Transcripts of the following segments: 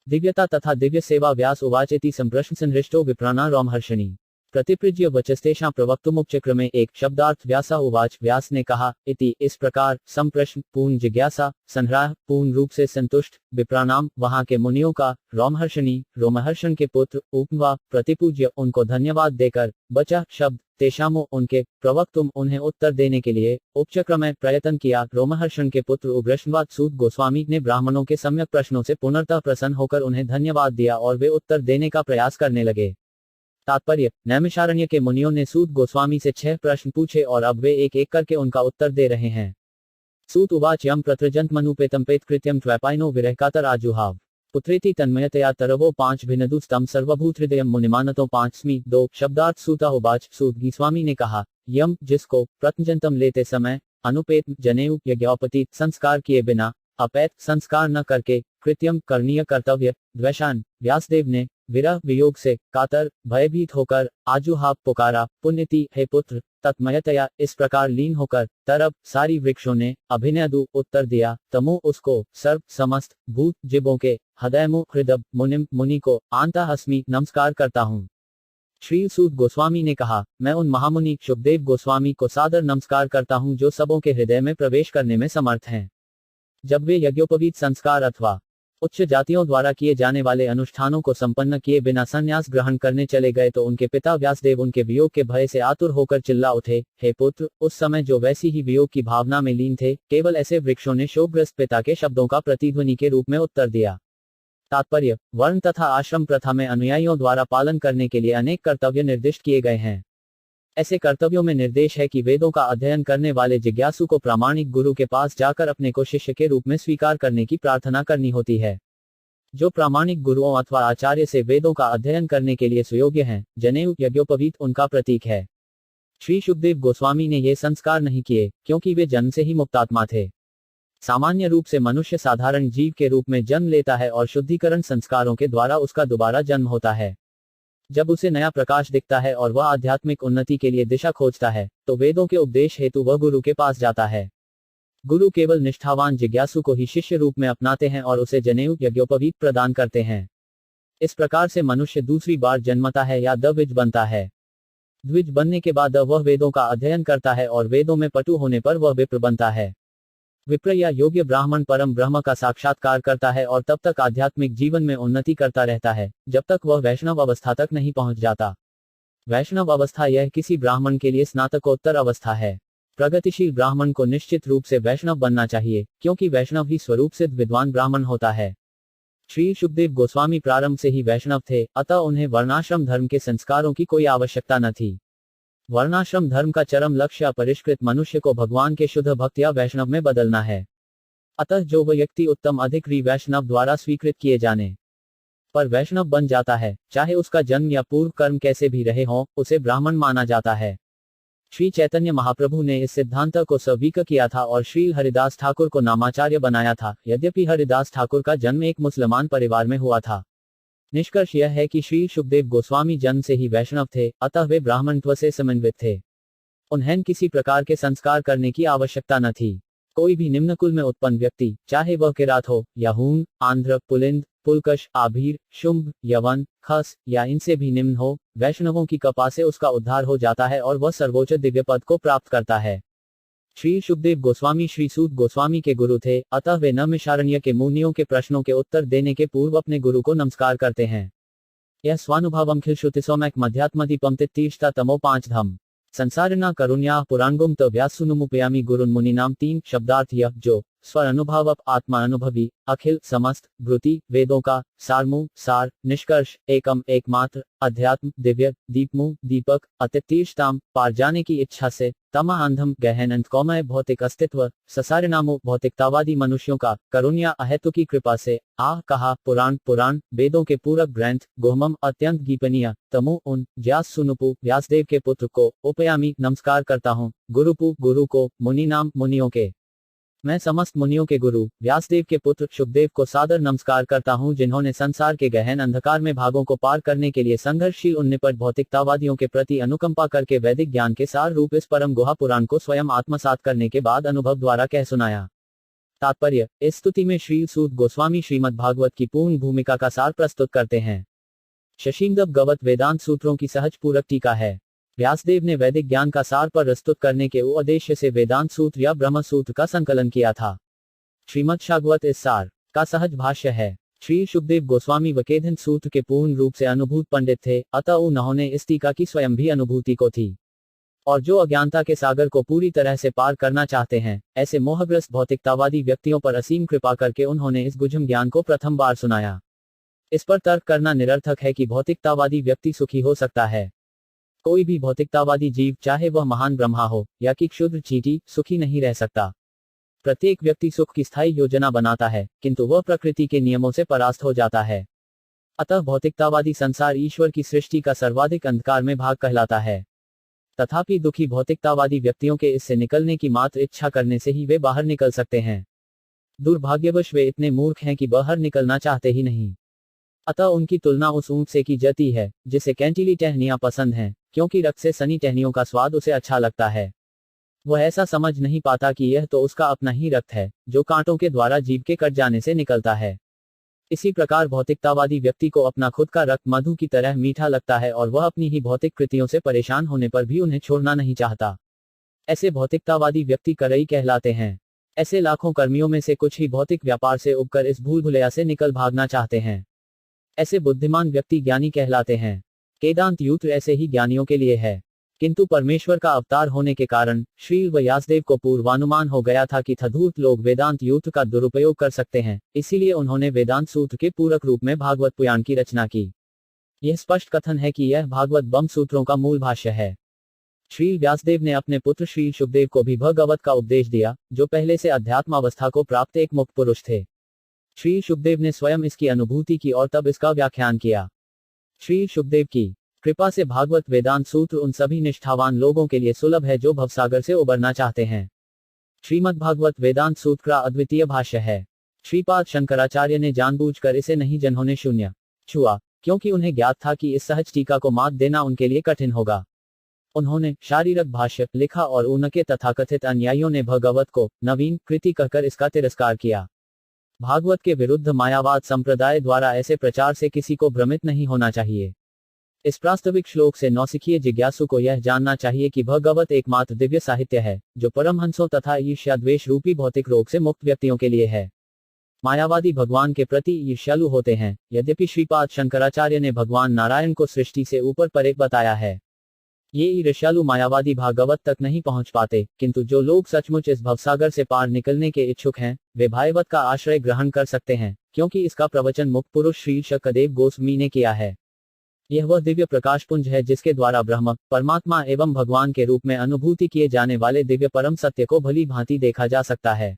दिव्यता तथा दिव्य सेवा। व्यास उवाच इति संप्रश्नसंहृष्टो विप्राणा रोमहर्षणी प्रतिपृज्य वचस्तेषां प्रवक्तुमुपचक्रमे एक शब्दार्थ। व्यासा उवाच, व्यास ने कहा, इति इस प्रकार, संप्रश्न पूर्ण जिज्ञासा, संग्रह पूर्ण रूप से संतुष्ट, विप्राणाम वहां के मुनियों का, रोमहर्षणी रोमहर्षण के पुत्र, उपमा प्रतिपूज्य उनको धन्यवाद देकर, बचा शब्द तेषामो उनके, प्रवक्तुम उन्हें उत्तर देने के लिए, उपचक्रम प्रयत्न किया। रोमहर्षण के पुत्र उग्रश्रवाद सूत गोस्वामी ने ब्राह्मणों के सम्यक प्रश्नों से पूर्णतः प्रसन्न होकर उन्हें धन्यवाद दिया और वे उत्तर देने का प्रयास करने लगे। तात्पर्य, नैमिषारण्य के मुनियों ने सूत गोस्वामी से 6 प्रश्न पूछे और अब वे एक एक करके उनका उत्तर दे रहे हैं। सूत उवाच यम प्रत्रजंत मनुपेतम पेत कृत्यम त्वैपायनो विरहकातर आजुहाव पुत्रेति तन्मयतया तरवो 5 भिन्नदुस्तम सर्वभूत हृदयम मुनिमानतो 5 2 शब्दार्थ। सूता उवाच, सूत गोस्वामी ने कहा, यम जिसको, प्रत्नजंतम लेते समय, अनुपेत जनेऊ यज्ञोपतीत संस्कार किए बिना, अपैत संस्कार न करके, कृत्यम करणीय कर्तव्य, द्वेषान व्यासदेव ने, विरह वियोग से, कातर भयभीत होकर, आजुहाव पुकारा, पुण्यति हे पुत्र, तत्मयतया इस प्रकार लीन होकर, तरब सारी वृक्षों ने, अभिनयदु उत्तर दिया, तमु उसको, सर्व समस्त भूत जीवों के, हृदयमु हृदय मुनिम मुनि को, आंता हस्मी नमस्कार करता हूँ। श्री सूत गोस्वामी ने कहा, मैं उन महामुनि शुकदेव गोस्वामी को सादर नमस्कार करता हूँ जो सबों के हृदय में प्रवेश करने में समर्थ हैं। जब वे यज्ञोपवीत संस्कार अथवा उच्च जातियों द्वारा किए जाने वाले अनुष्ठानों को संपन्न किए बिना संन्यास ग्रहण करने चले गए तो उनके पिता व्यासदेव उनके वियोग के भय से आतुर होकर चिल्ला उठे, हे पुत्र। उस समय जो वैसी ही वियोग की भावना में लीन थे, केवल ऐसे वृक्षों ने शोकग्रस्त पिता के शब्दों का प्रतिध्वनि के रूप में उत्तर दिया। तात्पर्य, वर्ण तथा आश्रम प्रथा में अनुयायियों द्वारा पालन करने के लिए अनेक कर्तव्य निर्दिष्ट किए गए हैं। ऐसे कर्तव्यों में निर्देश है कि वेदों का अध्ययन करने वाले जिज्ञासु को प्रामाणिक गुरु के पास जाकर अपने को शिष्य के रूप में स्वीकार करने की प्रार्थना करनी होती है। जो प्रामाणिक गुरुओं अथवा आचार्य से वेदों का अध्ययन करने के लिए सुयोग्य हैं, जनेऊ यज्ञोपवीत उनका प्रतीक है। श्री शुकदेव गोस्वामी ने ये संस्कार नहीं किए, क्योंकि वे जन्म से ही मुक्तात्मा थे। सामान्य रूप से मनुष्य साधारण जीव के रूप में जन्म लेता है और शुद्धिकरण संस्कारों के द्वारा उसका दोबारा जन्म होता है। जब उसे नया प्रकाश दिखता है और वह आध्यात्मिक उन्नति के लिए दिशा खोजता है, तो वेदों के उपदेश हेतु वह गुरु के पास जाता है। गुरु केवल निष्ठावान जिज्ञासु को ही शिष्य रूप में अपनाते हैं और उसे जनेऊ यज्ञोपवीत प्रदान करते हैं। इस प्रकार से मनुष्य दूसरी बार जन्मता है या द्विज बनता है। द्विज बनने के बाद वह वेदों का अध्ययन करता है और वेदों में पटु होने पर वह विप्र बनता है। विप्र या योग्य ब्राह्मण परम ब्रह्म का साक्षात्कार करता है और तब तक आध्यात्मिक जीवन में उन्नति करता रहता है, जब तक वह वैष्णव अवस्था तक नहीं पहुंच जाता। वैष्णव अवस्था यह किसी ब्राह्मण के लिए स्नातकोत्तर अवस्था है। प्रगतिशील ब्राह्मण को निश्चित रूप से वैष्णव बनना चाहिए, क्योंकि वैष्णव ही स्वरूप से विद्वान ब्राह्मण होता है। श्री शुकदेव गोस्वामी प्रारंभ से ही वैष्णव थे, अतः उन्हें वर्णाश्रम धर्म के संस्कारों की कोई आवश्यकता न थी। वर्णाश्रम धर्म का चरम लक्ष्य अपरिष्कृत मनुष्य को भगवान के शुद्ध भक्त या वैष्णव में बदलना है। अतः जो व्यक्ति उत्तम अधिकारी वैष्णव द्वारा स्वीकृत किए जाने पर वैष्णव बन जाता है, चाहे उसका जन्म या पूर्व कर्म कैसे भी रहे हों, उसे ब्राह्मण माना जाता है। श्री चैतन्य महाप्रभु ने इस सिद्धांत को स्वीकार किया था और श्री हरिदास ठाकुर को नामाचार्य बनाया था। यद्यपि हरिदास ठाकुर का जन्म एक मुसलमान परिवार में हुआ था। निष्कर्ष यह है कि श्री शुकदेव गोस्वामी जन्म से ही वैष्णव थे, अतः वे ब्राह्मणत्व से समन्वित थे। उन्हें किसी प्रकार के संस्कार करने की आवश्यकता न थी। कोई भी निम्न कुल में उत्पन्न व्यक्ति, चाहे वह किरात हो या हूण, आंध्र, पुलिंद, पुलकश, आभीर, शुंभ, यवन, खस या इनसे भी निम्न हो, वैष्णवों की कृपा से उसका उद्धार हो जाता है और वह सर्वोच्च दिव्य पद को प्राप्त करता है। श्री शुकदेव गोस्वामी श्री सूत गोस्वामी के गुरु थे, अतः वे नैमिषारण्य के मुनियों के प्रश्नों के उत्तर देने के पूर्व अपने गुरु को नमस्कार करते हैं। यह स्वानुभवम खिल श्रुतिसोमैक मध्यात्मदीपम तीर्षता तमो 5 धम संसारिणा करुण्या पुराणगुम तो व्यासुनुमुपयामी गुरुन मुनिनाम 3 शब्दार्थ। यह जो स्वर अनुभव आत्मा अनुभवी अखिल समस्त भृति वेदों का सारमु सार निष्कर्ष एकम एकमात्र अध्यात्म दिव्य दीपमु दीपक अतितीर्षताम पार जाने की इच्छा से तमा अंधम गहन अंतकौमय भौतिक अस्तित्व ससारिणामु भौतिकतावादी मनुष्यों का करुण्या अहेतु की कृपा से कहा पुराण पुराण वेदों के पूरक ग्रंथ गोहमम अत्यंत गीपनीय तमु उन व्यास सुनुपु व्यासदेव के पुत्र को उपयामी नमस्कार करता हूँ। गुरुपु गुरु को मुनि नाम मुनियों के मैं समस्त मुनियों के गुरु व्यासदेव के पुत्र शुकदेव को सादर नमस्कार करता हूं, जिन्होंने संसार के गहन अंधकार में भागों को पार करने के लिए संघर्षशील उन निपट भौतिकतावादियों के प्रति अनुकंपा करके वैदिक ज्ञान के सार रूप इस परम गुहा पुराण को स्वयं आत्मसात करने के बाद अनुभव द्वारा कह सुनाया। तात्पर्य, इस स्तुति में श्री सूत गोस्वामी श्रीमद् भागवत की पूर्ण भूमिका का सार प्रस्तुत करते हैं। शशीमदब गवत वेदांत सूत्रों की सहज पूरक टीका है। व्यासदेव ने वैदिक ज्ञान का सार प्रस्तुत करने के उद्देश्य से वेदांत सूत्र या ब्रह्म सूत्र का संकलन किया था। श्रीमद् भागवत इस सार का सहज भाष्य है। श्री शुकदेव गोस्वामी वकेधन सूत्र के पूर्ण रूप से अनुभूत पंडित थे, अतः उन्होंने इस टीका की स्वयं भी अनुभूति को थी। और जो अज्ञानता के सागर को पूरी तरह से पार करना चाहते हैं, ऐसे मोहग्रस्त भौतिकतावादी व्यक्तियों पर असीम कृपा करके उन्होंने इस गुझम ज्ञान को प्रथम बार सुनाया। इस पर तर्क करना निरर्थक है कि भौतिकतावादी व्यक्ति सुखी हो सकता है। कोई भी भौतिकतावादी जीव, चाहे वह महान ब्रह्मा हो या कि क्षुद्र चींटी, सुखी नहीं रह सकता। प्रत्येक व्यक्ति सुख की स्थायी योजना बनाता है, किंतु वह प्रकृति के नियमों से परास्त हो जाता है। अतः भौतिकतावादी संसार ईश्वर की सृष्टि का सर्वाधिक अंधकार में भाग कहलाता है। तथापि दुखी भौतिकतावादी व्यक्तियों के इससे निकलने की मात्र इच्छा करने से ही वे बाहर निकल सकते हैं। दुर्भाग्यवश वे इतने मूर्ख हैं कि बाहर निकलना चाहते ही नहीं। अतः उनकी तुलना उस ऊंट से की जाती है जिसे कैंटीली टहनियां पसंद हैं, क्योंकि रक्त से सनी टहनियों का स्वाद उसे अच्छा लगता है। वह ऐसा समझ नहीं पाता कि यह तो उसका अपना ही रक्त है, जो कांटों के द्वारा जीभ के कट जाने से निकलता है। इसी प्रकार भौतिकतावादी व्यक्ति को अपना खुद का रक्त मधु की तरह मीठा लगता है और वह अपनी ही भौतिक कृतियों से परेशान होने पर भी उन्हें छोड़ना नहीं चाहता। ऐसे भौतिकतावादी व्यक्ति करई कहलाते हैं। ऐसे लाखों कर्मियों में से कुछ ही भौतिक व्यापार से उबकर इस भूल भुलैया से निकल भागना चाहते हैं। ऐसे बुद्धिमान व्यक्ति ज्ञानी कहलाते हैं। वेदांत युद्ध ऐसे ही ज्ञानियों के लिए है, किंतु परमेश्वर का अवतार होने के कारण श्री व्यासदेव को पूर्वानुमान हो गया था कि धूर्त लोग वेदांत युद्ध का दुरुपयोग कर सकते हैं, इसीलिए उन्होंने वेदांत सूत्र के पूरक रूप में भागवत पुराण की रचना की। यह स्पष्ट कथन है कि यह भागवत ब्रह्म सूत्रों का मूल भाष्य है। श्री व्यासदेव ने अपने पुत्र श्री शुकदेव को भी भगवत का उपदेश दिया, जो पहले से अध्यात्म अवस्था को प्राप्त एक मुक्त पुरुष थे। श्री शुकदेव ने स्वयं इसकी अनुभूति की और तब इसका व्याख्यान किया। श्री शुकदेव की कृपा से भागवत वेदांत सूत्र उन सभी निष्ठावान लोगों के लिए सुलभ है जो भवसागर से उबरना चाहते हैं। श्रीमद् भागवत वेदांत सूत्र का अद्वितीय भाष्य है। श्रीपाद शंकराचार्य ने जानबूझकर इसे नहीं जिन्होंने शून्य छुआ, क्योंकि उन्हें ज्ञात था कि इस सहज टीका को मात देना उनके लिए कठिन होगा। उन्होंने शारीरिक भाष्य लिखा और उनके तथाकथित अनुयायियों ने भगवत को नवीन कृति कहकर इसका तिरस्कार किया। भागवत के विरुद्ध मायावाद संप्रदाय द्वारा ऐसे प्रचार से किसी को भ्रमित नहीं होना चाहिए। इस प्रास्ताविक श्लोक से नौसिखिए जिज्ञासु को यह जानना चाहिए कि भगवत एकमात्र दिव्य साहित्य है, जो परमहंसों तथा ईर्ष्या द्वेष रूपी भौतिक रोग से मुक्त व्यक्तियों के लिए है। मायावादी भगवान के प्रति ईर्ष्यालु होते हैं, यद्यपि श्रीपाद शंकराचार्य ने भगवान नारायण को सृष्टि से ऊपर परे बताया है। ये ईर्ष्यालु मायावादी भागवत तक नहीं पहुंच पाते, किंतु जो लोग सचमुच इस भवसागर से पार निकलने के इच्छुक हैं, वे भागवत का आश्रय ग्रहण कर सकते हैं, क्योंकि इसका प्रवचन मुक्त पुरुष श्री शुकदेव गोस्वामी ने किया है। यह वह दिव्य प्रकाशपुंज है जिसके द्वारा ब्रह्म, परमात्मा एवं भगवान के रूप में अनुभूति किए जाने वाले दिव्य परम सत्य को भली भांति देखा जा सकता है।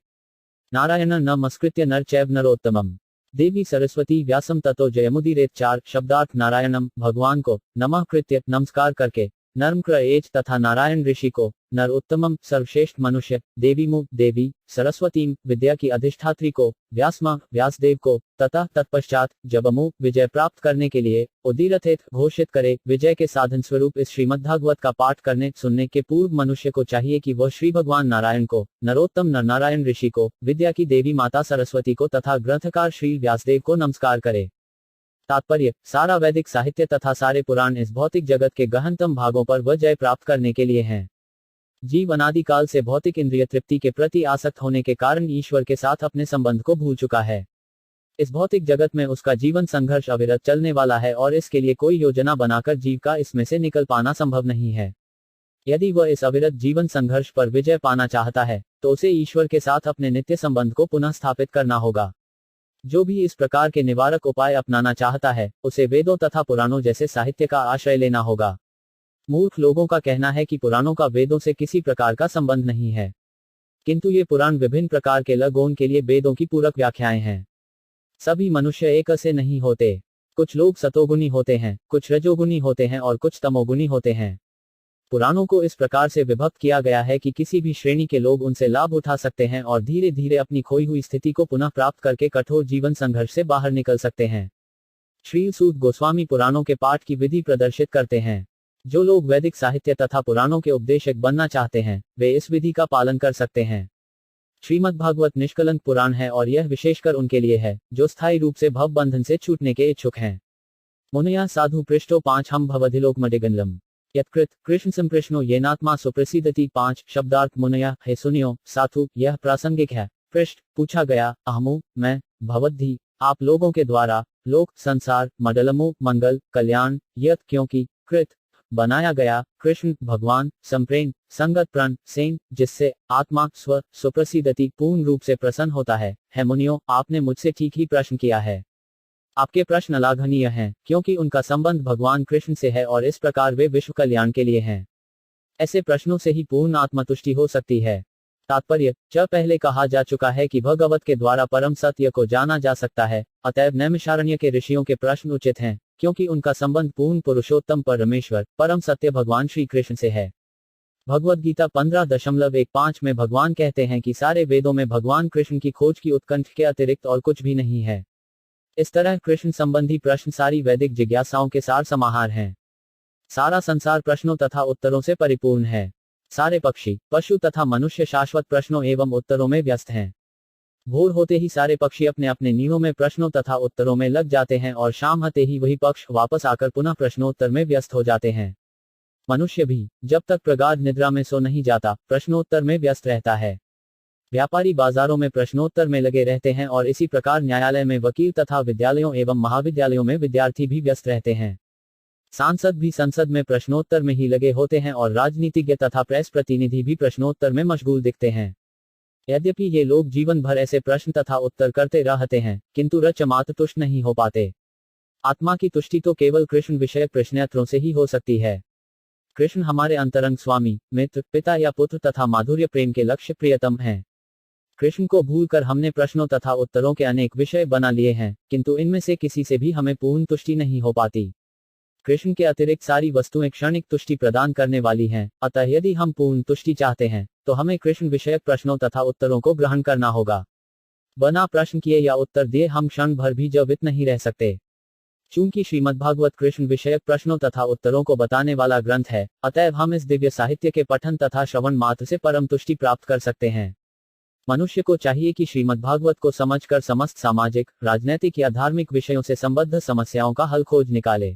नारायण नमस्कृत्य नर चैव नरोत्तमम देवी सरस्वती व्यासम ततो जयमुदीरेत। 4 शब्दार्थ नारायणम भगवान को नमः कृत्य नमस्कार करके, नर्मक्र एच तथा नारायण ऋषि को नर उत्तमम सर्वश्रेष्ठ मनुष्य, देवीमु देवी, सरस्वतीम विद्या की अधिष्ठात्री को, व्यासमा व्यासदेव को, तथा तत्पश्चात जबमु विजय प्राप्त करने के लिए उदीरथित घोषित करे। विजय के साधन स्वरूप इस श्रीमद्भागवत का पाठ करने सुनने के पूर्व मनुष्य को चाहिए कि वह श्री भगवान नारायण को, नरोत्तम नर नारायण ऋषि को, विद्या की देवी माता सरस्वती को तथा ग्रंथकार श्री व्यासदेव को नमस्कार करे। तात्पर्य, सारा वैदिक साहित्य तथा सारे पुराण इस भौतिक जगत के गहनतम भागों पर विजय प्राप्त करने के लिए हैं। जीव अनादिकाल से भौतिक इंद्रिय तृप्ति के प्रति आसक्त होने के कारण ईश्वर के साथ अपने संबंध को भूल चुका है। इस भौतिक जगत में उसका जीवन संघर्ष अविरत चलने वाला है और इसके लिए कोई योजना बनाकर जीव का इसमें से निकल पाना संभव नहीं है। यदि वह इस अविरत जीवन संघर्ष पर विजय पाना चाहता है, तो उसे ईश्वर के साथ अपने नित्य संबंध को पुनः स्थापित करना होगा। जो भी इस प्रकार के निवारक उपाय अपनाना चाहता है, उसे वेदों तथा पुराणों जैसे साहित्य का आश्रय लेना होगा। मूर्ख लोगों का कहना है कि पुराणों का वेदों से किसी प्रकार का संबंध नहीं है, किंतु ये पुराण विभिन्न प्रकार के लगोन के लिए वेदों की पूरक व्याख्याएं हैं। सभी मनुष्य एक से नहीं होते। कुछ लोग सतोगुणी होते हैं, कुछ रजोगुणी होते हैं और कुछ तमोगुणी होते हैं। पुराणों को इस प्रकार से विभक्त किया गया है कि किसी भी श्रेणी के लोग उनसे लाभ उठा सकते हैं और धीरे धीरे अपनी खोई हुई स्थिति को पुनः प्राप्त करके कठोर जीवन संघर्ष से बाहर निकल सकते हैं। श्री सूत गोस्वामी पुराणों के पाठ की विधि प्रदर्शित करते हैं। जो लोग वैदिक साहित्य तथा पुराणों के उपदेशक बनना चाहते हैं, वे इस विधि का पालन कर सकते हैं। श्रीमद्भागवत निष्कलंक पुराण है और यह विशेषकर उनके लिए है जो स्थायी रूप से भव बंधन से छूटने के इच्छुक हैं। मुनया साधु पृष्ठो 5 हम भवधिलोकमडिगंडलम यत्कृत कृष्ण संप्रश्नो येनात्मा सुप्रसिद्धति 5 शब्दार्थ मुनया है सुनियो साधु यह प्रासंगिक है। पृष्ठ पूछा गया अहमु मैं भवद्धि आप लोगों के द्वारा लोक संसार मडलमु मंगल कल्याण यत क्योंकि कृत बनाया गया कृष्ण भगवान संप्रेम संगत प्रण सेन जिससे आत्मा स्व सुप्रसिद्धति पूर्ण रूप से प्रसन्न होता है मुनियो आपने मुझसे ठीक ही प्रश्न किया है। आपके प्रश्न अलाघनीय हैं क्योंकि उनका संबंध भगवान कृष्ण से है और इस प्रकार वे विश्व कल्याण के लिए हैं। ऐसे प्रश्नों से ही पूर्ण आत्मतुष्टि हो सकती है। तात्पर्य पहले कहा जा चुका है कि भगवत के द्वारा परम सत्य को जाना जा सकता है, अतएव नैमिषारण्य के ऋषियों के प्रश्न उचित हैं क्योंकि उनका संबंध पूर्ण पुरुषोत्तम परमेश्वर परम सत्य भगवान श्री कृष्ण से है। भगवद गीता 15.15 में भगवान कहते हैं कि सारे वेदों में भगवान कृष्ण की खोज की उत्कंठ के अतिरिक्त और कुछ भी नहीं है। इस तरह कृष्ण संबंधी प्रश्न सारी वैदिक जिज्ञासाओं के सार समाहार हैं। सारा संसार प्रश्नों तथा उत्तरों से परिपूर्ण है। सारे पक्षी पशु तथा मनुष्य शाश्वत प्रश्नों एवं उत्तरों में व्यस्त हैं। भोर होते ही सारे पक्षी अपने अपने नीड़ों में प्रश्नों तथा उत्तरों में लग जाते हैं और शाम होते ही वही पक्ष वापस आकर पुनः प्रश्नोत्तर में व्यस्त हो जाते हैं। मनुष्य भी जब तक प्रगाढ़ निद्रा में सो नहीं जाता प्रश्नोत्तर में व्यस्त रहता है। व्यापारी बाजारों में प्रश्नोत्तर में लगे रहते हैं और इसी प्रकार न्यायालय में वकील तथा विद्यालयों एवं महाविद्यालयों में विद्यार्थी भी व्यस्त रहते हैं। सांसद भी संसद में प्रश्नोत्तर में ही लगे होते हैं और राजनीतिज्ञ तथा प्रेस प्रतिनिधि भी प्रश्नोत्तर में मशगूल दिखते हैं। यद्यपि ये लोग जीवन भर ऐसे प्रश्न तथा उत्तर करते रहते हैं किंतु रचमात्र तुष्ट नहीं हो पाते। आत्मा की तुष्टि तो केवल कृष्ण विषयक प्रश्नोत्तरों से ही हो सकती है। कृष्ण हमारे अंतरंग स्वामी मित्र पिता या पुत्र तथा माधुर्य प्रेम के लक्ष्य प्रियतम हैं। कृष्ण को भूलकर हमने प्रश्नों तथा उत्तरों के अनेक विषय बना लिए हैं किंतु इनमें से किसी से भी हमें पूर्ण तुष्टि नहीं हो पाती। कृष्ण के अतिरिक्त सारी वस्तुएं क्षणिक तुष्टि प्रदान करने वाली हैं, अतः यदि हम पूर्ण तुष्टि चाहते हैं तो हमें कृष्ण विषयक प्रश्नों तथा उत्तरों को ग्रहण करना होगा। बिना प्रश्न किए या उत्तर दिए हम क्षण भर भी जीवित नहीं रह सकते। चूंकि श्रीमद्भागवत कृष्ण विषयक प्रश्नों तथा उत्तरों को बताने वाला ग्रंथ है, अतएव हम इस दिव्य साहित्य के पठन तथा श्रवण मात्र से परम तुष्टि प्राप्त कर सकते हैं। मनुष्य को चाहिए कि श्रीमद्भागवत को समझकर समस्त सामाजिक राजनैतिक या धार्मिक विषयों से संबद्ध समस्याओं का हल खोज निकाले।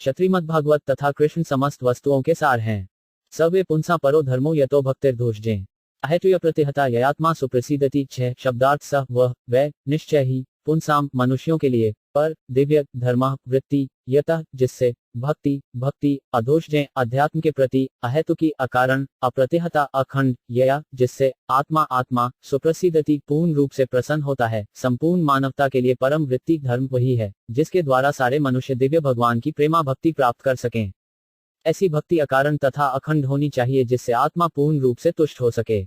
श्रीमद्भागवत तथा कृष्ण समस्त वस्तुओं के सार हैं। सवे पुंसा परो धर्मो यतो भक्तिर्धूर्जे अहेतुय प्रतिहता ययात्मा सुप्रसिद्धति 6 शब्दार्थ स वह निश्चय ही पुंसाम मनुष्यों के लिए पर दिव्य धर्म वृत्ति यतः जिससे भक्ति अधोषजे अध्यात्म के प्रति अहेतु की अकारण अप्रतिहता अखंड यया जिससे आत्मा सुप्रसिद्धति पूर्ण रूप से प्रसन्न होता है। संपूर्ण मानवता के लिए परम वृत्ति धर्म वही है जिसके द्वारा सारे मनुष्य दिव्य भगवान की प्रेमा भक्ति प्राप्त कर सकें। ऐसी भक्ति अकारण तथा अखंड होनी चाहिए जिससे आत्मा पूर्ण रूप से तुष्ट हो सके।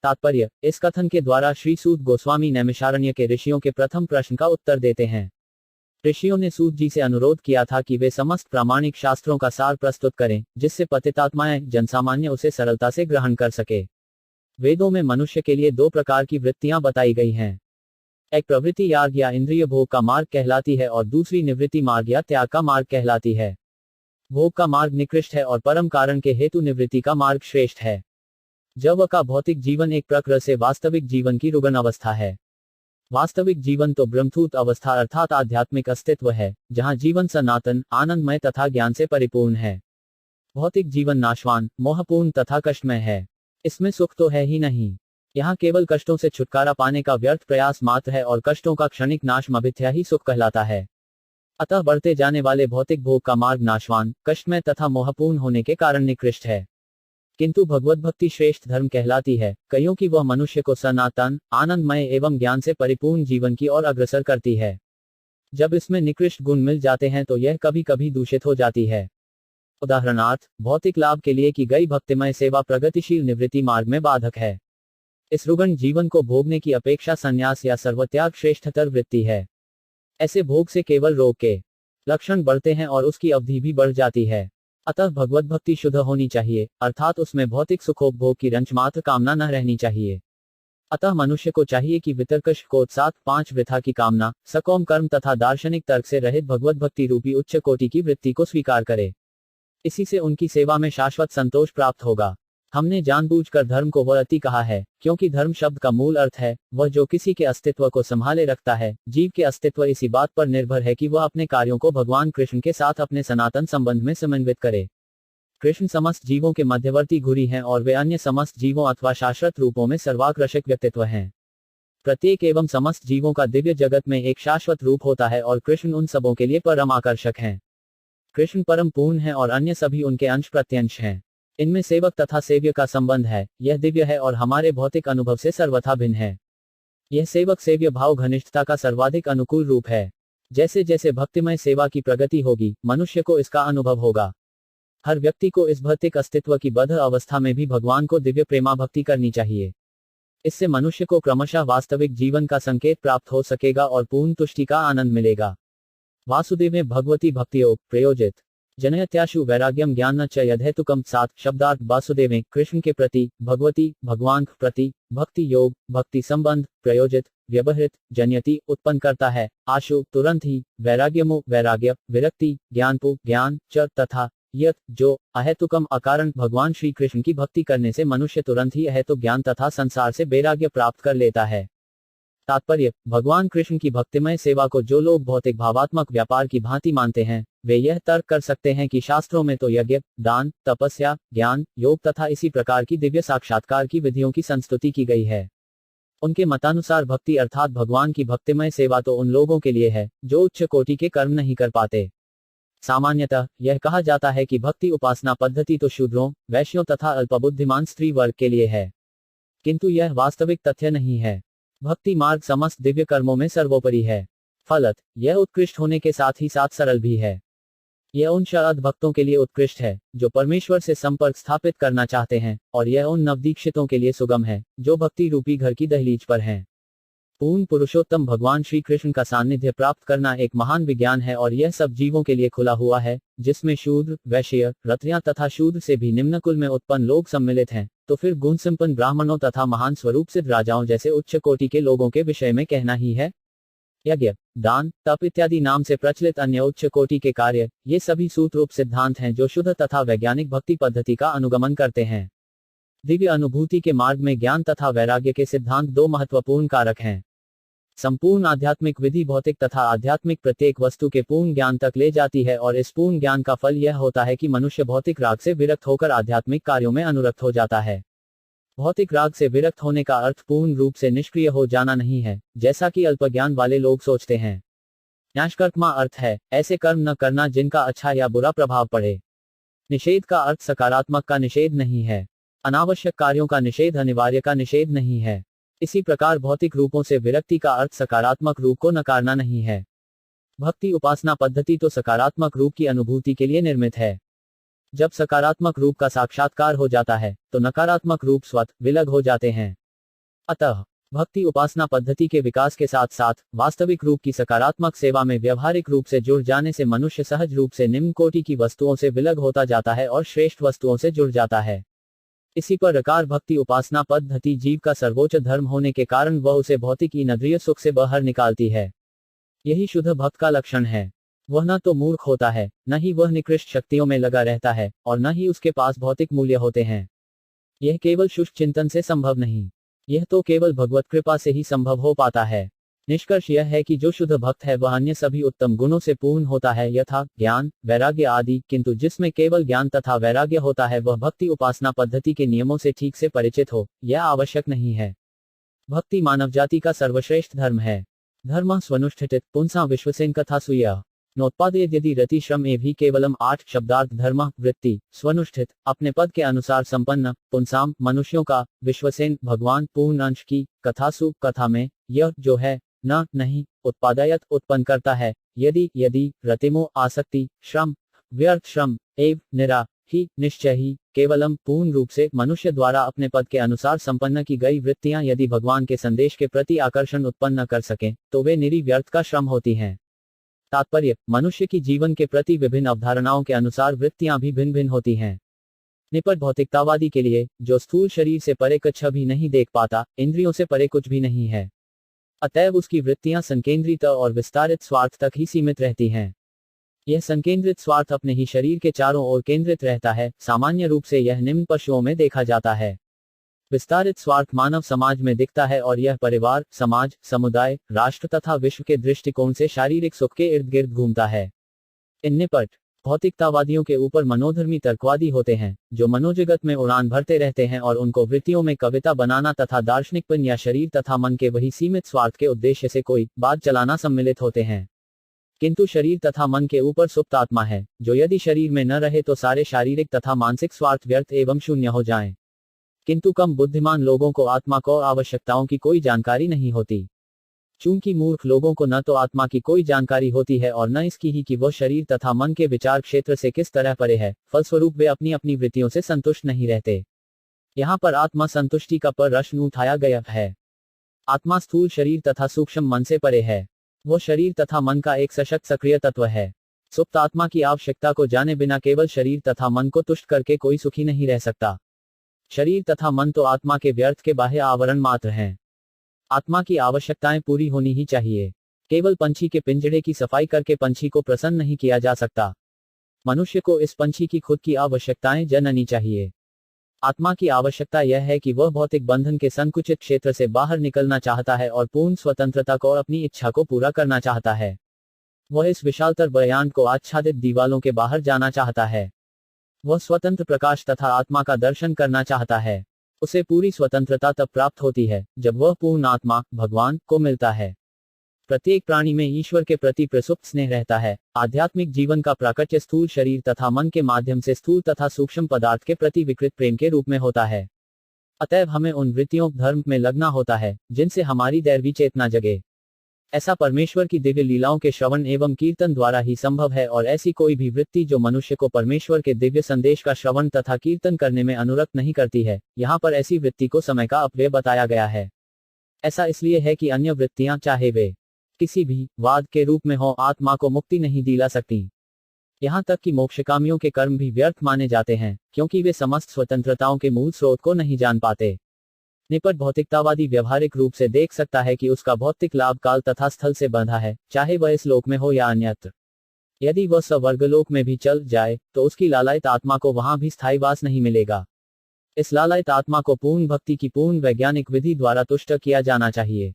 तात्पर्य इस कथन के द्वारा श्री सूत गोस्वामी नैमिषारण्य के ऋषियों के प्रथम प्रश्न का उत्तर देते हैं। ऋषियों ने सूत जी से अनुरोध किया था कि वे समस्त प्रामाणिक शास्त्रों का सार प्रस्तुत करें जिससे पतितात्माएं जनसामान्य उसे सरलता से ग्रहण कर सके। वेदों में मनुष्य के लिए 2 प्रकार की वृत्तियां बताई गई हैं। एक प्रवृत्ति याग या इंद्रिय भोग का मार्ग कहलाती है और दूसरी निवृत्ति मार्ग या त्याग का मार्ग कहलाती है। भोग का मार्ग निकृष्ट है और परम कारण के हेतु निवृत्ति का मार्ग श्रेष्ठ है। जब का भौतिक जीवन एक प्रकृति से वास्तविक जीवन की रुग्ण अवस्था है। वास्तविक जीवन तो ब्रह्मभूत अवस्था अर्थात आध्यात्मिक अस्तित्व है जहां जीवन सनातन आनंदमय तथा ज्ञान से परिपूर्ण है। भौतिक जीवन नाशवान मोहपूर्ण तथा कष्टमय है। इसमें सुख तो है ही नहीं। यहाँ केवल कष्टों से छुटकारा पाने का व्यर्थ प्रयास मात्र है और कष्टों का क्षणिक नाश मिथ्या ही सुख कहलाता है। अतः बढ़ते जाने वाले भौतिक भोग का मार्ग नाशवान कष्टमय तथा मोहपूर्ण होने के कारण निकृष्ट है। किंतु भगवत भक्ति श्रेष्ठ धर्म कहलाती है क्योंकि वह मनुष्य को सनातन आनंदमय एवं ज्ञान से परिपूर्ण जीवन की ओर अग्रसर करती है। जब इसमें निकृष्ट गुण मिल जाते हैं तो यह कभी कभी दूषित हो जाती है। उदाहरणार्थ भौतिक लाभ के लिए की गई भक्तिमय सेवा प्रगतिशील निवृत्ति मार्ग में बाधक है। इस रुग्ण जीवन को भोगने की अपेक्षा संन्यास या सर्वत्याग श्रेष्ठतर वृत्ति है। ऐसे भोग से केवल रोग के लक्षण बढ़ते हैं और उसकी अवधि भी बढ़ जाती है। अतः भगवत भक्ति शुद्ध होनी चाहिए अर्थात उसमें भौतिक सुखोपभोग की रंचमात्र कामना न रहनी चाहिए। अतः मनुष्य को चाहिए कि वितर्कश कोत्सात 5 वृथा की कामना सकौम कर्म तथा दार्शनिक तर्क से रहित भगवत भक्ति रूपी उच्च कोटि की वृत्ति को स्वीकार करे। इसी से उनकी सेवा में शाश्वत संतोष प्राप्त होगा। हमने जानबूझकर धर्म को वह अति कहा है, क्योंकि धर्म शब्द का मूल अर्थ है वह जो किसी के अस्तित्व को संभाले रखता है। जीव के अस्तित्व इसी बात पर निर्भर है कि वह अपने कार्यों को भगवान कृष्ण के साथ अपने सनातन संबंध में समन्वित करे। कृष्ण समस्त जीवों के मध्यवर्ती घुरी हैं और वे अन्य समस्त जीवों अथवा शाश्वत रूपों में सर्वाकर्षक व्यक्तित्व हैं। प्रत्येक एवं समस्त जीवों का दिव्य जगत में एक शाश्वत रूप होता है और कृष्ण उन सबों के लिए परम आकर्षक हैं। कृष्ण परम पूर्ण है और अन्य सभी उनके अंश प्रत्यंश हैं। इनमें सेवक तथा सेव्य का संबंध है। यह दिव्य है और हमारे भौतिक अनुभव से सर्वथा भिन्न है। यह सेवक सेव्य भाव घनिष्ठता का सर्वाधिक अनुकूल रूप है। जैसे जैसे भक्तिमय सेवा की प्रगति होगी, मनुष्य को इसका अनुभव होगा। हर व्यक्ति को इस भौतिक अस्तित्व की बद्ध अवस्था में भी भगवान को दिव्य प्रेमा भक्ति करनी चाहिए। इससे मनुष्य को क्रमशः वास्तविक जीवन का संकेत प्राप्त हो सकेगा और पूर्ण तुष्टि का आनंद मिलेगा। वासुदेवे भगवती भक्तियोग प्रयोजित जनयत्याशु वैराग्यम ज्ञान च यथेतुकम 7 शब्दार्थ वासुदेवे कृष्ण के प्रति, भगवती भगवान के प्रति, भक्ति योग भक्ति संबंध, प्रयोजित व्यवहृत, जनयति उत्पन्न करता है, आशु तुरंत ही, वैराग्यमु वैराग्य, विरक्ति ज्ञानपु ज्ञान, च तथा यत जो, अहेतुकम अकारण भगवान श्री कृष्ण की भक्ति करने से मनुष्य तुरंत ही अहेतुक ज्ञान तथा संसार से वैराग्य प्राप्त कर लेता है। तात्पर्य, भगवान कृष्ण की भक्तिमय सेवा को जो लोग भौतिक भावात्मक व्यापार की भांति मानते हैं, वे यह तर्क कर सकते हैं कि शास्त्रों में तो यज्ञ, दान, तपस्या, ज्ञान, योग तथा इसी प्रकार की दिव्य साक्षात्कार की विधियों की संस्तुति की गई है। उनके मतानुसार भक्ति अर्थात भगवान की भक्तिमय सेवा तो उन लोगों के लिए है जो उच्च कोटि के कर्म नहीं कर पाते। सामान्यतः यह कहा जाता है कि भक्ति उपासना पद्धति तो शूद्रों, वैश्यों तथा अल्पबुद्धिमान स्त्री वर्ग के लिए है, किंतु यह वास्तविक तथ्य नहीं है। भक्ति मार्ग समस्त दिव्य कर्मों में सर्वोपरि है। फलत यह उत्कृष्ट होने के साथ ही साथ सरल भी है। यह उन शरद भक्तों के लिए उत्कृष्ट है जो परमेश्वर से संपर्क स्थापित करना चाहते हैं, और यह उन नवदीक्षितों के लिए सुगम है जो भक्ति रूपी घर की दहलीज पर हैं। पूर्ण पुरुषोत्तम भगवान श्री कृष्ण का सानिध्य प्राप्त करना एक महान विज्ञान है और यह सब जीवों के लिए खुला हुआ है, जिसमें शूद्र, वैश्य, रत्रियां तथा शूद्र से भी निम्न कुल में उत्पन्न लोग सम्मिलित हैं। तो फिर गुण संपन्न ब्राह्मणों तथा महान स्वरूप सिद्ध राजाओं जैसे उच्च कोटि के लोगों के विषय में कहना ही है। यज्ञ, दान, तप इत्यादि नाम से प्रचलित अन्य उच्च कोटि के कार्य, ये सभी सूत्ररूप सिद्धांत हैं जो शुद्ध तथा वैज्ञानिक भक्ति पद्धति का अनुगमन करते हैं। दिव्य अनुभूति के मार्ग में ज्ञान तथा वैराग्य के सिद्धांत दो महत्वपूर्ण कारक हैं। संपूर्ण आध्यात्मिक विधि भौतिक तथा आध्यात्मिक प्रत्येक वस्तु के पूर्ण ज्ञान तक ले जाती है और इस पूर्ण ज्ञान का फल यह होता है कि मनुष्य भौतिक राग से विरक्त होकर आध्यात्मिक कार्यों में अनुरक्त हो जाता है। भौतिक राग से विरक्त होने का अर्थ पूर्ण रूप से निष्क्रिय हो जाना नहीं है, जैसा कि अल्पज्ञान वाले लोग सोचते हैं। न्याष्कर्मा अर्थ है ऐसे कर्म न करना जिनका अच्छा या बुरा प्रभाव पड़े। निषेध का अर्थ सकारात्मक का निषेध नहीं है। अनावश्यक कार्यों का निषेध अनिवार्य का निषेध नहीं है। इसी प्रकार भौतिक रूपों से विरक्ति का अर्थ सकारात्मक रूप को नकारना नहीं है। भक्ति उपासना पद्धति तो सकारात्मक रूप की अनुभूति के लिए निर्मित है। जब सकारात्मक रूप का साक्षात्कार हो जाता है तो नकारात्मक रूप स्वतः विलग हो जाते हैं। अतः भक्ति उपासना पद्धति के विकास के साथ साथ वास्तविक रूप की सकारात्मक सेवा में व्यवहारिक रूप से जुड़ जाने से मनुष्य सहज रूप से निम्न कोटि की वस्तुओं से विलग होता जाता है और श्रेष्ठ वस्तुओं से जुड़ जाता है। इसी प्रकार भक्ति उपासना पद्धति जीव का सर्वोच्च धर्म होने के कारण वह उसे भौतिक इंद्रिय सुख से बाहर निकालती है। यही शुद्ध भक्त का लक्षण है। वह न तो मूर्ख होता है, न ही वह निकृष्ट शक्तियों में लगा रहता है, और न ही उसके पास भौतिक मूल्य होते हैं। यह केवल शुष्क चिंतन से संभव नहीं, यह तो केवल भगवत कृपा से ही संभव हो पाता है। निष्कर्ष यह है कि जो शुद्ध भक्त है वह अन्य सभी उत्तम गुणों से पूर्ण होता है, यथा ज्ञान, वैराग्य आदि, किंतु जिसमें केवल ज्ञान तथा वैराग्य होता है वह भक्ति उपासना पद्धति के नियमों से ठीक से परिचित हो, यह आवश्यक नहीं है। भक्ति मानव जाति का सर्वश्रेष्ठ धर्म है। धर्म स्वनुष्ठित पुंसा विश्वसेन कथा सुया नोत्पादयेद यदि रति श्रम ए भी केवलम 8 शब्दार्थ धर्म वृत्ति स्वनुष्ठित अपने पद के अनुसार संपन्न पुंसाम मनुष्यों का विश्वसेन भगवान पूर्ण अंश की कथासु कथा में यह जो है न नहीं उत्पादयत उत्पन्न करता है यदि रतिमो आसक्ति श्रम व्यर्थ श्रम एव निरा ही निश्चय ही केवलम पूर्ण रूप से मनुष्य द्वारा अपने पद के अनुसार संपन्न की गई वृत्तियां यदि भगवान के संदेश के प्रति आकर्षण उत्पन्न कर सकें तो वे निरी व्यर्थ का श्रम होती हैं। तात्पर्य, मनुष्य की जीवन के प्रति विभिन्न अवधारणाओं के अनुसार वृत्तियां भी भिन्न भिन्न होती हैं। निपट भौतिकतावादी के लिए, जो स्थूल शरीर से परे कुछ भी नहीं देख पाता, इंद्रियों से परे कुछ भी नहीं है, अतएव उसकी वृत्तियां संकेंद्रित और विस्तारित स्वार्थ तक ही सीमित रहती हैं। यह संकेंद्रित स्वार्थ अपने ही शरीर के चारों ओर केंद्रित रहता है। सामान्य रूप से यह निम्न पशुओं में देखा जाता है। विस्तारित स्वार्थ मानव समाज में दिखता है और यह परिवार, समाज, समुदाय, राष्ट्र तथा विश्व के दृष्टिकोण से शारीरिक सुख के इर्द गिर्द घूमता है। इन निपट भौतिकतावादियों के ऊपर मनोधर्मी तर्कवादी होते हैं, जो मनोजगत में उड़ान भरते रहते हैं और उनको वृत्तियों में कविता बनाना तथा दार्शनिकपन या शरीर तथा मन के वही सीमित स्वार्थ के उद्देश्य से कोई बात चलाना सम्मिलित होते हैं। किंतु शरीर तथा मन के ऊपर सुप्त आत्मा है, जो यदि शरीर में न रहे तो सारे शारीरिक तथा मानसिक स्वार्थ व्यर्थ एवं शून्य हो जाएं। किंतु कम बुद्धिमान लोगों को आत्मा को आवश्यकताओं की कोई जानकारी नहीं होती। चूंकि मूर्ख लोगों को न तो आत्मा की कोई जानकारी होती है और न इसकी ही कि वह शरीर तथा मन के विचार क्षेत्र से किस तरह परे है, फलस्वरूप वे अपनी अपनी वृत्तियों से संतुष्ट नहीं रहते। यहाँ पर आत्मा संतुष्टि का प्रश्न उठाया गया है। आत्मा स्थूल शरीर तथा सूक्ष्म मन से परे है। वह शरीर तथा मन का एक सशक्त सक्रिय तत्व है। सुप्त आत्मा की आवश्यकता को जाने बिना केवल शरीर तथा मन को तुष्ट करके कोई सुखी नहीं रह सकता। शरीर तथा मन तो आत्मा के व्यर्थ के बाह्य आवरण मात्र हैं। आत्मा की आवश्यकताएं पूरी होनी ही चाहिए। केवल पंछी के पिंजड़े की सफाई करके पंछी को प्रसन्न नहीं किया जा सकता। मनुष्य को इस पंछी की खुद की आवश्यकताएं जाननी चाहिए। आत्मा की आवश्यकता यह है कि वह भौतिक बंधन के संकुचित क्षेत्र से बाहर निकलना चाहता है और पूर्ण स्वतंत्रता को और अपनी इच्छा को पूरा करना चाहता है। वह इस विशालतर बयान को आच्छादित दीवालों के बाहर जाना चाहता है। वह स्वतंत्र प्रकाश तथा आत्मा का दर्शन करना चाहता है। उसे पूरी स्वतंत्रता तब प्राप्त होती है जब वह पूर्ण आत्मा भगवान को मिलता है। प्रत्येक प्राणी में ईश्वर के प्रति प्रसुप्त स्नेह रहता है। आध्यात्मिक जीवन का प्राकट्य स्थूल शरीर तथा मन के माध्यम से स्थूल तथा सूक्ष्म पदार्थ के प्रति विकृत प्रेम के रूप में होता है। अतएव हमें उन वृत्तियों धर्म में लगना होता है जिनसे हमारी दैवी चेतना जगे। ऐसा परमेश्वर की दिव्य लीलाओं के श्रवण एवं कीर्तन द्वारा ही संभव है और ऐसी कोई भी वृत्ति जो मनुष्य को परमेश्वर के दिव्य संदेश का श्रवण तथा कीर्तन करने में अनुरक्त नहीं करती है, यहाँ पर ऐसी वृत्ति को समय का अपव्यय बताया गया है। ऐसा इसलिए है कि अन्य वृत्तियां चाहे वे किसी भी वाद के रूप में हो, आत्मा को मुक्ति नहीं दिला सकती। यहाँ तक कि मोक्षकामियों के कर्म भी व्यर्थ माने जाते हैं, क्योंकि वे समस्त स्वतंत्रताओं के मूल स्रोत को नहीं जान पाते। निपट भौतिकतावादी व्यवहारिक रूप से देख सकता है कि उसका भौतिक लाभ काल तथा स्थल से बंधा है, चाहे वह इस लोक में हो या अन्यत्र। यदि वह स्वर्गलोक में भी चल जाए तो उसकी लालायित आत्मा को वहां भी स्थायी वास नहीं मिलेगा। इस लालायित आत्मा को पूर्ण भक्ति की पूर्ण वैज्ञानिक विधि द्वारा तुष्ट किया जाना चाहिए।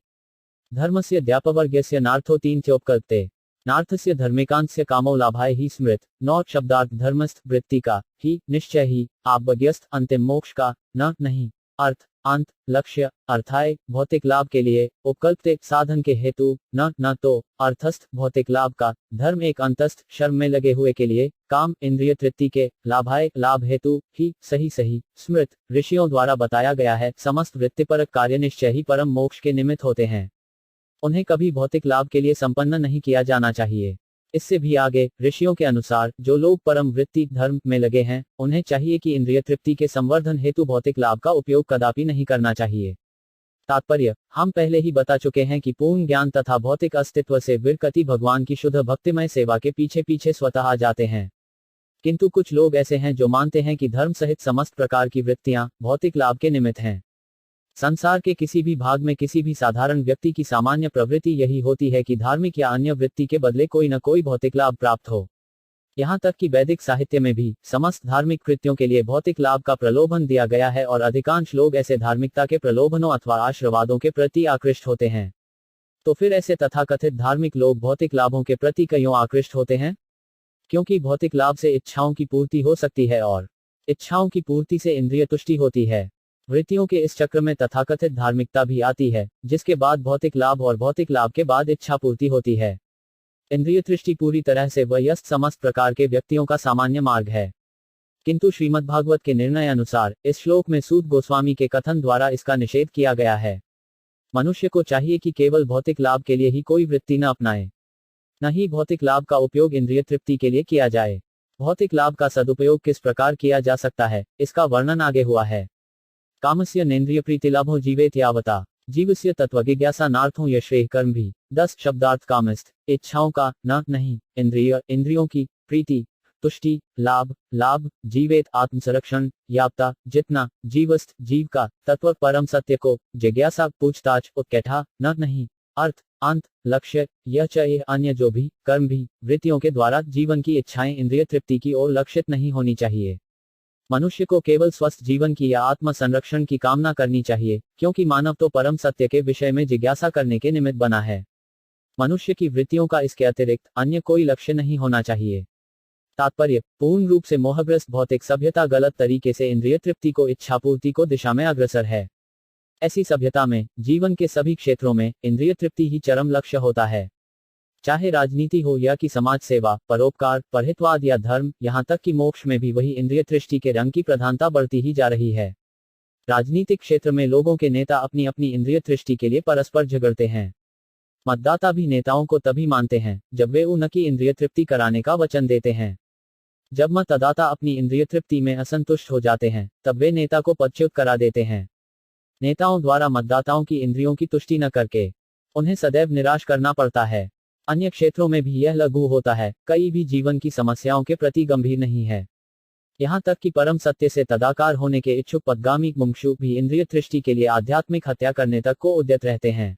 धर्मस्य अध्यापवर्गस्य नार्थो तीन चोपकल्पते नार्थस्य धर्मिकांस्य कामो लाभाय ही स्मृत नौ शब्दार्थ धर्मस्थ वृत्ति का ही निश्चय ही आबग्यस्त अंतिम मोक्ष का न नहीं अर्थ अंत लक्ष्य अर्थाय भौतिक लाभ के लिए उपकल्पित साधन के हेतु न तो अर्थस्थ भौतिक लाभ का धर्म एक अंतस्थ शर्म में लगे हुए के लिए काम इंद्रिय तृप्ति के लाभाय लाभ हेतु ही सही स्मृत ऋषियों द्वारा बताया गया है। समस्त वृत्तिपरक कार्य निश्चय ही परम मोक्ष के निमित्त होते हैं। उन्हें कभी भौतिक लाभ के लिए संपन्न नहीं किया जाना चाहिए। इससे भी आगे ऋषियों के अनुसार जो लोग परम वृत्ति धर्म में लगे हैं, उन्हें चाहिए कि इंद्रिय तृप्ति के संवर्धन हेतु भौतिक लाभ का उपयोग कदापि नहीं करना चाहिए। तात्पर्य, हम पहले ही बता चुके हैं कि पूर्ण ज्ञान तथा भौतिक अस्तित्व से विरक्ति भगवान की शुद्ध भक्तिमय सेवा के पीछे पीछे स्वतः आ जाते हैं। किंतु कुछ लोग ऐसे हैं जो मानते हैं कि धर्म सहित समस्त प्रकार की वृत्तियां भौतिक लाभ के निमित्त हैं। संसार के किसी भी भाग में किसी भी साधारण व्यक्ति की सामान्य प्रवृत्ति यही होती है कि धार्मिक या अन्य वृत्ति के बदले कोई न कोई भौतिक लाभ प्राप्त हो। यहाँ तक कि वैदिक साहित्य में भी समस्त धार्मिक कृत्यों के लिए भौतिक लाभ का प्रलोभन दिया गया है और अधिकांश लोग ऐसे धार्मिकता के प्रलोभनों अथवा आशीर्वादों के प्रति आकृष्ट होते हैं। तो फिर ऐसे तथाकथित धार्मिक लोग भौतिक लाभों के प्रति क्यों आकृष्ट होते हैं? क्योंकि भौतिक लाभ से इच्छाओं की पूर्ति हो सकती है और इच्छाओं की पूर्ति से इंद्रिय तुष्टि होती है। वृत्तियों के इस चक्र में तथाकथित धार्मिकता भी आती है, जिसके बाद भौतिक लाभ और भौतिक लाभ के बाद इच्छा पूर्ति होती है। इंद्रिय तृष्टि पूरी तरह से वयस्क समस्त प्रकार के व्यक्तियों का सामान्य मार्ग है। किंतु श्रीमद्भागवत के निर्णय अनुसार इस श्लोक में सूत गोस्वामी के कथन द्वारा इसका निषेध किया गया है। मनुष्य को चाहिए कि केवल भौतिक लाभ के लिए ही कोई वृत्ति न अपनाए, न ही भौतिक लाभ का उपयोग इंद्रिय तृप्ति के लिए किया जाए। भौतिक लाभ का सदुपयोग किस प्रकार किया जा सकता है, इसका वर्णन आगे हुआ है। कामस्य नेन्द्रिय प्रीतिलाभो जीवेत यावता जीवस्य तत्वजिज्ञासा नार्थों यश्रेह कर्म भी 10 शब्दार्थ कामस्थ इच्छाओं का नहीं इंद्रियों की प्रीति तुष्टि लाभ जीवेत आत्मसंरक्षण यावता जितना जीवस्थ जीव का तत्व परम सत्य को जिज्ञासा पूछताछ उत्कंठा नहीं अर्थ, अंत, लक्ष्य, यह चाहे अन्य जो भी कर्म भी वृत्तियों के द्वारा जीवन की इच्छाएं इंद्रिय तृप्ति की ओर लक्षित नहीं होनी चाहिए। मनुष्य को केवल स्वस्थ जीवन की या आत्म संरक्षण की कामना करनी चाहिए, क्योंकि मानव तो परम सत्य के विषय में जिज्ञासा करने के निमित्त बना है। मनुष्य की वृत्तियों का इसके अतिरिक्त अन्य कोई लक्ष्य नहीं होना चाहिए। तात्पर्य, पूर्ण रूप से मोहग्रस्त भौतिक सभ्यता गलत तरीके से इंद्रिय तृप्ति को इच्छापूर्ति को दिशा में अग्रसर है। ऐसी सभ्यता में जीवन के सभी क्षेत्रों में इंद्रिय तृप्ति ही चरम लक्ष्य होता है। चाहे राजनीति हो या कि समाज सेवा, परोपकार, परहितवाद या धर्म, यहाँ तक कि मोक्ष में भी वही इंद्रिय तृष्टि के रंग की प्रधानता बढ़ती ही जा रही है। राजनीतिक क्षेत्र में लोगों के नेता अपनी अपनी इंद्रिय तृष्टि के लिए परस्पर झगड़ते हैं। मतदाता भी नेताओं को तभी मानते हैं जब वे उनकी इंद्रिय तृप्ति कराने का वचन देते हैं। जब मतदाता अपनी इंद्रिय तृप्ति में असंतुष्ट हो जाते हैं, तब वे नेता को पदच्युत करा देते हैं। नेताओं द्वारा मतदाताओं की इंद्रियों की तुष्टि न करके उन्हें सदैव निराश करना पड़ता है। अन्य क्षेत्रों में भी यह लागू होता है, कई भी जीवन की समस्याओं के प्रति गंभीर नहीं है। यहाँ तक कि परम सत्य से तदाकार होने के इच्छुक पदगामी मुमुक्षु भी इंद्रिय तृष्टि के लिए आध्यात्मिक हत्या करने तक को उद्यत रहते हैं।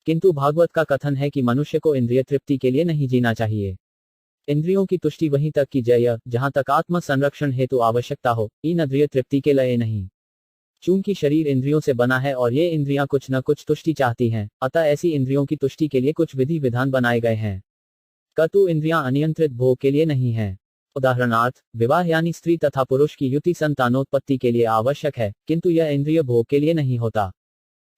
किंतु भागवत का कथन है कि मनुष्य को इंद्रिय तृप्ति के लिए नहीं जीना चाहिए। इंद्रियों की तुष्टि वहीं तक की जय जहां तक आत्म संरक्षण हेतु आवश्यकता हो, इन इंद्रिय तृप्ति के लिए नहीं। चूंकि शरीर इंद्रियों से बना है और ये इंद्रियां कुछ न कुछ तुष्टि चाहती हैं, अतः ऐसी इंद्रियों की तुष्टि के लिए कुछ विधि विधान बनाए गए हैं। कतु इंद्रियां अनियंत्रित भोग के लिए नहीं है। उदाहरणार्थ, विवाह यानी स्त्री तथा पुरुष की युति संतानोत्पत्ति के लिए आवश्यक है, किंतु यह इंद्रिय भोग के लिए नहीं होता।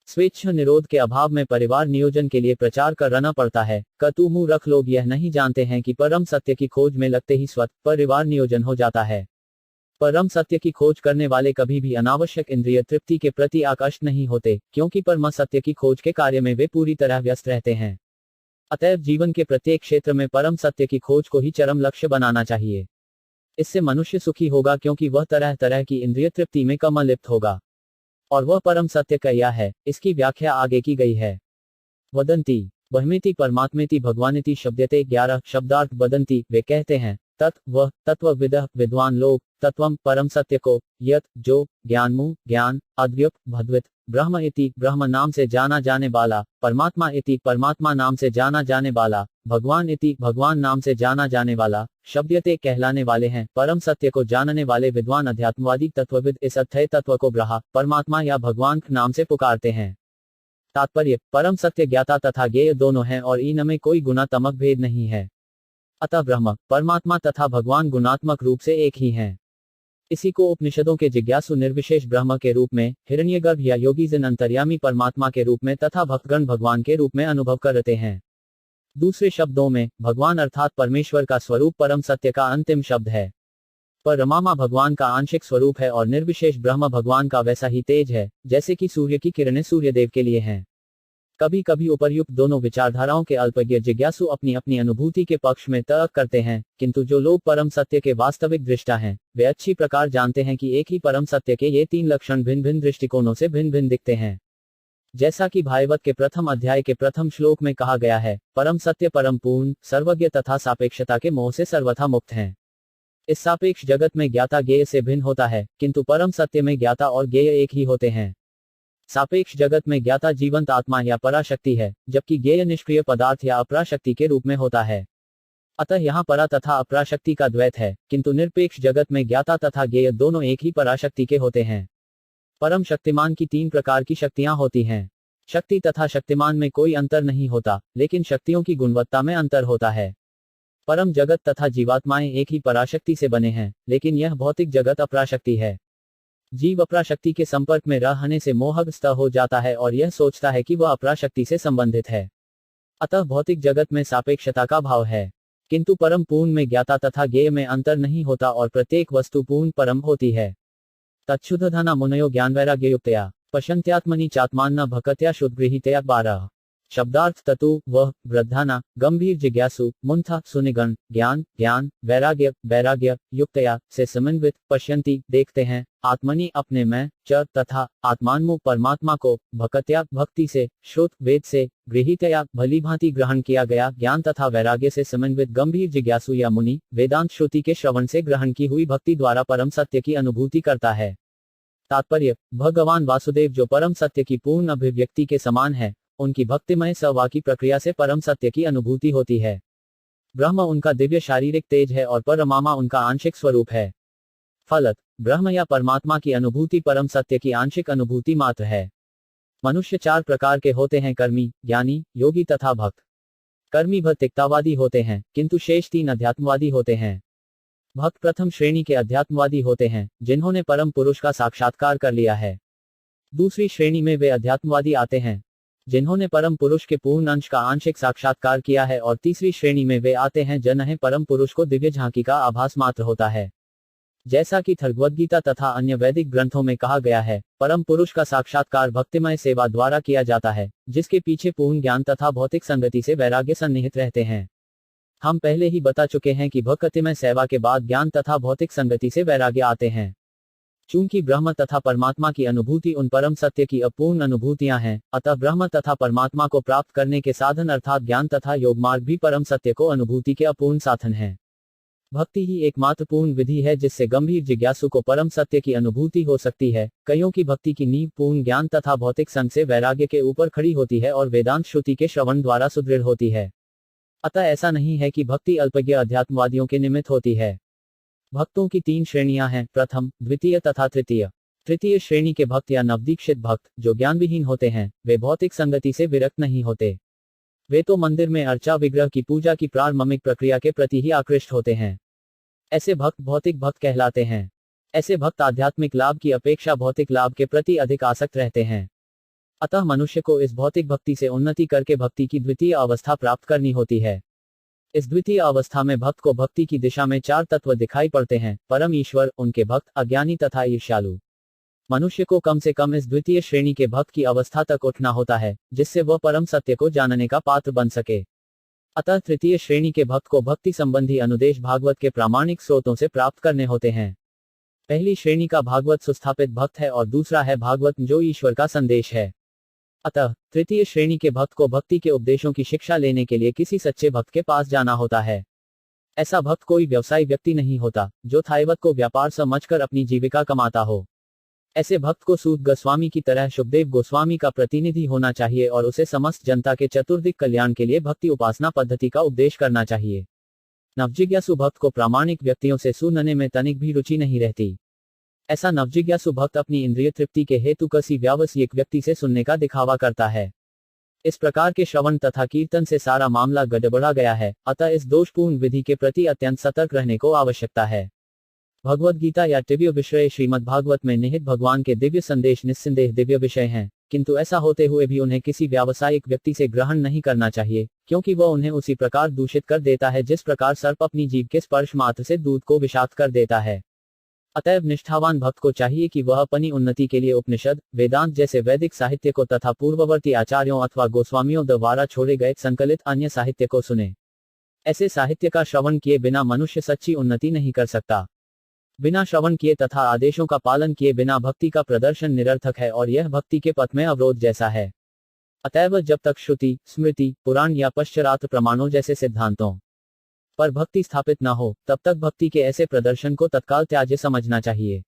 स्वेच्छा निरोध के अभाव में परिवार नियोजन के लिए प्रचार करना पड़ता है। कतु मुंह रख लोग यह नहीं जानते हैं कि परम सत्य की खोज में लगते ही स्वतः परिवार नियोजन हो जाता है। परम सत्य की खोज करने वाले कभी भी अनावश्यक इंद्रिय तृप्ति के प्रति आकर्षित नहीं होते, क्योंकि परम सत्य की खोज के कार्य में वे पूरी तरह व्यस्त रहते हैं। अतएव जीवन के प्रत्येक क्षेत्र में परम सत्य की खोज को ही चरम लक्ष्य बनाना चाहिए। इससे मनुष्य सुखी होगा, क्योंकि वह तरह तरह की इंद्रिय तृप्ति में कम लिप्त होगा। और वह परम सत्य क्या है, इसकी व्याख्या आगे की गई है। वदंती वहमेति परमात्मेति भगवानेति शब्दते 11 शब्दार्थ। वदंती वे कहते हैं, वह तत्वविदः विद्वान लोग, तत्वम परम सत्य को, यत जो ज्ञानमु ज्ञान, अद्व्युप भद्वित, ब्रह्म इति ब्रह्म नाम से जाना जाने वाला, परमात्मा इति परमात्मा नाम से जाना जाने वाला, भगवान इति भगवान नाम से जाना जाने वाला, शब्दते कहलाने वाले हैं। परम सत्य को जानने वाले विद्वान अध्यात्मवादी तत्वविद इस अथय तत्व को ब्रह्म, परमात्मा या भगवान नाम से पुकारते हैं। तात्पर्य, परम सत्य ज्ञाता तथा ज्ञेय दोनों हैं और इनमें कोई गुणात्मक भेद नहीं है। अतः ब्रह्म, परमात्मा तथा भगवान गुणात्मक रूप से एक ही हैं। इसी को उपनिषदों के जिज्ञासु निर्विशेष ब्रह्म के रूप में, हिरण्यगर्भ या योगीजन अंतर्यामी परमात्मा के रूप में तथा भक्तगण भगवान के रूप में अनुभव करते हैं। दूसरे शब्दों में, भगवान अर्थात परमेश्वर का स्वरूप परम सत्य का अंतिम शब्द है। परमा भगवान का आंशिक स्वरूप है और निर्विशेष ब्रह्म भगवान का वैसा ही तेज है, जैसे कि सूर्य की किरणें सूर्यदेव के लिए हैं। कभी कभी उपर्युक्त दोनों विचारधाराओं के अल्पज्ञ जिज्ञासु अपनी अपनी अनुभूति के पक्ष में तर्क करते हैं, किंतु जो लोग परम सत्य के वास्तविक दृष्टा हैं, वे अच्छी प्रकार जानते हैं कि एक ही परम सत्य के ये तीन लक्षण भिन्न भिन्न दृष्टिकोणों से भिन्न भिन्न दिखते हैं। जैसा कि भागवत के प्रथम अध्याय के प्रथम श्लोक में कहा गया है, परम सत्य परम पूर्ण, सर्वज्ञ तथा सापेक्षता के मोह से सर्वथा मुक्त हैं। इस सापेक्ष जगत में ज्ञाता ज्ञेय से भिन्न होता है, किंतु परम सत्य में ज्ञाता और ज्ञेय एक ही होते हैं। सापेक्ष जगत में ज्ञाता जीवंत आत्मा या पराशक्ति है, जबकि ज्ञेय निष्क्रिय पदार्थ या अपराशक्ति के रूप में होता है। अतः यहाँ परा तथा अपराशक्ति का द्वैत है, किंतु निरपेक्ष जगत में ज्ञाता तथा ज्ञेय दोनों एक ही पराशक्ति के होते हैं। परम शक्तिमान की तीन प्रकार की शक्तियां होती हैं। शक्ति तथा शक्तिमान में कोई अंतर नहीं होता, लेकिन शक्तियों की गुणवत्ता में अंतर होता है। परम जगत तथा जीवात्माएं एक ही पराशक्ति से बने हैं, लेकिन यह भौतिक जगत अपराशक्ति है। जीव अपराशक्ति के संपर्क में रहने से मोहग्रस्त हो जाता है और यह सोचता है कि वह अपराशक्ति से संबंधित है। अतः भौतिक जगत में सापेक्षता का भाव है, किंतु परम पूर्ण में ज्ञाता तथा ज्ञेय में अंतर नहीं होता और प्रत्येक वस्तु पूर्ण परम होती है। तच्छुद्धधना मुनयो ज्ञानवैराग्ययुक्तया पश्यन्त्यात्मनि चात्मान्न भक्त्या शुद्धगृहीतया। 12 शब्दार्थ ततु वह वृद्धाना गंभीर जिज्ञासु मुंथा सुनिगण ज्ञान ज्ञान वैराग्य वैराग्य युक्तया से समन्वित पश्यन्ति देखते हैं आत्मनि अपने में च तथा आत्मान्मु परमात्मा को भक्त्या भक्ति से श्रुत वेद से गृहीतया भली भांति ग्रहण किया गया ज्ञान तथा वैराग्य से समन्वित गंभीर जिज्ञासु या मुनि वेदांत श्रुति के श्रवण से ग्रहण की हुई भक्ति द्वारा परम सत्य की अनुभूति करता है। तात्पर्य, भगवान वासुदेव जो परम सत्य की पूर्ण अभिव्यक्ति के समान है, उनकी भक्तिमय सेवा की प्रक्रिया से परम सत्य की अनुभूति होती है। ब्रह्म उनका दिव्य शारीरिक तेज है और परमात्मा उनका आंशिक स्वरूप है। फलत ब्रह्म या परमात्मा की अनुभूति परम सत्य की आंशिक अनुभूति मात्र है। मनुष्य चार प्रकार के होते हैं: कर्मी, ज्ञानी, योगी तथा भक्त। कर्मी भौतिकतावादी होते हैं, किंतु शेष तीन अध्यात्मवादी होते हैं। भक्त प्रथम श्रेणी के अध्यात्मवादी होते हैं, जिन्होंने परम पुरुष का साक्षात्कार कर लिया है। दूसरी श्रेणी में वे अध्यात्मवादी आते हैं, जिन्होंने परम पुरुष के पूर्ण अंश का आंशिक साक्षात्कार किया है, और तीसरी श्रेणी में वे आते हैं जिन्हें परम पुरुष को दिव्य झांकी का आभास मात्र होता है। जैसा कि भगवद्गीता तथा अन्य वैदिक ग्रंथों में कहा गया है, परम पुरुष का साक्षात्कार भक्तिमय सेवा द्वारा किया जाता है, जिसके पीछे पूर्ण ज्ञान तथा भौतिक संगति से वैराग्य सन्निहित रहते हैं। हम पहले ही बता चुके हैं कि भक्तिमय सेवा के बाद ज्ञान तथा भौतिक संगति से वैराग्य आते हैं। चूंकि ब्रह्म तथा परमात्मा की अनुभूति उन परम सत्य की अपूर्ण अनुभूतियां हैं, अतः ब्रह्म तथा परमात्मा को प्राप्त करने के साधन अर्थात ज्ञान तथा योग मार्ग भी परम सत्य को अनुभूति के अपूर्ण साधन हैं। भक्ति ही एकमात्र पूर्ण विधि है जिससे गंभीर जिज्ञासु को परम सत्य की अनुभूति हो सकती है। कईयों की भक्ति की नींव पूर्ण ज्ञान तथा भौतिक संग से वैराग्य के ऊपर खड़ी होती है और वेदांत श्रुति के श्रवण द्वारा सुदृढ़ होती है। अतः ऐसा नहीं है कि भक्ति अल्पज्ञ अध्यात्मवादियों के निमित्त होती है। भक्तों की तीन श्रेणियां हैं: प्रथम, द्वितीय तथा तृतीय। तृतीय श्रेणी के भक्त या नवदीक्षित भक्त, जो ज्ञान विहीन होते हैं, वे भौतिक संगति से विरक्त नहीं होते। वे तो मंदिर में अर्चा विग्रह की पूजा की प्रारंभिक प्रक्रिया के प्रति ही आकृष्ट होते हैं। ऐसे भक्त भौतिक भक्त कहलाते हैं। ऐसे भक्त आध्यात्मिक लाभ की अपेक्षा भौतिक लाभ के प्रति अधिक आसक्त रहते हैं। अतः मनुष्य को इस भौतिक भक्ति से उन्नति करके भक्ति की द्वितीय अवस्था प्राप्त करनी होती है। इस द्वितीय अवस्था में भक्त को भक्ति की दिशा में चार तत्व दिखाई पड़ते हैं: परम ईश्वर, उनके भक्त, अज्ञानी तथा ईर्ष्यालु। मनुष्य को कम से कम इस द्वितीय श्रेणी के भक्त की अवस्था तक उठना होता है, जिससे वह परम सत्य को जानने का पात्र बन सके। अतः तृतीय श्रेणी के भक्त को भक्ति संबंधी अनुदेश भागवत के प्रामाणिक स्रोतों से प्राप्त करने होते हैं। पहली श्रेणी का भागवत सुस्थापित भक्त है और दूसरा है भागवत जो ईश्वर का संदेश है। अतः तृतीय श्रेणी के भक्त को भक्ति के उपदेशों की शिक्षा लेने के लिए किसी सच्चे भक्त के पास जाना होता है। ऐसा भक्त कोई व्यवसायी व्यक्ति नहीं होता, जो थाईवत को व्यापार समझकर अपनी जीविका कमाता हो। ऐसे भक्त को सूत गोस्वामी की तरह शुभदेव गोस्वामी का प्रतिनिधि होना चाहिए और उसे समस्त जनता के चतुर्दिक कल्याण के लिए भक्ति उपासना पद्धति का उपदेश करना चाहिए। नवजिज्ञासु भक्त को प्रामाणिक व्यक्तियों से सुनने में तनिक भी रुचि नहीं रहती। ऐसा नवजिज्ञासु भक्त अपनी इंद्रिय तृप्ति के हेतु किसी व्यावसायिक व्यक्ति से सुनने का दिखावा करता है। इस प्रकार के श्रवण तथा कीर्तन से सारा मामला गड़बड़ा गया है। अतः इस दोषपूर्ण विधि के प्रति अत्यंत सतर्क रहने को आवश्यकता है। भगवद्गीता या दिव्य विषय श्रीमद् भागवत में निहित भगवान के दिव्य संदेश निस्संदेह दिव्य विषय हैं, किंतु ऐसा होते हुए भी उन्हें किसी व्यावसायिक व्यक्ति से ग्रहण नहीं करना चाहिए, क्योंकि वह उन्हें उसी प्रकार दूषित कर देता है जिस प्रकार सर्प अपनी जीभ के स्पर्श मात्र से दूध को विषाक्त कर देता है। अतएव निष्ठावान भक्त को चाहिए कि वह अपनी उन्नति के लिए उपनिषद, वेदांत जैसे वैदिक साहित्य को तथा पूर्ववर्ती आचार्यों अथवा गोस्वामियों द्वारा छोड़े गए संकलित अन्य साहित्य को सुने। ऐसे साहित्य का श्रवण किए बिना मनुष्य सच्ची उन्नति नहीं कर सकता। बिना श्रवण किए तथा आदेशों का पालन किए बिना भक्ति का प्रदर्शन निरर्थक है और यह भक्ति के पथ में अवरोध जैसा है। अतएव जब तक श्रुति, स्मृति, पुराण या पश्चात प्रमाणों जैसे सिद्धांतों पर भक्ति स्थापित न हो, तब तक भक्ति के ऐसे प्रदर्शन को तत्काल त्याज्य समझना चाहिए।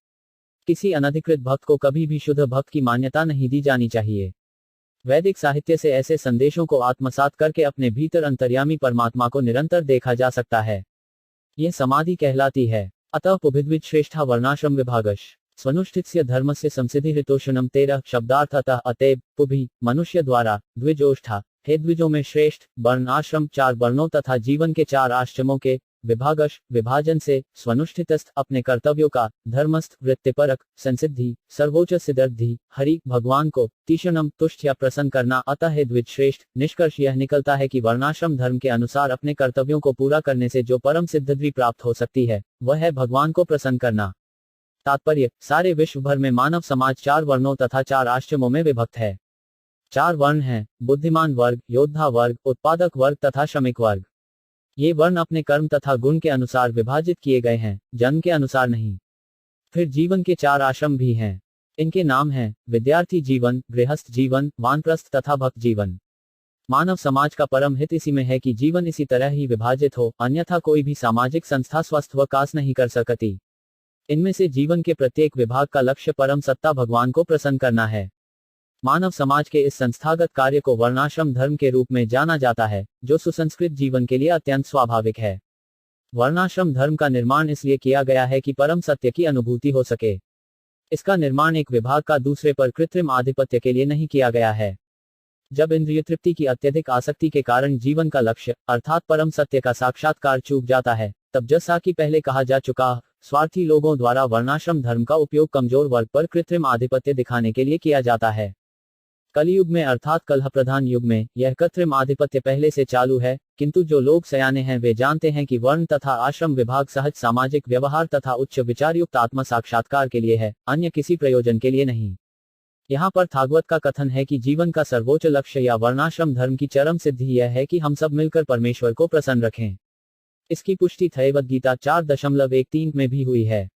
किसी अनधिकृत भक्त को कभी भी शुद्ध भक्त की मान्यता नहीं दी जानी चाहिए। वैदिक साहित्य से ऐसे संदेशों को आत्मसात करके अपने भीतर अंतर्यामी परमात्मा को निरंतर देखा जा सकता है। यह समाधि कहलाती है। अतः पुभिद्विज श्रेष्ठा वर्णाश्रम विभागश स्वनुष्ठितस्य धर्मस्य संसिद्धि हितोषणम 13 शब्दार्थ। अतः अतएव पुभि मनुष्य द्वारा, द्विजोष्ठा हे द्विजों में श्रेष्ठ, वर्ण आश्रम चार वर्णों तथा जीवन के चार आश्रमों के विभागश विभाजन से, स्वनुष्ठितस्थ अपने कर्तव्यों का, धर्मस्थ वृत्तिपरक, संसिद्धि सर्वोच्च सिद्धार्थी, हरि भगवान को, तीक्ष्णम तुष्ट या प्रसन्न करना। अतः हे द्विज श्रेष्ठ, निष्कर्ष यह निकलता है कि वर्णाश्रम धर्म के अनुसार अपने कर्तव्यों को पूरा करने से जो परम सिद्धि प्राप्त हो सकती है, वह है भगवान को प्रसन्न करना। तात्पर्य, सारे विश्व भर में मानव समाज चार वर्णों तथा चार आश्रमों में विभक्त है। चार वर्ण हैं: बुद्धिमान वर्ग, योद्धा वर्ग, उत्पादक वर्ग तथा श्रमिक वर्ग। ये वर्ण अपने कर्म तथा गुण के अनुसार विभाजित किए गए हैं, जन्म के अनुसार नहीं। फिर जीवन के चार आश्रम भी हैं। इनके नाम हैं विद्यार्थी जीवन, गृहस्थ जीवन, वानप्रस्थ तथा भक्त जीवन। मानव समाज का परम हित इसी में है कि जीवन इसी तरह ही विभाजित हो, अन्यथा कोई भी सामाजिक संस्था स्वस्थ विकास नहीं कर सकती। इनमें से जीवन के प्रत्येक विभाग का लक्ष्य परम सत्ता भगवान को प्रसन्न करना है। मानव समाज के इस संस्थागत कार्य को वर्णाश्रम धर्म के रूप में जाना जाता है, जो सुसंस्कृत जीवन के लिए अत्यंत स्वाभाविक है। वर्णाश्रम धर्म का निर्माण इसलिए किया गया है कि परम सत्य की अनुभूति हो सके। इसका निर्माण एक विभाग का दूसरे पर कृत्रिम आधिपत्य के लिए नहीं किया गया है। जब इंद्रिय तृप्ति की अत्यधिक आसक्ति के कारण जीवन का लक्ष्य अर्थात परम सत्य का साक्षात्कार चूक जाता है, तब जैसा कि पहले कहा जा चुका, स्वार्थी लोगों द्वारा वर्णाश्रम धर्म का उपयोग कमजोर वर्ग पर कृत्रिम आधिपत्य दिखाने के लिए किया जाता है। कलयुग में अर्थात कलह प्रधान युग में यह कृत्रिम आधिपत्य पहले से चालू है, किंतु जो लोग सयाने हैं वे जानते हैं कि वर्ण तथा आश्रम विभाग सहज सामाजिक व्यवहार तथा उच्च विचारयुक्त आत्म साक्षात्कार के लिए है, अन्य किसी प्रयोजन के लिए नहीं। यहाँ पर थागवत का कथन है कि जीवन का सर्वोच्च लक्ष्य या वर्णाश्रम धर्म की चरम सिद्धि यह है कि हम सब मिलकर परमेश्वर को प्रसन्न रखें। इसकी पुष्टि थैवत गीता 4.13 में भी हुई है।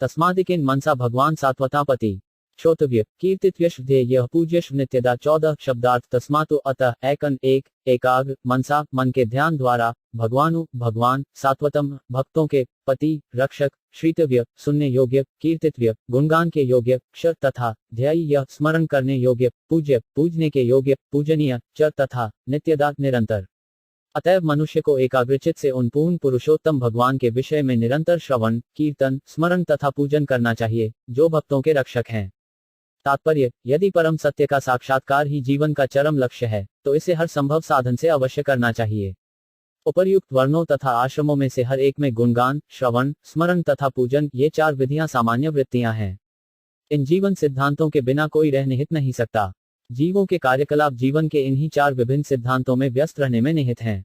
तस्मादिकेन मनसा भगवान सात्वतापति श्रोतव्य कीर्तित्व्यश्व ध्येय पूज्यश्व नित्यदा 14 शब्दार्थ तस्मातो अतः एकाग्र मनसा मन के ध्यान द्वारा भगवान सात्वतम भक्तों के पति रक्षक श्रीतव्य सुनने योग्य कीर्तित्व्य गुणगान के योग्य क्षर तथा ध्येय स्मरण करने योग्य पूज्य पूजने के योग्य पूजनीय च तथा नित्यदा निरंतर। अतएव मनुष्य को एकाग्रचित से उन पूर्ण पुरुषोत्तम भगवान के विषय में निरंतर श्रवण कीर्तन स्मरण तथा पूजन करना चाहिए, जो भक्तों के रक्षक हैं। तात्पर्य, यदि परम सत्य का साक्षात्कार ही जीवन का चरम लक्ष्य है, तो इसे हर संभव साधन से अवश्य करना चाहिए। उपर्युक्त वर्णों तथा आश्रमों में से हर एक में गुणगान श्रवण स्मरण तथा पूजन ये 4 विधियां सामान्य वृत्तियां हैं। इन जीवन सिद्धांतों के बिना कोई रह निहित नहीं सकता। जीवों के कार्यकलाप जीवन के इन्हीं 4 विभिन्न सिद्धांतों में व्यस्त रहने में निहित हैं।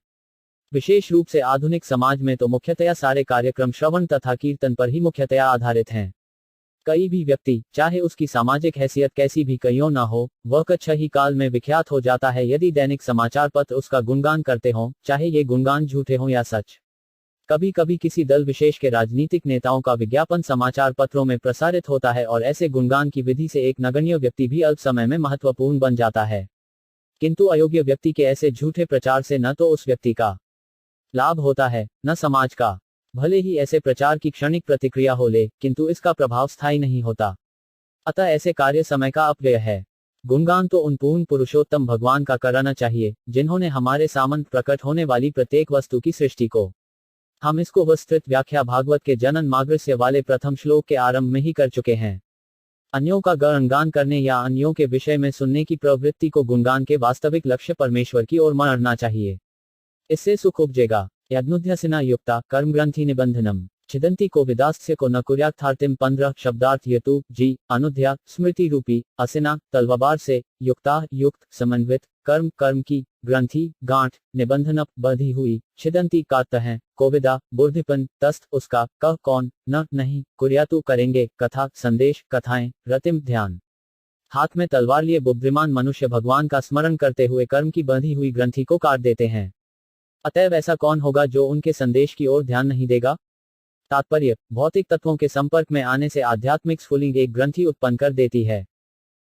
विशेष रूप से आधुनिक समाज में तो मुख्यतया सारे कार्यक्रम श्रवण तथा कीर्तन पर ही मुख्यतया आधारित हैं। कई भी व्यक्ति, चाहे उसकी सामाजिक हैसियत कैसी भी क्यों ना हो, वह कुछ ही काल में विख्यात हो जाता है यदि दैनिक समाचार पत्र उसका गुणगान करते हों, चाहे ये गुणगान झूठे हों या सच। कभी कभी किसी दल विशेष के राजनीतिक नेताओं का विज्ञापन समाचार पत्रों में प्रसारित होता है और ऐसे गुणगान की विधि से एक नगण्य व्यक्ति भी अल्प समय में महत्वपूर्ण बन जाता है। किंतु अयोग्य व्यक्ति के ऐसे झूठे प्रचार से न तो उस व्यक्ति का लाभ होता है, न समाज का। भले ही ऐसे प्रचार की क्षणिक प्रतिक्रिया हो ले, किंतु इसका प्रभाव स्थायी नहीं होता। अतः ऐसे कार्य समय का अपव्यय है। गुणगान तो उन पूर्ण पुरुषोत्तम भगवान का करना चाहिए, जिन्होंने हमारे सामने प्रकट होने वाली प्रत्येक वस्तु की सृष्टि को। हम इसको विस्तृत व्याख्या भागवत के जनन मागृस्य वाले प्रथम श्लोक के आरंभ में ही कर चुके हैं। अन्यों का गुणगान करने या अन्यों के विषय में सुनने की प्रवृत्ति को गुणगान के वास्तविक लक्ष्य परमेश्वर की ओर मरना चाहिए। इससे सुख उपजेगा। यज्ञोध्यासिना युक्ता कर्म ग्रंथि निबंधनम छिदंती को विदास्य को न कुर्यार्थार्तिम 15 शब्दार्थ यतु जी अनुध्या स्मृति रूपी असिना तलवार से युक्त समन्वित कर्म की ग्रंथि गांठ निबंधन बंधी हुई छिदंती काट है कोविदा बुर्धिपन तस्त उसका कह कौन न नहीं कुर्यातु करेंगे कथा संदेश कथाएं रतिम ध्यान। हाथ में तलवार लिए बुद्धिमान मनुष्य भगवान का स्मरण करते हुए कर्म की बंधी हुई ग्रंथि को काट देते हैं। अतएव ऐसा कौन होगा जो उनके संदेश की ओर ध्यान नहीं देगा। तात्पर्य, भौतिक तत्वों के संपर्क में आने से आध्यात्मिक स्फुलिंग एक ग्रंथि उत्पन्न कर देती है।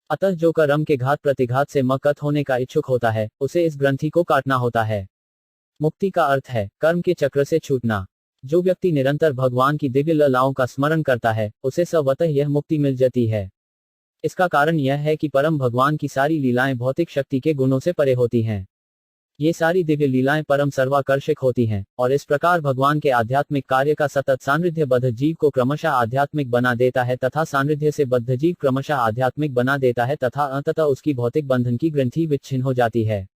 अतः जो कर्म के घात प्रतिघात से मकत होने का इच्छुक होता है, उसे इस ग्रंथि को काटना होता है। मुक्ति का अर्थ है कर्म के चक्र से छूटना। जो व्यक्ति निरंतर भगवान की दिव्य लीलाओं का स्मरण करता है, उसे स्वतः यह मुक्ति मिल जाती है। इसका कारण यह है कि परम भगवान की सारी लीलाएं भौतिक शक्ति के गुणों से परे होती हैं। ये सारी दिव्य लीलाएं परम सर्वाकर्षक होती हैं, और इस प्रकार भगवान के आध्यात्मिक कार्य का सतत सान्निध्य बद्ध जीव को क्रमशः आध्यात्मिक बना देता है तथा सान्निध्य से बद्ध जीव क्रमशः आध्यात्मिक बना देता है तथा अंततः उसकी भौतिक बंधन की ग्रंथि विच्छिन्न हो जाती है।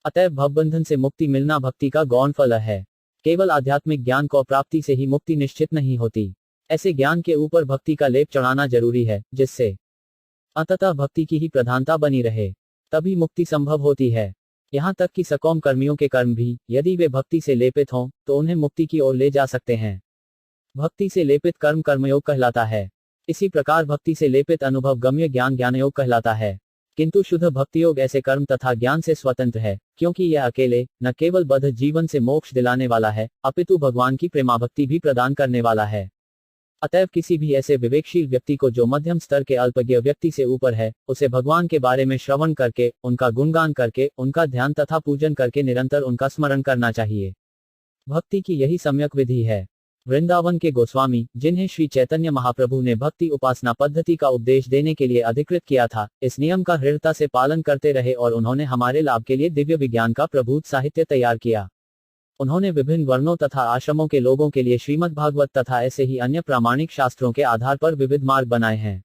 अतः भवबंधन से मुक्ति मिलना भक्ति का गौण फल है। केवल आध्यात्मिक ज्ञान को प्राप्ति से ही मुक्ति निश्चित नहीं होती। ऐसे ज्ञान के ऊपर भक्ति का लेप चढ़ाना जरूरी है, जिससे अंततः भक्ति की ही प्रधानता बनी रहे, तभी मुक्ति संभव होती है। यहाँ तक कि सकौम कर्मियों के कर्म भी, यदि वे भक्ति से लेपित हों, तो उन्हें मुक्ति की ओर ले जा सकते हैं। भक्ति से लेपित कर्म कर्मयोग कहलाता है। इसी प्रकार भक्ति से लेपित अनुभव गम्य ज्ञान ज्ञानयोग कहलाता है। किंतु शुद्ध भक्ति योग ऐसे कर्म तथा ज्ञान से स्वतंत्र है, क्योंकि यह अकेले न केवल बद्ध जीवन से मोक्ष दिलाने वाला है, अपितु भगवान की प्रेमाभक्ति भी प्रदान करने वाला है। अतएव किसी भी ऐसे विवेकशील व्यक्ति को जो मध्यम स्तर के अल्पज्ञ व्यक्ति से ऊपर है, उसे भगवान के बारे में श्रवण करके, उनका गुणगान करके, उनका ध्यान तथा पूजन करके निरंतर उनका स्मरण करना चाहिए। भक्ति की यही सम्यक विधि है। वृंदावन के गोस्वामी, जिन्हें श्री चैतन्य महाप्रभु ने भक्ति उपासना पद्धति का उपदेश देने के लिए अधिकृत किया था, इस नियम का दृढ़ता से पालन करते रहे और उन्होंने हमारे लाभ के लिए दिव्य विज्ञान का प्रभुत साहित्य तैयार किया। उन्होंने विभिन्न वर्णों तथा आश्रमों के लोगों के लिए श्रीमद् भागवत तथा ऐसे ही अन्य प्रामाणिक शास्त्रों के आधार पर विविध मार्ग बनाए हैं।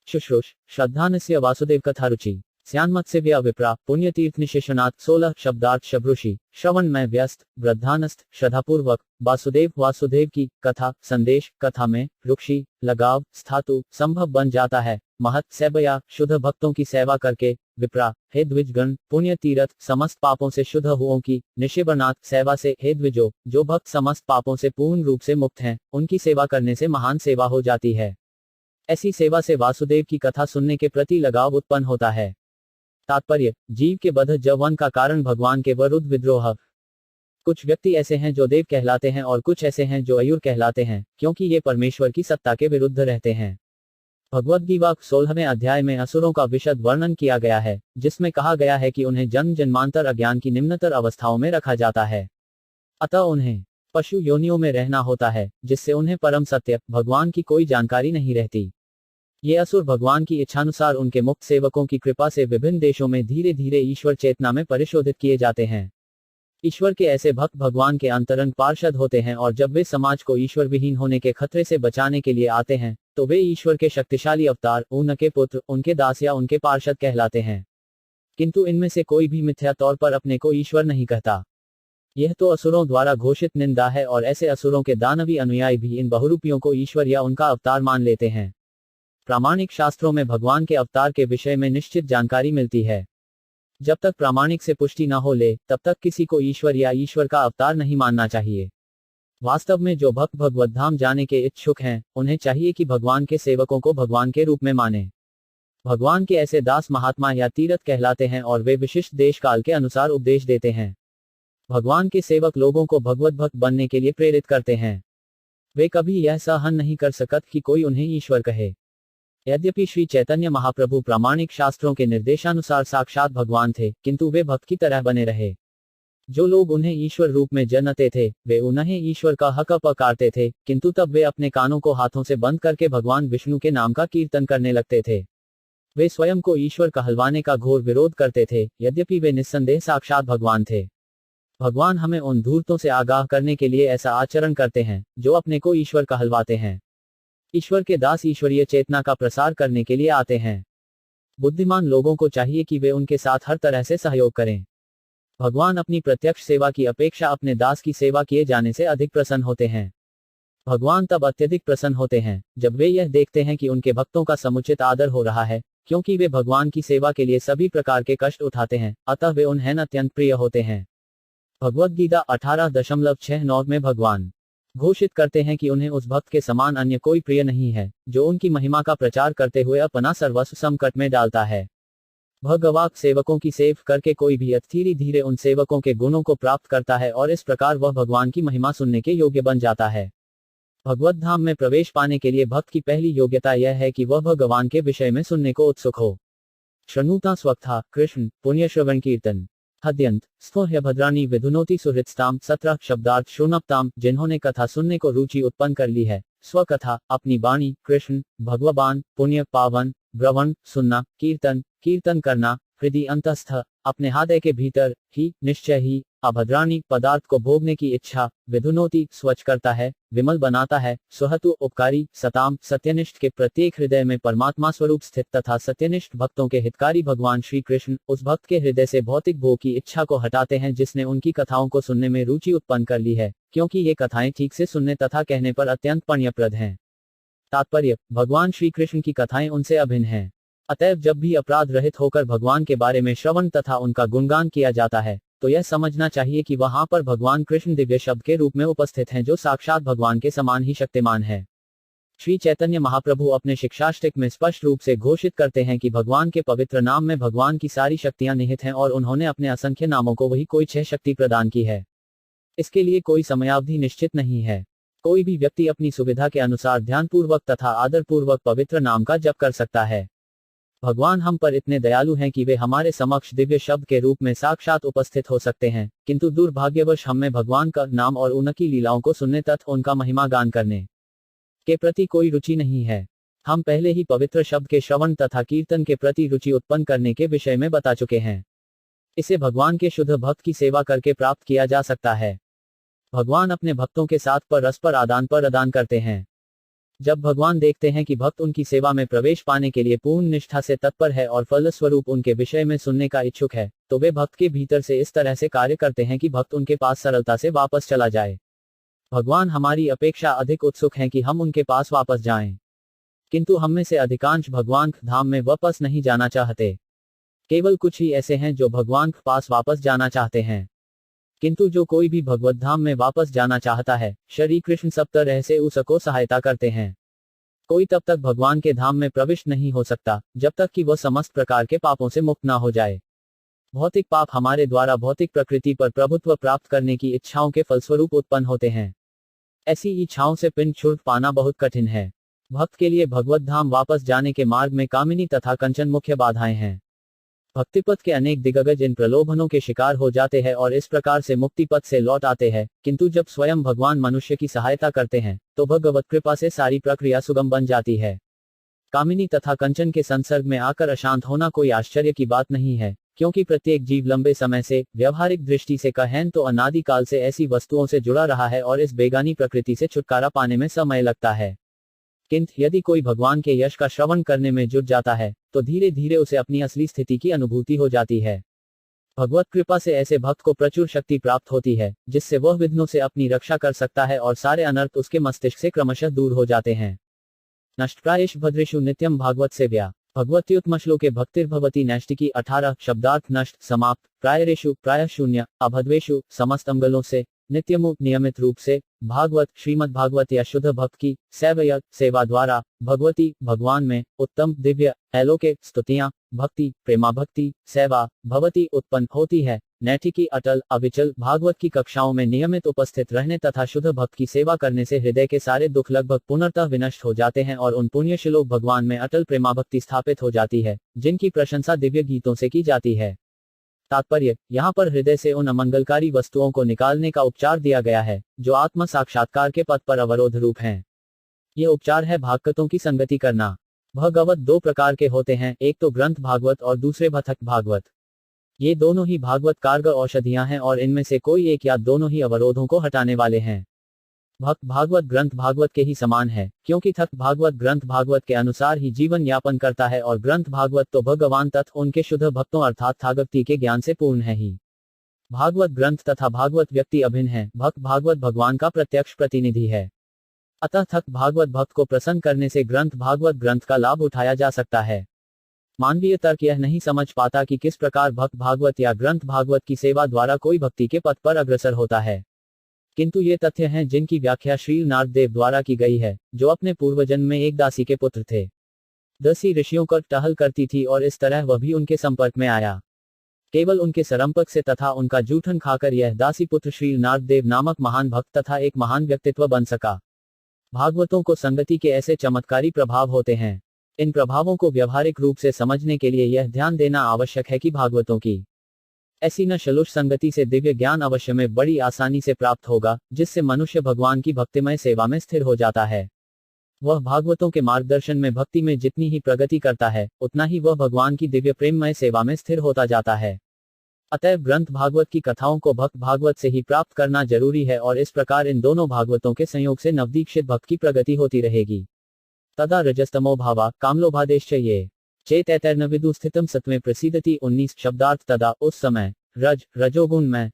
शुश्रूष श्रद्धानस्य वासुदेव कथा रुचि स्यान्मत्स्यव्या विप्रा पुण्यतीर्थ निशेषनाथ 16 शब्दार्थ शब्रुषि श्रवण में व्यस्त वृद्धानस्त श्रद्धापूर्वक वासुदेव की कथा संदेश कथा में रुक्षि लगाव स्थातु संभव बन जाता है। महत सेवया शुद्ध भक्तों की सेवा करके विप्रा हे द्विजगण पुण्य तीर्थ समस्त पापों से शुद्ध हुओं की निषेवनाथ सेवा से हे द्विजो जो भक्त समस्त पापों से पूर्ण रूप से मुक्त हैं, उनकी सेवा करने से महान सेवा हो जाती है। ऐसी सेवा से वासुदेव की कथा सुनने के प्रति लगाव उत्पन्न होता है। तात्पर्य, जीव के बद्ध जवन का कारण भगवान के विरुद्ध विद्रोह। कुछ व्यक्ति ऐसे हैं जो देव कहलाते हैं और कुछ ऐसे हैं जो अयुर कहलाते हैं, क्योंकि ये परमेश्वर की सत्ता के विरुद्ध रहते हैं। भगवद गीता 16वें अध्याय में असुरों का विशद वर्णन किया गया है, जिसमें कहा गया है कि उन्हें जन्म जन्मांतर अज्ञान की निम्नतर अवस्थाओं में रखा जाता है। अतः उन्हें पशु योनियों में रहना होता है, जिससे उन्हें परम सत्य भगवान की कोई जानकारी नहीं रहती। ये असुर भगवान की इच्छानुसार उनके मुक्त सेवकों की कृपा से विभिन्न देशों में धीरे धीरे ईश्वर चेतना में परिशोधित किए जाते हैं। ईश्वर के ऐसे भक्त भगवान के अंतरंग पार्षद होते हैं और जब वे समाज को ईश्वर विहीन होने के खतरे से बचाने के लिए आते हैं, तो वे ईश्वर के शक्तिशाली अवतार, उनके पुत्र, उनके दास या उनके पार्षद कहलाते हैं। किंतु इनमें से कोई भी मिथ्या तौर पर अपने को ईश्वर नहीं कहता। यह तो असुरों द्वारा घोषित निंदा है और ऐसे असुरों के दानवी अनुयायी भी इन बहुरूपियों को ईश्वर या उनका अवतार मान लेते हैं। प्रामाणिक शास्त्रों में भगवान के अवतार के विषय में निश्चित जानकारी मिलती है। जब तक प्रामाणिक से पुष्टि न हो ले, तब तक किसी को ईश्वर या ईश्वर का अवतार नहीं मानना चाहिए। वास्तव में जो भक्त भगवत धाम जाने के इच्छुक हैं, उन्हें चाहिए कि भगवान के सेवकों को भगवान के रूप में माने। भगवान के ऐसे दास महात्मा या तीर्थ कहलाते हैं और वे विशिष्ट देश काल के अनुसार उपदेश देते हैं। भगवान के सेवक लोगों को भगवत भक्त बनने के लिए प्रेरित करते हैं। वे कभी यह सहन नहीं कर सकते कि कोई उन्हें ईश्वर कहे। यद्यपि श्री चैतन्य महाप्रभु प्रामाणिक शास्त्रों के निर्देशानुसार साक्षात भगवान थे, किंतु वे भक्त की तरह बने रहे। जो लोग उन्हें ईश्वर रूप में जानते थे, वे उन्हें ईश्वर का हक पुकारते थे, किंतु तब वे अपने कानों को हाथों से बंद करके भगवान विष्णु के नाम का कीर्तन करने लगते थे। वे स्वयं को ईश्वर कहलवाने का घोर विरोध करते थे, यद्यपि वे निस्संदेह साक्षात भगवान थे। भगवान हमें उन धूर्तों से आगाह करने के लिए ऐसा आचरण करते हैं, जो अपने को ईश्वर कहलवाते हैं। ईश्वर के दास ईश्वरीय चेतना का प्रसार करने के लिए आते हैं। बुद्धिमान लोगों को चाहिए कि वे उनके साथ हर तरह से सहयोग करें। भगवान अपनी प्रत्यक्ष सेवा की अपेक्षा अपने दास की सेवा किए जाने से अधिक प्रसन्न होते हैं। भगवान तब अत्यधिक प्रसन्न होते हैं जब वे यह देखते हैं कि उनके भक्तों का समुचित आदर हो रहा है, क्योंकि वे भगवान की सेवा के लिए सभी प्रकार के कष्ट उठाते हैं, अतः वे उन्हें अत्यंत प्रिय होते हैं। भगवद गीता 18.69 में भगवान घोषित करते हैं कि उन्हें उस भक्त के समान अन्य कोई प्रिय नहीं है, जो उनकी महिमा का प्रचार करते हुए अपना सर्वस्व संकट में डालता है। भगवान सेवकों की सेव करके कोई भी धीरे धीरे उन सेवकों के गुणों को प्राप्त करता है और इस प्रकार वह भगवान की महिमा सुनने के योग्य बन जाता है। भगवत धाम में प्रवेश पाने के लिए भक्त की पहली योग्यता यह है कि वह भगवान के विषय में सुनने को उत्सुक हो। शृणुता स्वक्था कृष्ण पुण्य श्रवण कीर्तन हद्यंत स्तोह्य भद्राणी विधुनोति सुहृत्स्ताम 17 शब्दार्थ शृणुप्ताम। जिन्होंने कथा सुनने को रुचि उत्पन्न कर ली है, स्वकथा अपनी वाणी कृष्ण भगवान पुण्य पावन ब्रवण सुनना कीर्तन करना हृदय अंतस्थ अपने हृदय के भीतर ही निश्चय ही अभद्राणी पदार्थ को भोगने की इच्छा विधुनोति स्वच्छ करता है विमल बनाता है सुहतु उपकारी सताम सत्यनिष्ठ के प्रत्येक हृदय में परमात्मा स्वरूप स्थित तथा सत्यनिष्ठ भक्तों के हितकारी भगवान श्री कृष्ण उस भक्त के हृदय से भौतिक भोग की इच्छा को हटाते हैं जिसने उनकी कथाओं को सुनने में रुचि उत्पन्न कर ली है, क्योंकि ये कथाएं ठीक से सुनने तथा कहने पर अत्यंत पुण्यप्रद हैं। तात्पर्य, भगवान श्री कृष्ण की कथाएं उनसे अभिन्न हैं। अतएव जब भी अपराध रहित होकर भगवान के बारे में श्रवण तथा उनका गुणगान किया जाता है, तो यह समझना चाहिए कि वहां पर भगवान कृष्ण दिव्य शब्द के रूप में उपस्थित हैं, जो साक्षात भगवान के समान ही शक्तिमान है। श्री चैतन्य महाप्रभु अपने शिक्षाष्टक में स्पष्ट रूप से घोषित करते हैं कि भगवान के पवित्र नाम में भगवान की सारी शक्तियां निहित हैं और उन्होंने अपने असंख्य नामों को वही कोई 6 शक्ति प्रदान की है। इसके लिए कोई समयावधि निश्चित नहीं है। कोई भी व्यक्ति अपनी सुविधा के अनुसार ध्यानपूर्वक तथा आदरपूर्वक पवित्र नाम का जप कर सकता है। भगवान हम पर इतने दयालु हैं कि वे हमारे समक्ष दिव्य शब्द के रूप में साक्षात उपस्थित हो सकते हैं, किंतु दुर्भाग्यवश हमें भगवान का नाम और उनकी लीलाओं को सुनने तथा उनका महिमा गान करने के प्रति कोई रुचि नहीं है। हम पहले ही पवित्र शब्द के श्रवण तथा कीर्तन के प्रति रुचि उत्पन्न करने के विषय में बता चुके हैं। इसे भगवान के शुद्ध भक्त की सेवा करके प्राप्त किया जा सकता है। भगवान अपने भक्तों के साथ परस्पर आदान प्रदान करते हैं। जब भगवान देखते हैं कि भक्त उनकी सेवा में प्रवेश पाने के लिए पूर्ण निष्ठा से तत्पर है और फलस्वरूप उनके विषय में सुनने का इच्छुक है, तो वे भक्त के भीतर से इस तरह से कार्य करते हैं कि भक्त उनके पास सरलता से वापस चला जाए। भगवान हमारी अपेक्षा अधिक उत्सुक हैं कि हम उनके पास वापस जाएं, किंतु हम में से अधिकांश भगवान के धाम में वापस नहीं जाना चाहते। केवल कुछ ही ऐसे हैं जो भगवान के पास वापस जाना चाहते हैं, किंतु जो कोई भी भगवत धाम में वापस जाना चाहता है, श्री कृष्ण सब तरह से उसको सहायता करते हैं। कोई तब तक भगवान के धाम में प्रविष्ट नहीं हो सकता जब तक कि वह समस्त प्रकार के पापों से मुक्त ना हो जाए। भौतिक पाप हमारे द्वारा भौतिक प्रकृति पर प्रभुत्व प्राप्त करने की इच्छाओं के फलस्वरूप उत्पन्न होते हैं। ऐसी इच्छाओं से पिंड छुट पाना बहुत कठिन है। भक्त के लिए भगवत धाम वापस जाने के मार्ग में कामिनी तथा कंचन मुख्य बाधाएं हैं। भक्तिपथ के अनेक दिग्गज इन प्रलोभनों के शिकार हो जाते हैं और इस प्रकार से मुक्ति पथ से लौट आते हैं, किंतु जब स्वयं भगवान मनुष्य की सहायता करते हैं तो भगवत कृपा से सारी प्रक्रिया सुगम बन जाती है। कामिनी तथा कंचन के संसर्ग में आकर अशांत होना कोई आश्चर्य की बात नहीं है, क्योंकि प्रत्येक जीव लंबे समय से व्यवहारिक दृष्टि से कहें तो अनादिकाल से ऐसी वस्तुओं से जुड़ा रहा है और इस बेगानी प्रकृति से छुटकारा पाने में समय लगता है। किंतु यदि कोई भगवान के यश का श्रवण करने में जुट जाता है तो धीरे धीरे उसे अपनी असली स्थिति की अनुभूति हो जाती है। भगवत कृपा से ऐसे भक्त को प्रचुर शक्ति प्राप्त होती है, जिससे वह विघ्नों से अपनी रक्षा कर सकता है और सारे अनर्थ उसके मस्तिष्क से क्रमशः दूर हो जाते हैं। नष्टप्रायेष भद्रेषु नित्यम भागवत सेव्या। भगवत्युत्तम श्लोके भक्तिर्भवति नैष्टिकी 18 शब्दार्थ नष्ट समाप्त। प्रायरेषु प्रायः शून्य अभद्वेषु समस्त अंगलों से नित्यमु नियमित रूप से भागवत श्रीमद् भागवत या शुद्ध भक्त की सेवया सेवा द्वारा भगवती भगवान में उत्तम दिव्य अलौकिक स्तुतियां भक्ति प्रेमा भक्ति सेवा भवती उत्पन्न होती है। नैतिकी अटल अविचल भागवत की कक्षाओं में नियमित उपस्थित रहने तथा शुद्ध भक्त की सेवा करने से हृदय के सारे दुख लगभग पुनर्तः विनष्ट हो जाते हैं और उन पुण्यश्लोक भगवान में अटल प्रेमा भक्ति स्थापित हो जाती है, जिनकी प्रशंसा दिव्य गीतों से की जाती है। तात्पर्य, यहाँ पर हृदय से उन अमंगलकारी वस्तुओं को निकालने का उपचार दिया गया है जो आत्म साक्षात्कार के पथ पर अवरोध रूप हैं। यह उपचार है भागवतों की संगति करना। भगवत दो प्रकार के होते हैं, एक तो ग्रंथ भागवत और दूसरे भथक भागवत। ये दोनों ही भागवत कारगर औषधियां हैं और इनमें से कोई एक या दोनों ही अवरोधों को हटाने वाले हैं। भक्त भागवत ग्रंथ भागवत के ही समान है, क्योंकि थक भागवत ग्रंथ भागवत के अनुसार ही जीवन यापन करता है और ग्रंथ भागवत तो भगवान तथा उनके शुद्ध भक्तों अर्थात थागक्ति के ज्ञान से पूर्ण है ही। भागवत ग्रंथ तथा भागवत व्यक्ति अभिन्न है। भक्त भागवत भगवान का प्रत्यक्ष प्रतिनिधि है। अतः थक भागवत भक्त को प्रसन्न करने से ग्रंथ भागवत ग्रंथ का लाभ उठाया जा सकता है। मानवीय तर्क यह नहीं समझ पाता कि किस प्रकार भक्त भागवत या ग्रंथ भागवत की सेवा द्वारा कोई भक्ति के पथ पर अग्रसर होता है, किंतु ये तथ्य हैं जिनकी व्याख्या श्री नारद देव द्वारा की गई है, जो अपने पूर्वजन्म में एक दासी के पुत्र थे। दासी ऋषियों को टहल करती थी और इस तरह वह भी उनके संपर्क में आया। केवल उनके सरंपक से तथा उनका जूठन खाकर यह दासी पुत्र श्री नारद देव नामक महान भक्त तथा एक महान व्यक्तित्व बन सका। भागवतों को संगति के ऐसे चमत्कारी प्रभाव होते हैं। इन प्रभावों को व्यवहारिक रूप से समझने के लिए यह ध्यान देना आवश्यक है कि भागवतों की ऐसी न शलुष संगति से दिव्य ज्ञान अवश्य में बड़ी आसानी से प्राप्त होगा, जिससे मनुष्य भगवान की भक्तिमय सेवा में स्थिर हो जाता है। वह भागवतों के मार्गदर्शन में भक्ति में जितनी ही प्रगति करता है, उतना ही वह भगवान की दिव्य प्रेममय सेवा में स्थिर होता जाता है। अतएव ग्रंथ भागवत की कथाओं को भक्त भागवत से ही प्राप्त करना जरूरी है और इस प्रकार इन दोनों भागवतों के संयोग से नवदीक्षित भक्त की प्रगति होती रहेगी। तदा रजस्तमो भावा कामलोभादेश्च ये चेतैतैर्न विदु स्थितम सत्वे प्रसीदति। 19 शब्दार्थ। तदा उस समय रजोगुण में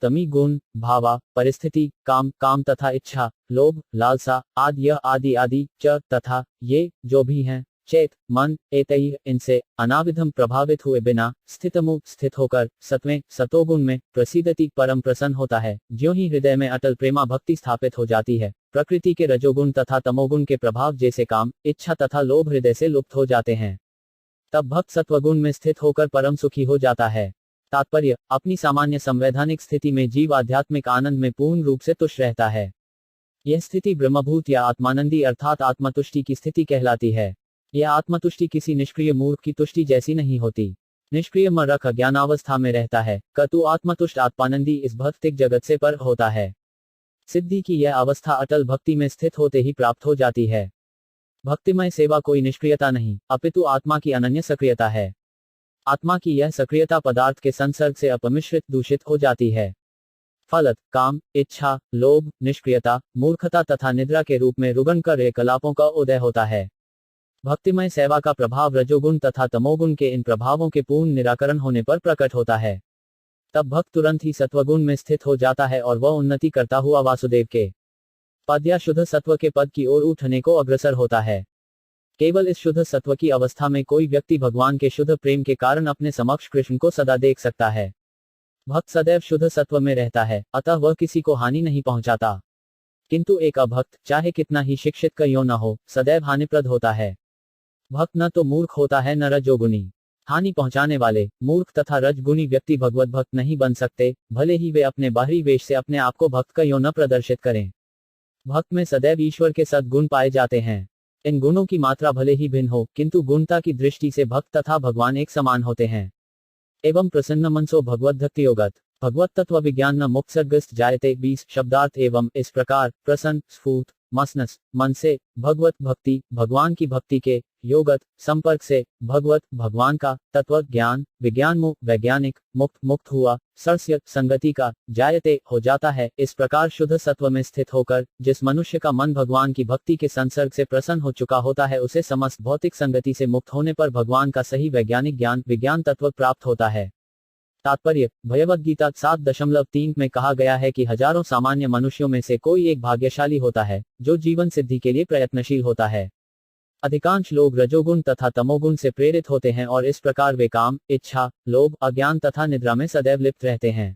तमी गुण भावा परिस्थिति काम तथा इच्छा लोभ लालसा आदि आदि च तथा ये जो भी हैं चेत मन एतैः इनसे अनाविधम प्रभावित हुए बिना स्थित होकर सत्वें सतोगुण में प्रसीदति परम प्रसन्न होता है। ज्यों ही हृदय में अटल प्रेमा भक्ति स्थापित हो जाती है, प्रकृति के रजोगुण तथा तमोगुण के प्रभाव जैसे काम इच्छा तथा लोभ हृदय से लुप्त हो जाते हैं। तब भक्त सत्वगुण में स्थित होकर परम सुखी हो जाता है। तात्पर्य, अपनी सामान्य संवैधानिक स्थिति में जीव आध्यात्मिक आनंद में पूर्ण रूप से तुष्ट रहता है। यह स्थिति ब्रह्मभूत या आत्मानंदी अर्थात आत्मतुष्टि की स्थिति कहलाती है। यह आत्मतुष्टि किसी निष्क्रिय मूर्ख की तुष्टि जैसी नहीं होती। निष्क्रिय मूर्ख अज्ञानावस्था में रहता है, कतु आत्मतुष्ट आत्मानंदी इस भौतिक जगत से पर होता है। सिद्धि की यह अवस्था अटल भक्ति में स्थित होते ही प्राप्त हो जाती है। भक्तिमय सेवा कोई निष्क्रियता नहीं, अपितु आत्मा की अनन्य सक्रियता है। आत्मा की यह सक्रियता पदार्थ के संसर्ग से अपमिश्रित दूषित हो जाती है। फलत काम, इच्छा, लोभ, निष्क्रियता, मूर्खता तथा निद्रा के रूप में रुगण क्रियाकलापों का उदय होता है। भक्तिमय सेवा का प्रभाव रजोगुण तथा तमोगुण के इन प्रभावों के पूर्ण निराकरण होने पर प्रकट होता है। तब भक्त तुरंत ही सत्वगुण में स्थित हो जाता है और वह उन्नति करता हुआ वासुदेव के पद या शुद्ध सत्व के पद की ओर उठने को अग्रसर होता है। केवल इस शुद्ध सत्व की अवस्था में कोई व्यक्ति भगवान के शुद्ध प्रेम के कारण अपने समक्ष कृष्ण को सदा देख सकता है। भक्त सदैव शुद्ध सत्व में रहता है, अतः वह किसी को हानि नहीं पहुंचाता। किंतु एक अभक्त चाहे कितना ही शिक्षित क्यों न हो, सदैव हानिप्रद होता है। भक्त न तो मूर्ख होता है न रजोगुणी। हानि पहुंचाने वाले मूर्ख तथा रजगुणी व्यक्ति भगवत भक्त नहीं बन सकते, भले ही वे अपने बाहरी वेश से अपने आप को भक्त क्यों न प्रदर्शित करें। भक्त में सदैव ईश्वर के सद्गुण पाए जाते हैं। इन गुणों की मात्रा भले ही भिन्न हो, किंतु गुणता की दृष्टि से भक्त तथा भगवान एक समान होते हैं। एवं प्रसन्न मनसो भगवत भक्तियोगत भगवत तत्व विज्ञान न मुक्तसर्गस्त जायते 20 शब्दार्थ। एवं इस प्रकार प्रसन्न स्फूर्त मसनस मन से भगवत भक्ति भगवान की भक्ति के योगत संपर्क से भगवत भगवान का तत्व ज्ञान विज्ञान मुक्त वैज्ञानिक मुक्त मुक्त हुआ सरस्य संगति का जायते हो जाता है। इस प्रकार शुद्ध सत्व में स्थित होकर जिस मनुष्य का मन भगवान की भक्ति के संसर्ग से प्रसन्न हो चुका होता है, उसे समस्त भौतिक संगति से मुक्त होने पर भगवान का सही वैज्ञानिक ज्ञान विज्ञान तत्व प्राप्त होता है। तात्पर्य भगवद गीता 7.3 में कहा गया है कि हजारों सामान्य मनुष्यों में से कोई एक भाग्यशाली होता है जो जीवन सिद्धि के लिए प्रयत्नशील होता है। अधिकांश लोग रजोगुण तथा तमोगुण से प्रेरित होते हैं और इस प्रकार वे काम, इच्छा, लोभ, अज्ञान तथा निद्रा में सदैव लिप्त रहते हैं।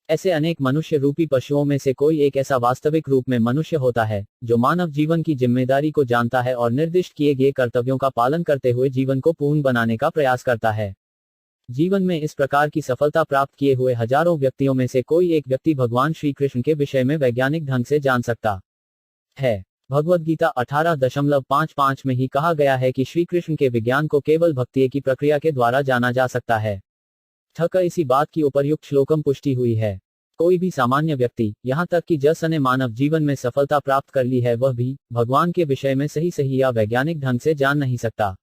ऐसे अनेक मनुष्य रूपी पशुओं में से कोई एक ऐसा वास्तविक रूप में मनुष्य होता है जो मानव जीवन की जिम्मेदारी को जानता है और निर्दिष्ट किए गए कर्तव्यों का पालन करते हुए जीवन को पूर्ण बनाने का प्रयास करता है। जीवन में इस प्रकार की सफलता प्राप्त किए हुए हजारों व्यक्तियों में से कोई एक व्यक्ति भगवान श्री कृष्ण के विषय में वैज्ञानिक ढंग से जान सकता है। भगवद गीता 18.55 में ही कहा गया है कि श्री कृष्ण के विज्ञान को केवल भक्ति की प्रक्रिया के द्वारा जाना जा सकता है। इसी बात की उपर्युक्त श्लोकम पुष्टि हुई है। कोई भी सामान्य व्यक्ति, यहाँ तक कि जिसने मानव जीवन में सफलता प्राप्त कर ली है, वह भी भगवान के विषय में सही या वैज्ञानिक ढंग से जान नहीं सकता।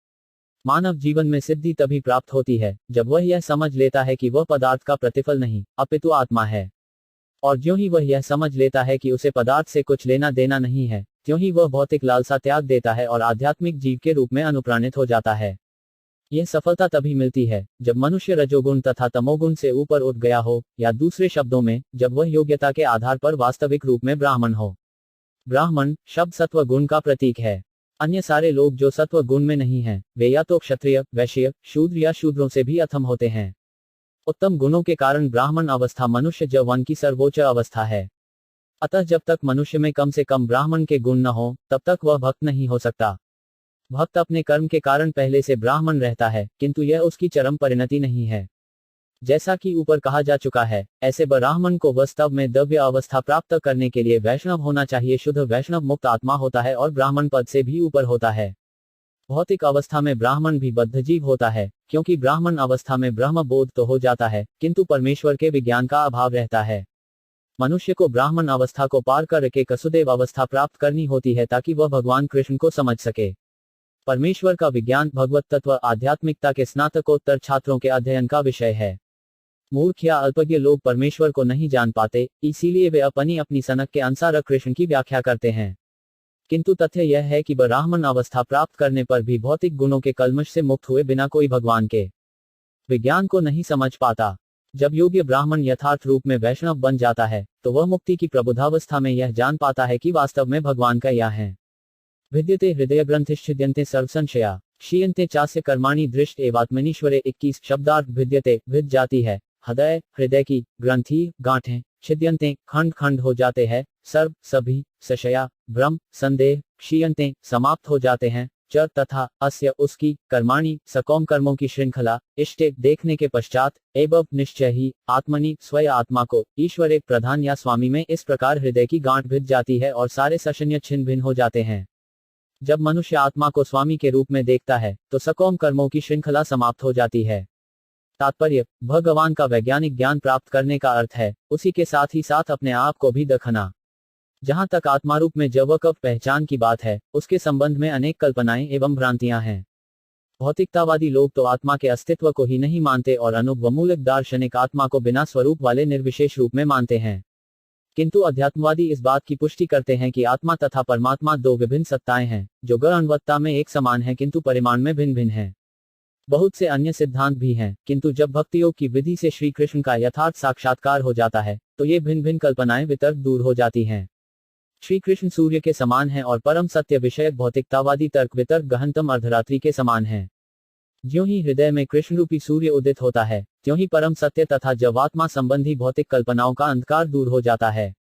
मानव जीवन में सिद्धि तभी प्राप्त होती है जब वह यह समझ लेता है कि वह पदार्थ का प्रतिफल नहीं अपितु आत्मा है। और ज्यों ही वह यह समझ लेता है कि उसे पदार्थ से कुछ लेना देना नहीं है, त्यों ही वह भौतिक लालसा त्याग देता है और आध्यात्मिक जीव के रूप में अनुप्राणित हो जाता है। यह सफलता तभी मिलती है जब मनुष्य रजोगुण तथा तमोगुण से ऊपर उठ गया हो, या दूसरे शब्दों में जब वह योग्यता के आधार पर वास्तविक रूप में ब्राह्मण हो। ब्राह्मण शब्द सत्व गुण का प्रतीक है। अन्य सारे लोग जो सत्व गुण में नहीं हैं, वे या तो क्षत्रिय, वैश्य, शूद्र या शूद्रों से भी अधम होते हैं। उत्तम गुणों के कारण ब्राह्मण अवस्था मनुष्य जवन की सर्वोच्च अवस्था है। अतः जब तक मनुष्य में कम से कम ब्राह्मण के गुण न हो, तब तक वह भक्त नहीं हो सकता। भक्त अपने कर्म के कारण पहले से ब्राह्मण रहता है, किंतु यह उसकी चरम परिणति नहीं है। जैसा कि ऊपर कहा जा चुका है, ऐसे ब्राह्मण को वास्तव में दिव्य अवस्था प्राप्त करने के लिए वैष्णव होना चाहिए। शुद्ध वैष्णव मुक्त आत्मा होता है और ब्राह्मण पद से भी ऊपर होता है। भौतिक अवस्था में ब्राह्मण भी बद्ध जीव होता है, क्योंकि ब्राह्मण अवस्था में ब्रह्म बोध तो हो जाता है, किंतु परमेश्वर के विज्ञान का अभाव रहता है। मनुष्य को ब्राह्मण अवस्था को पार करके कसुदेव अवस्था प्राप्त करनी होती है ताकि वह भगवान कृष्ण को समझ सके। परमेश्वर का विज्ञान भगवत तत्व आध्यात्मिकता के स्नातकोत्तर छात्रों के अध्ययन का विषय है। मूर्ख या अल्पज्ञ लोग परमेश्वर को नहीं जान पाते, इसीलिए वे अपनी सनक के अनुसार कृष्ण की व्याख्या करते हैं। किंतु तथ्य यह है कि ब्राह्मण अवस्था प्राप्त करने पर भी भौतिक गुणों के कल्मश से मुक्त हुए बिना कोई भगवान के विज्ञान को नहीं समझ पाता। जब योग्य ब्राह्मण यथार्थ रूप में वैष्णव बन जाता है, तो वह मुक्ति की प्रबुद्धावस्था में यह जान पाता है कि वास्तव में भगवान का या है। विद्यते हृदय ग्रंथिश्छिद्यन्ते सर्वसंशया क्षीयन्ते चास्य कर्माणि दृष्ट एवात्मनीश्वरे 21 शब्दार्थ भिद्यते भिद जाती है। हृदय की ग्रंथि गांठें छिद्यन्ते खंड खंड हो जाते हैं, सर्व सभी संशया भ्रम संदेह क्षीयन्ते समाप्त हो जाते हैं, च तथा अस्य उसकी कर्माणि सकौम कर्मों की श्रृंखला इष्टे देखने के पश्चात एवं निश्चय ही आत्मनि स्वयं आत्मा को ईश्वर एक प्रधान या स्वामी में इस प्रकार हृदय की गांठ भिद जाती है और सारे संशय छिन्न भिन्न हो जाते हैं। जब मनुष्य आत्मा को स्वामी के रूप में देखता है तो सकोम कर्मों की श्रृंखला समाप्त हो जाती है। तात्पर्य, भगवान का वैज्ञानिक ज्ञान प्राप्त करने का अर्थ है उसी के साथ ही साथ अपने आप को भी दखना। जहां तक आत्मारूप में जवकव पहचान की बात है, उसके संबंध में अनेक कल्पनाएं एवं भ्रांतियां हैं। भौतिकतावादी लोग तो आत्मा के अस्तित्व को ही नहीं मानते और अनुवमूलक दार्शनिक आत्मा को बिना स्वरूप वाले निर्विशेष रूप में मानते हैं। किंतु अध्यात्मवादी इस बात की पुष्टि करते हैं कि आत्मा तथा परमात्मा दो विभिन्न सत्ताएं हैं, जो गुणवत्ता में एक समान हैं किंतु परिमाण में भिन्न भिन्न हैं। बहुत से अन्य सिद्धांत भी हैं, किंतु जब भक्ति योग की विधि से श्री कृष्ण का यथार्थ साक्षात्कार हो जाता है तो ये भिन्न भिन्न कल्पनाएं वितर्क दूर हो जाती हैं। श्री कृष्ण सूर्य के समान है और परम सत्य विषयक भौतिकतावादी तर्क वितर्क गहनतम अर्धरात्रि के समान है। ज्यों ही हृदय में कृष्ण रूपी सूर्य उदित होता है, त्यों ही परम सत्य तथा जवात्मा संबंधी भौतिक कल्पनाओं का अंधकार दूर हो जाता है।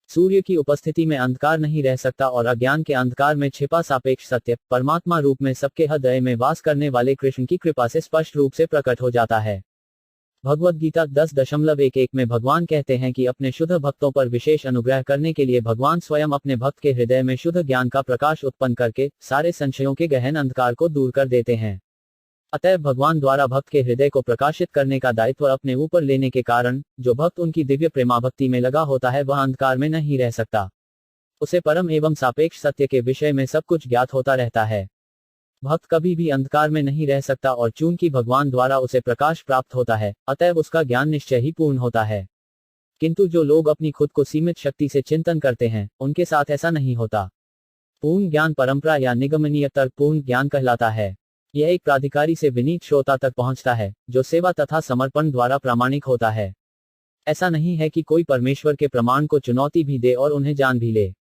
सूर्य की उपस्थिति में अंधकार नहीं रह सकता और अज्ञान के अंधकार में छिपा सापेक्ष सत्य परमात्मा रूप में सबके हृदय में वास करने वाले कृष्ण की कृपा से स्पष्ट रूप से प्रकट हो जाता है। भगवद गीता 10.11 में भगवान कहते हैं कि अपने शुद्ध भक्तों पर विशेष अनुग्रह करने के लिए भगवान स्वयं अपने भक्त के हृदय में शुद्ध ज्ञान का प्रकाश उत्पन्न करके सारे संशयों के गहन अंधकार को दूर कर देते हैं। अतः भगवान द्वारा भक्त के हृदय को प्रकाशित करने का दायित्व अपने ऊपर लेने के कारण जो भक्त उनकी दिव्य प्रेमाभक्ति में लगा होता है वह अंधकार में नहीं रह सकता। उसे परम एवं सापेक्ष सत्य के विषय में सब कुछ ज्ञात होता रहता है। भक्त कभी भी अंधकार में नहीं रह सकता और चूंकि भगवान द्वारा उसे प्रकाश प्राप्त होता है, अतएव उसका ज्ञान निश्चय ही पूर्ण होता है। किंतु जो लोग अपनी खुद को सीमित शक्ति से चिंतन करते हैं, उनके साथ ऐसा नहीं होता। पूर्ण ज्ञान परंपरा या निगमनीय तर्क पूर्ण ज्ञान कहलाता है। यह एक प्राधिकारी से विनीत श्रोता तक पहुंचता है, जो सेवा तथा समर्पण द्वारा प्रामाणिक होता है। ऐसा नहीं है कि कोई परमेश्वर के प्रमाण को चुनौती भी दे और उन्हें जान भी ले।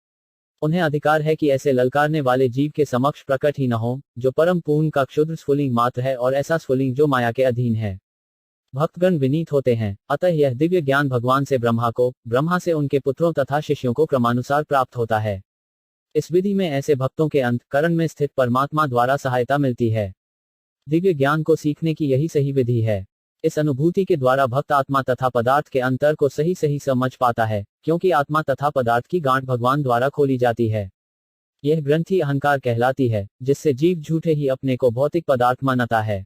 उन्हें अधिकार है कि ऐसे ललकारने वाले जीव के समक्ष प्रकट ही न हो, जो परम पूर्ण का क्षुद्र स्फुलिंग मात्र है और ऐसा स्फुलिंग जो माया के अधीन है। भक्तगण विनीत होते हैं, अतः यह दिव्य ज्ञान भगवान से ब्रह्मा को, ब्रह्मा से उनके पुत्रों तथा शिष्यों को क्रमानुसार प्राप्त होता है। इस विधि में ऐसे भक्तों के अंतःकरण में स्थित परमात्मा द्वारा सहायता मिलती है। दिव्य ज्ञान को सीखने की यही सही विधि है। इस अनुभूति के द्वारा भक्त आत्मा तथा पदार्थ के अंतर को सही सही समझ पाता है, क्योंकि आत्मा तथा पदार्थ की गांठ भगवान द्वारा खोली जाती है। यह ग्रंथि अहंकार कहलाती है, जिससे जीव झूठे ही अपने को भौतिक पदार्थ मानता है।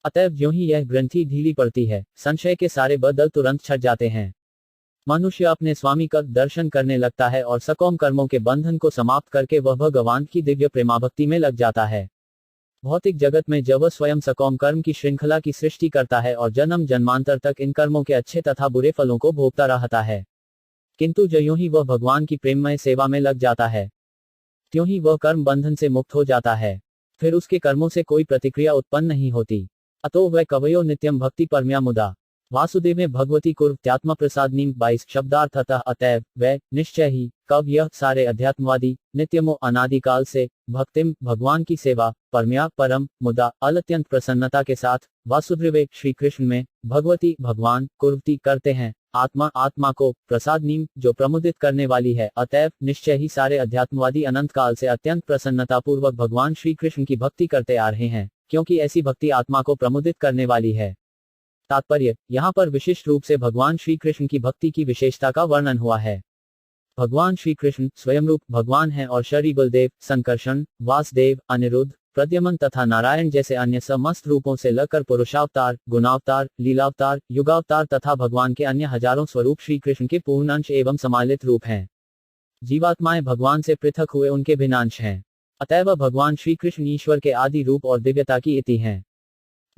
अतएव ज्यों ही यह ग्रंथि ढीली पड़ती है, संशय के सारे बदल तुरंत छट जाते हैं। मनुष्य अपने स्वामी का दर्शन करने लगता है और सकोम कर्मों के बंधन को समाप्त करके वह भगवान की दिव्य प्रेमाभक्ति में लग जाता है। भौतिक जगत में जब वह स्वयं सकोम कर्म की श्रृंखला की सृष्टि करता है और जन्म जन्मांतर तक इन कर्मों के अच्छे तथा बुरे फलों को भोगता रहता है, किंतु ज्यों ही वह भगवान की प्रेममय सेवा में लग जाता है, त्यों ही वह कर्म बंधन से मुक्त हो जाता है। फिर उसके कर्मों से कोई प्रतिक्रिया उत्पन्न नहीं होती। अतो वह कवयो नित्यम भक्ति परम्या मुदा वासुदेव में भगवती कुर्व त्यात्म प्रसादनीम 22 शब्दार्थ। अतः अतएव वह निश्चय ही कब यह सारे अध्यात्मवादी नित्यमो अनादिकाल से भक्तिम भगवान की सेवा परम्या परम मुदा अत्यंत प्रसन्नता के साथ वासुदेव श्री कृष्ण में भगवती भगवान कुर्वती करते हैं। आत्मा आत्मा को प्रसादनीम जो प्रमुदित करने वाली है। अतएव निश्चय ही सारे अध्यात्मवादी अनंत काल से अत्यंत प्रसन्नता पूर्वक भगवान श्री कृष्ण की भक्ति करते आ रहे हैं, क्योंकि ऐसी भक्ति आत्मा को प्रमुदित करने वाली है। तात्पर्य, यहाँ पर विशिष्ट रूप से भगवान श्री कृष्ण की भक्ति की विशेषता का वर्णन हुआ है। भगवान श्री कृष्ण स्वयं रूप भगवान हैं और श्री बलदेव, संकर्षण, वासुदेव, अनिरुद्ध, प्रद्युम्न तथा नारायण जैसे अन्य समस्त रूपों से लेकर पुरुषावतार, गुणावतार, लीलावतार, युगावतार तथा भगवान के अन्य हजारों स्वरूप श्री कृष्ण के पूर्ण अंश एवं समालित रूप हैं। जीवात्माएं भगवान से पृथक हुए उनके भिन्न अंश हैं। अतएव भगवान श्री कृष्ण ईश्वर के आदि रूप और दिव्यता की इति हैं।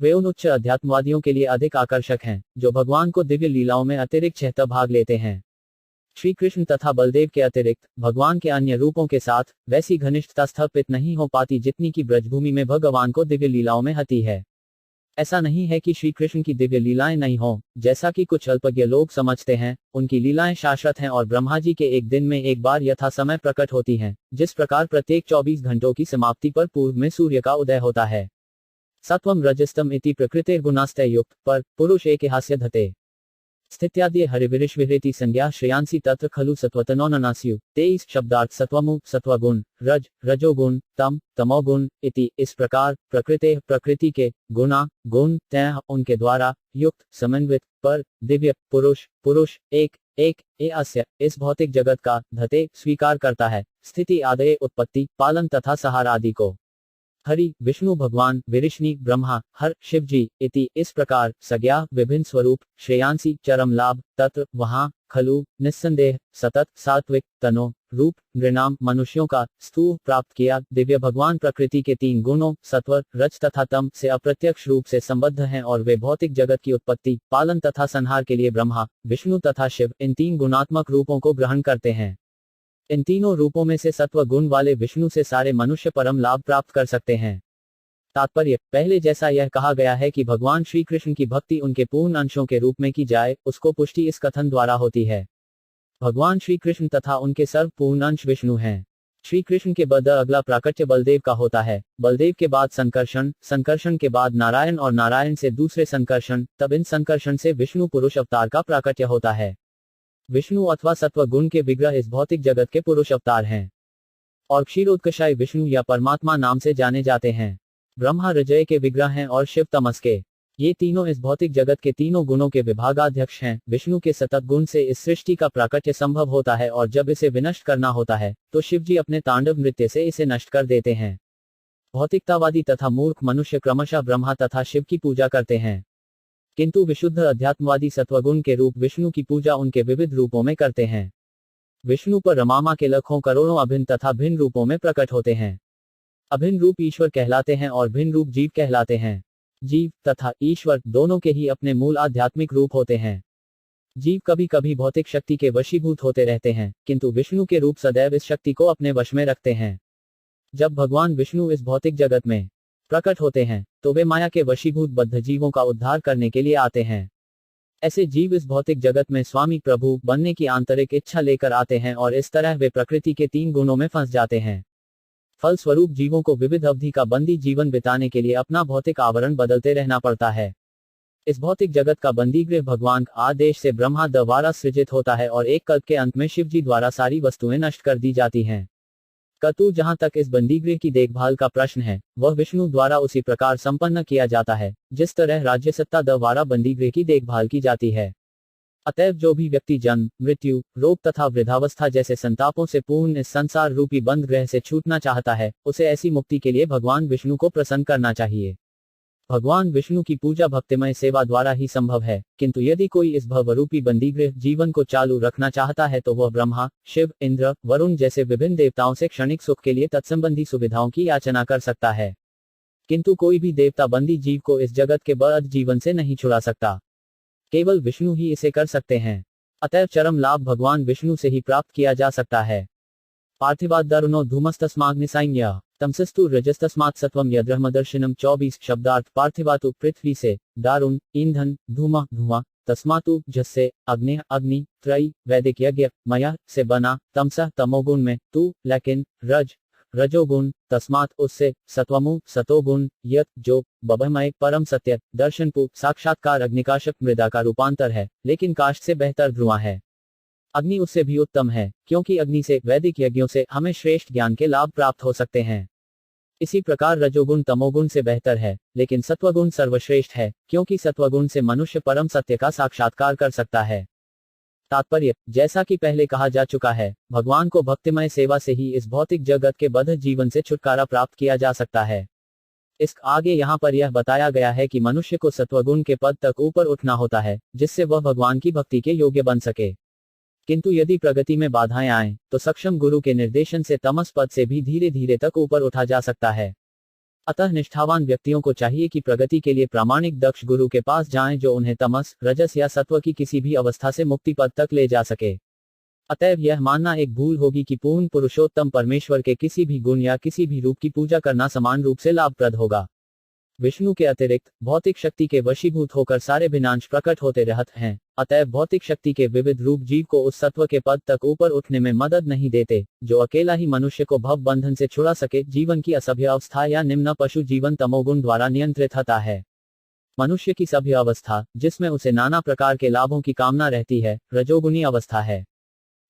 वे उन उच्च अध्यात्मवादियों के लिए अधिक आकर्षक हैं, जो भगवान को दिव्य लीलाओं में अतिरिक्त छहता भाग लेते हैं। श्री कृष्ण तथा बलदेव के अतिरिक्त भगवान के अन्य रूपों के साथ वैसी घनिष्ठता स्थापित नहीं हो पाती जितनी की ब्रजभूमि में भगवान को दिव्य लीलाओं में होती है। ऐसा नहीं है कि श्री कृष्ण की दिव्य लीलाएं नहीं हों, जैसा कि कुछ अल्पज्ञ लोग समझते हैं। उनकी लीलाएं शाश्वत हैं और ब्रह्मा जी के एक दिन में एक बार यथा समय प्रकट होती हैं, जिस प्रकार प्रत्येक 24 घंटों की समाप्ति पर पूर्व में सूर्य का उदय होता है। सत्वम रजस्तम इति प्रकृतिर गुणास्तय युक्त पर पुरुष एक हास्य धते। स्थित्यादि हरिविरिश विहरेति संज्ञा श्रेयांसी तत्र खलु सत्वतनोननास्यु। 23 शब्दार्थ सत्वमु सत्वगुण, रज रजोगुण, तम तमोगुण इति। इस प्रकार प्रकृते प्रकृति के, गुणा गुण तैः उनके द्वारा, युक्त समन्वित पर, दिव्य पुरुष पुरुष एक एक ए अस्य इस भौतिक जगत का धते स्वीकार करता है, स्थिति आदय उत्पत्ति पालन तथा सहारा आदि को। हरि विष्णु भगवान, विरिष्णि ब्रह्मा, हर शिव जी इति। इस प्रकार सज्ञा विभिन्न स्वरूप, श्रेयांसी चरम लाभ, तत्र वहां, खलु निस्संदेह, सतत सात्विक, तनो रूप नृणाम मनुष्यों का स्तूह प्राप्त किया। दिव्य भगवान प्रकृति के 3 गुणों सत्व रज तथा तम से अप्रत्यक्ष रूप से संबद्ध हैं और वे भौतिक जगत की उत्पत्ति पालन तथा संहार के लिए ब्रह्मा विष्णु तथा शिव इन 3 गुणात्मक रूपों को ग्रहण करते हैं। इन तीनों रूपों में से सत्व गुण वाले विष्णु से सारे मनुष्य परम लाभ प्राप्त कर सकते हैं। तात्पर्य, पहले जैसा यह कहा गया है कि भगवान श्री कृष्ण की भक्ति उनके पूर्ण अंशों के रूप में की जाए, उसको पुष्टि इस कथन द्वारा होती है। भगवान श्री कृष्ण तथा उनके सर्व पूर्ण अंश विष्णु हैं। श्री कृष्ण के बाद अगला प्राकट्य बलदेव का होता है, बलदेव के बाद संकर्षण, संकर्षण के बाद नारायण और नारायण से दूसरे संकर्षण, तब इन संकर्षण से विष्णु पुरुष अवतार का प्राकट्य होता है। विष्णु अथवा सत्व गुण के विग्रह इस भौतिक जगत के पुरुष अवतार हैं और क्षीरोत्कर्षाय विष्णु या परमात्मा नाम से जाने जाते हैं। ब्रह्मा रजय के विग्रह हैं और शिव तमस के। ये तीनों इस भौतिक जगत के तीनों गुणों के विभागाध्यक्ष हैं। विष्णु के सतत गुण से इस सृष्टि का प्राकट्य संभव होता है और जब इसे विनष्ट करना होता है तो शिव जी अपने तांडव नृत्य से इसे नष्ट कर देते हैं। भौतिकतावादी तथा मूर्ख मनुष्य क्रमशः ब्रह्मा तथा शिव की पूजा करते हैं, किंतु विशुद्ध अध्यात्मवादी सत्वगुण के रूप विष्णु की पूजा उनके विविध रूपों में करते हैं। विष्णु पर रमामा के लाखों करोड़ों अभिन्न तथा भिन्न रूपों में प्रकट होते हैं। अभिन्न रूप ईश्वर कहलाते हैं और भिन्न रूप जीव कहलाते हैं। जीव तथा ईश्वर दोनों के ही अपने मूल आध्यात्मिक रूप होते हैं। जीव कभी कभी भौतिक शक्ति के वशीभूत होते रहते हैं, किंतु विष्णु के रूप सदैव इस शक्ति को अपने वश में रखते हैं। जब भगवान विष्णु इस भौतिक जगत में प्रकट होते हैं तो वे माया के वशीभूत बद्ध जीवों का उद्धार करने के लिए आते हैं। ऐसे जीव इस भौतिक जगत में स्वामी प्रभु बनने की आंतरिक इच्छा लेकर आते हैं और इस तरह वे प्रकृति के 3 गुणों में फंस जाते हैं। फल स्वरूप जीवों को विविध अवधि का बंदी जीवन बिताने के लिए अपना भौतिक आवरण बदलते रहना पड़ता है। इस भौतिक जगत का बंदीगृह भगवान के आदेश से ब्रह्मा द्वारा सृजित होता है और एक कल्प के अंत में शिव जी द्वारा सारी वस्तुएं नष्ट कर दी जाती हैं। कतु जहां तक इस बंदीगृह की देखभाल का प्रश्न है, वह विष्णु द्वारा उसी प्रकार संपन्न किया जाता है जिस तरह राज्य सत्ता द्वारा बंदीगृह की देखभाल की जाती है। अतएव जो भी व्यक्ति जन्म मृत्यु रोग तथा वृद्धावस्था जैसे संतापों से पूर्ण इस संसार रूपी बंद गृह से छूटना चाहता है, उसे ऐसी मुक्ति के लिए भगवान विष्णु को प्रसन्न करना चाहिए। भगवान विष्णु की पूजा भक्तिमय सेवा द्वारा ही संभव है, किंतु यदि कोई इस भवरूपी बंदीगृह जीवन को चालू रखना चाहता है तो वह ब्रह्मा शिव इंद्र वरुण जैसे विभिन्न देवताओं से क्षणिक सुख के लिए तत्संबंधी सुविधाओं की याचना कर सकता है, किंतु कोई भी देवता बंदी जीव को इस जगत के बद्ध जीवन से नहीं छुड़ा सकता। केवल विष्णु ही इसे कर सकते हैं। अतएव चरम लाभ भगवान विष्णु से ही प्राप्त किया जा सकता है। पार्थिवादरुणो धूमस्तस्माग्निसाइन्य तमसस्तु रजस्तस्मात् सत्वम यद्रह्मदर्शिनम 24 शब्दार्थ पार्थिवातु पृथ्वी से, दारुण ईंधन धूमा धुआं, तस्मातु जस्से अग्नि अग्नि, त्रयी वैदिक यज्ञ मया से बना, तमसा तमोगुण में, तू लेकिन रज रजोगुण, तस्मात् उससे, सत्वमु सतोगुण, यत जो बभमय परम सत्य, दर्शनपु साक्षात्कार अग्निकाशक मृदा का रूपांतर है, लेकिन काष्ठ से बेहतर धुआं है। अग्नि उससे भी उत्तम है, क्योंकि अग्नि से वैदिक यज्ञों से हमें श्रेष्ठ ज्ञान के लाभ प्राप्त हो सकते हैं। इसी प्रकार रजोगुण तमोगुण से बेहतर है, लेकिन सत्वगुण सर्वश्रेष्ठ है, क्योंकि सत्वगुण से मनुष्य परम सत्य का साक्षात्कार कर सकता है। तात्पर्य, जैसा कि पहले कहा जा चुका है, भगवान को भक्तिमय सेवा से ही इस भौतिक जगत के बद्ध जीवन से छुटकारा प्राप्त किया जा सकता है। इस आगे यहाँ पर यह बताया गया है कि मनुष्य को सत्वगुण के पद तक ऊपर उठना होता है, जिससे वह भगवान की भक्ति के योग्य बन सके। किंतु यदि प्रगति में बाधाएं आएं, तो सक्षम गुरु के निर्देशन से तमस पद से भी धीरे धीरे तक ऊपर उठा जा सकता है। अतः निष्ठावान व्यक्तियों को चाहिए कि प्रगति के लिए प्रामाणिक दक्ष गुरु के पास जाएं, जो उन्हें तमस रजस या सत्व की किसी भी अवस्था से मुक्ति पद तक ले जा सके। अतएव यह मानना एक भूल होगी कि पूर्ण पुरुषोत्तम परमेश्वर के किसी भी गुण या किसी भी रूप की पूजा करना समान रूप से लाभप्रद होगा। विष्णु के अतिरिक्त भौतिक शक्ति के वशीभूत होकर सारे भिन्नांश प्रकट होते रहते हैं। अतएव भौतिक शक्ति के विविध रूप जीव को उस सत्व के पद तक ऊपर उठने में मदद नहीं देते, जो अकेला ही मनुष्य को भव बंधन से छुड़ा सके। जीवन की असभ्य अवस्था या निम्न पशु जीवन तमोगुण द्वारा नियंत्रित होता है। मनुष्य की सभ्य अवस्था, जिसमें उसे नाना प्रकार के लाभों की कामना रहती है, रजोगुनी अवस्था है।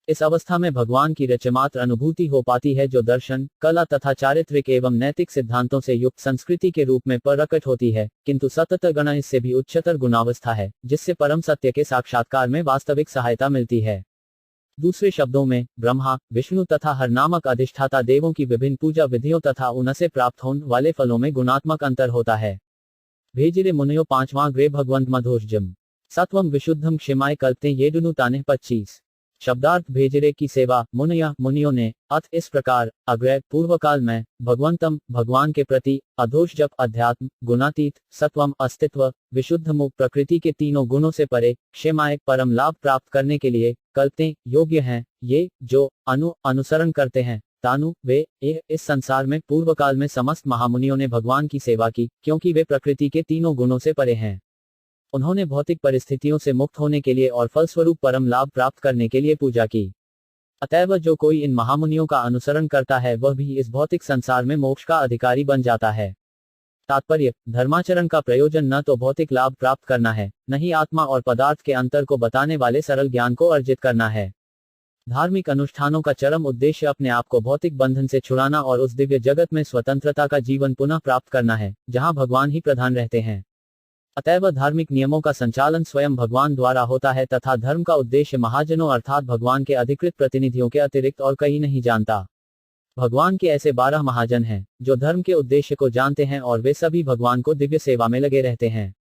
इस अवस्था में भगवान की रचमात्र अनुभूति हो पाती है, जो दर्शन, कला तथा चारित्रिक एवं नैतिक सिद्धांतों से युक्त संस्कृति के रूप में प्रकट होती है, किंतु सतत गण इससे भी उच्चतर गुणावस्था है, जिससे परम सत्य के साक्षात्कार में वास्तविक सहायता मिलती है। दूसरे शब्दों में, ब्रह्मा, विष्णु तथा हर नामक अधिष्ठाता देवों की विभिन्न पूजा विधियों तथा उनसे प्राप्त होने वाले फलों में गुणात्मक अंतर होता है। भेजिरे मुनयो 5वां ग्रे भगवंत मधोर्जम सत्वम विशुद्धम क्षमाय कल्पते येडुनु ताने 25। शब्दार्थ भेजिरे की सेवा मुनियों ने अथ इस प्रकार अग्रय पूर्व काल में भगवंतम भगवान के प्रति अधोष जप अध्यात्म गुणातीत सत्वम अस्तित्व विशुद्ध मुक्त प्रकृति के तीनों गुणों से परे क्षेमाय परम लाभ प्राप्त करने के लिए कल्पते योग्य हैं ये जो अनुसरण करते हैं तानु वे इस संसार में पूर्व काल में समस्त महामुनियों ने भगवान की सेवा की, क्योंकि वे प्रकृति के तीनों गुणों से परे हैं। उन्होंने भौतिक परिस्थितियों से मुक्त होने के लिए और फलस्वरूप परम लाभ प्राप्त करने के लिए पूजा की। अतएव जो कोई इन महामुनियों का अनुसरण करता है वह भी इस भौतिक संसार में मोक्ष का अधिकारी बन जाता है। तात्पर्य, धर्माचरण का प्रयोजन न तो भौतिक लाभ प्राप्त करना है, न ही आत्मा और पदार्थ के अंतर को बताने वाले सरल ज्ञान को अर्जित करना है। धार्मिक अनुष्ठानों का चरम उद्देश्य अपने आप को भौतिक बंधन से छुड़ाना और उस दिव्य जगत में स्वतंत्रता का जीवन पुनः प्राप्त करना है, जहां भगवान ही प्रधान रहते हैं। अतएव धार्मिक नियमों का संचालन स्वयं भगवान द्वारा होता है तथा धर्म का उद्देश्य महाजनों अर्थात भगवान के अधिकृत प्रतिनिधियों के अतिरिक्त और कहीं नहीं जानता। भगवान के ऐसे 12 महाजन हैं, जो धर्म के उद्देश्य को जानते हैं और वे सभी भगवान को दिव्य सेवा में लगे रहते हैं।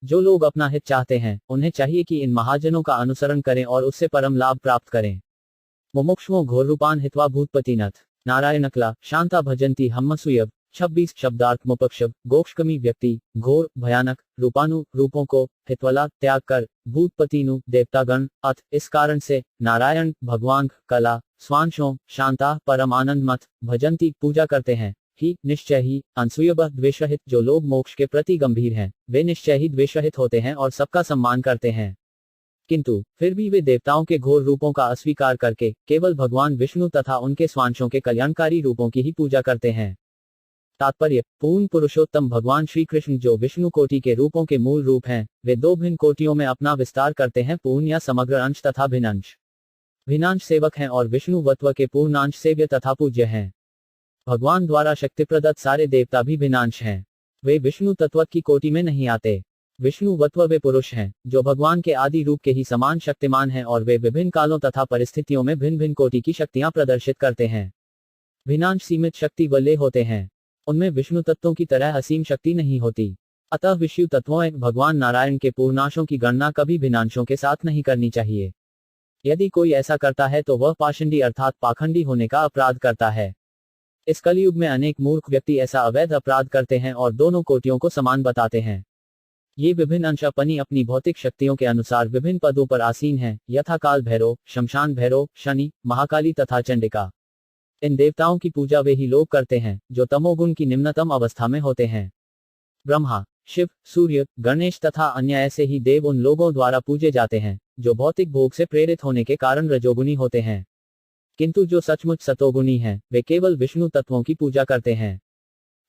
जो लोग अपना हित चाहते हैं, उन्हें चाहिए कि इन महाजनों का अनुसरण करें और उससे परम लाभ प्राप्त करें। मुमुक्षुओं घोर रूपान हित्वा भूतपतिनथ नारायणकला शांता भजंती हम्मसुयव 26 शब्दार्थ मुपक्षव गोक्षकमी व्यक्ति घोर भयानक रूपानु रूपों को हितवला त्याग कर भूतपतिनु देवतागण अथ इस कारण से नारायण भगवान कला स्वांशों शांता परम आनंद मत भजंती पूजा करते हैं ही निश्चय ही अनसूयब द्वेषरहित जो लोग मोक्ष के प्रति गंभीर हैं वे निश्चय ही द्वेषरहित होते हैं और सबका सम्मान करते हैं, किंतु फिर भी वे देवताओं के घोर रूपों का अस्वीकार करके केवल भगवान विष्णु तथा उनके स्वांशों के कल्याणकारी रूपों की ही पूजा करते हैं। तात्पर्य, पूर्ण पुरुषोत्तम भगवान श्री कृष्ण जो विष्णु कोटि के रूपों के मूल रूप हैं, वे दो भिन्न कोटियों में अपना विस्तार करते हैं, पूर्ण या समग्र अंश तथा भिन्नांश। भिन्नांश सेवक हैं और विष्णु वत्व के पूर्णांश सेव्य तथा पूज्य हैं। भगवान द्वारा शक्ति प्रदत्त सारे देवता भी भिन्नांश हैं, वे विष्णु तत्व की कोटि में नहीं आते। विष्णु वत्व वे पुरुष हैं जो भगवान के आदि रूप के ही समान शक्तिमान हैं और वे विभिन्न कालों तथा परिस्थितियों में भिन्न भिन्न कोटि की शक्तियां प्रदर्शित करते हैं। भिन्नांश सीमित शक्ति वाले होते हैं, उनमें विष्णु तत्वों की तरह असीम शक्ति नहीं होती। अतः विष्णु तत्वों भगवान नारायण के पूर्णांशों की गणना कभी भिन्नांशों के साथ नहीं करनी चाहिए। यदि कोई ऐसा करता है तो वह पाषंडी अर्थात पाखंडी होने का अपराध करता है। इस कलयुग में अनेक मूर्ख व्यक्ति ऐसा अवैध अपराध करते हैं और दोनों कोटियों को समान बताते हैं। ये विभिन्न अंश अपनी भौतिक शक्तियों के अनुसार विभिन्न पदों पर आसीन हैं, यथा काल भैरव, शमशान भैरव, शनि, महाकाली तथा चंडिका। इन देवताओं की पूजा वे ही लोग करते हैं जो तमोगुण की निम्नतम अवस्था में होते हैं। ब्रह्मा, शिव, सूर्य, गणेश तथा अन्य ऐसे ही देव उन लोगों द्वारा पूजे जाते हैं जो भौतिक भोग से प्रेरित होने के कारण रजोगुनी होते हैं, किंतु जो सचमुच सतोगुनी हैं, वे केवल विष्णु तत्वों की पूजा करते हैं।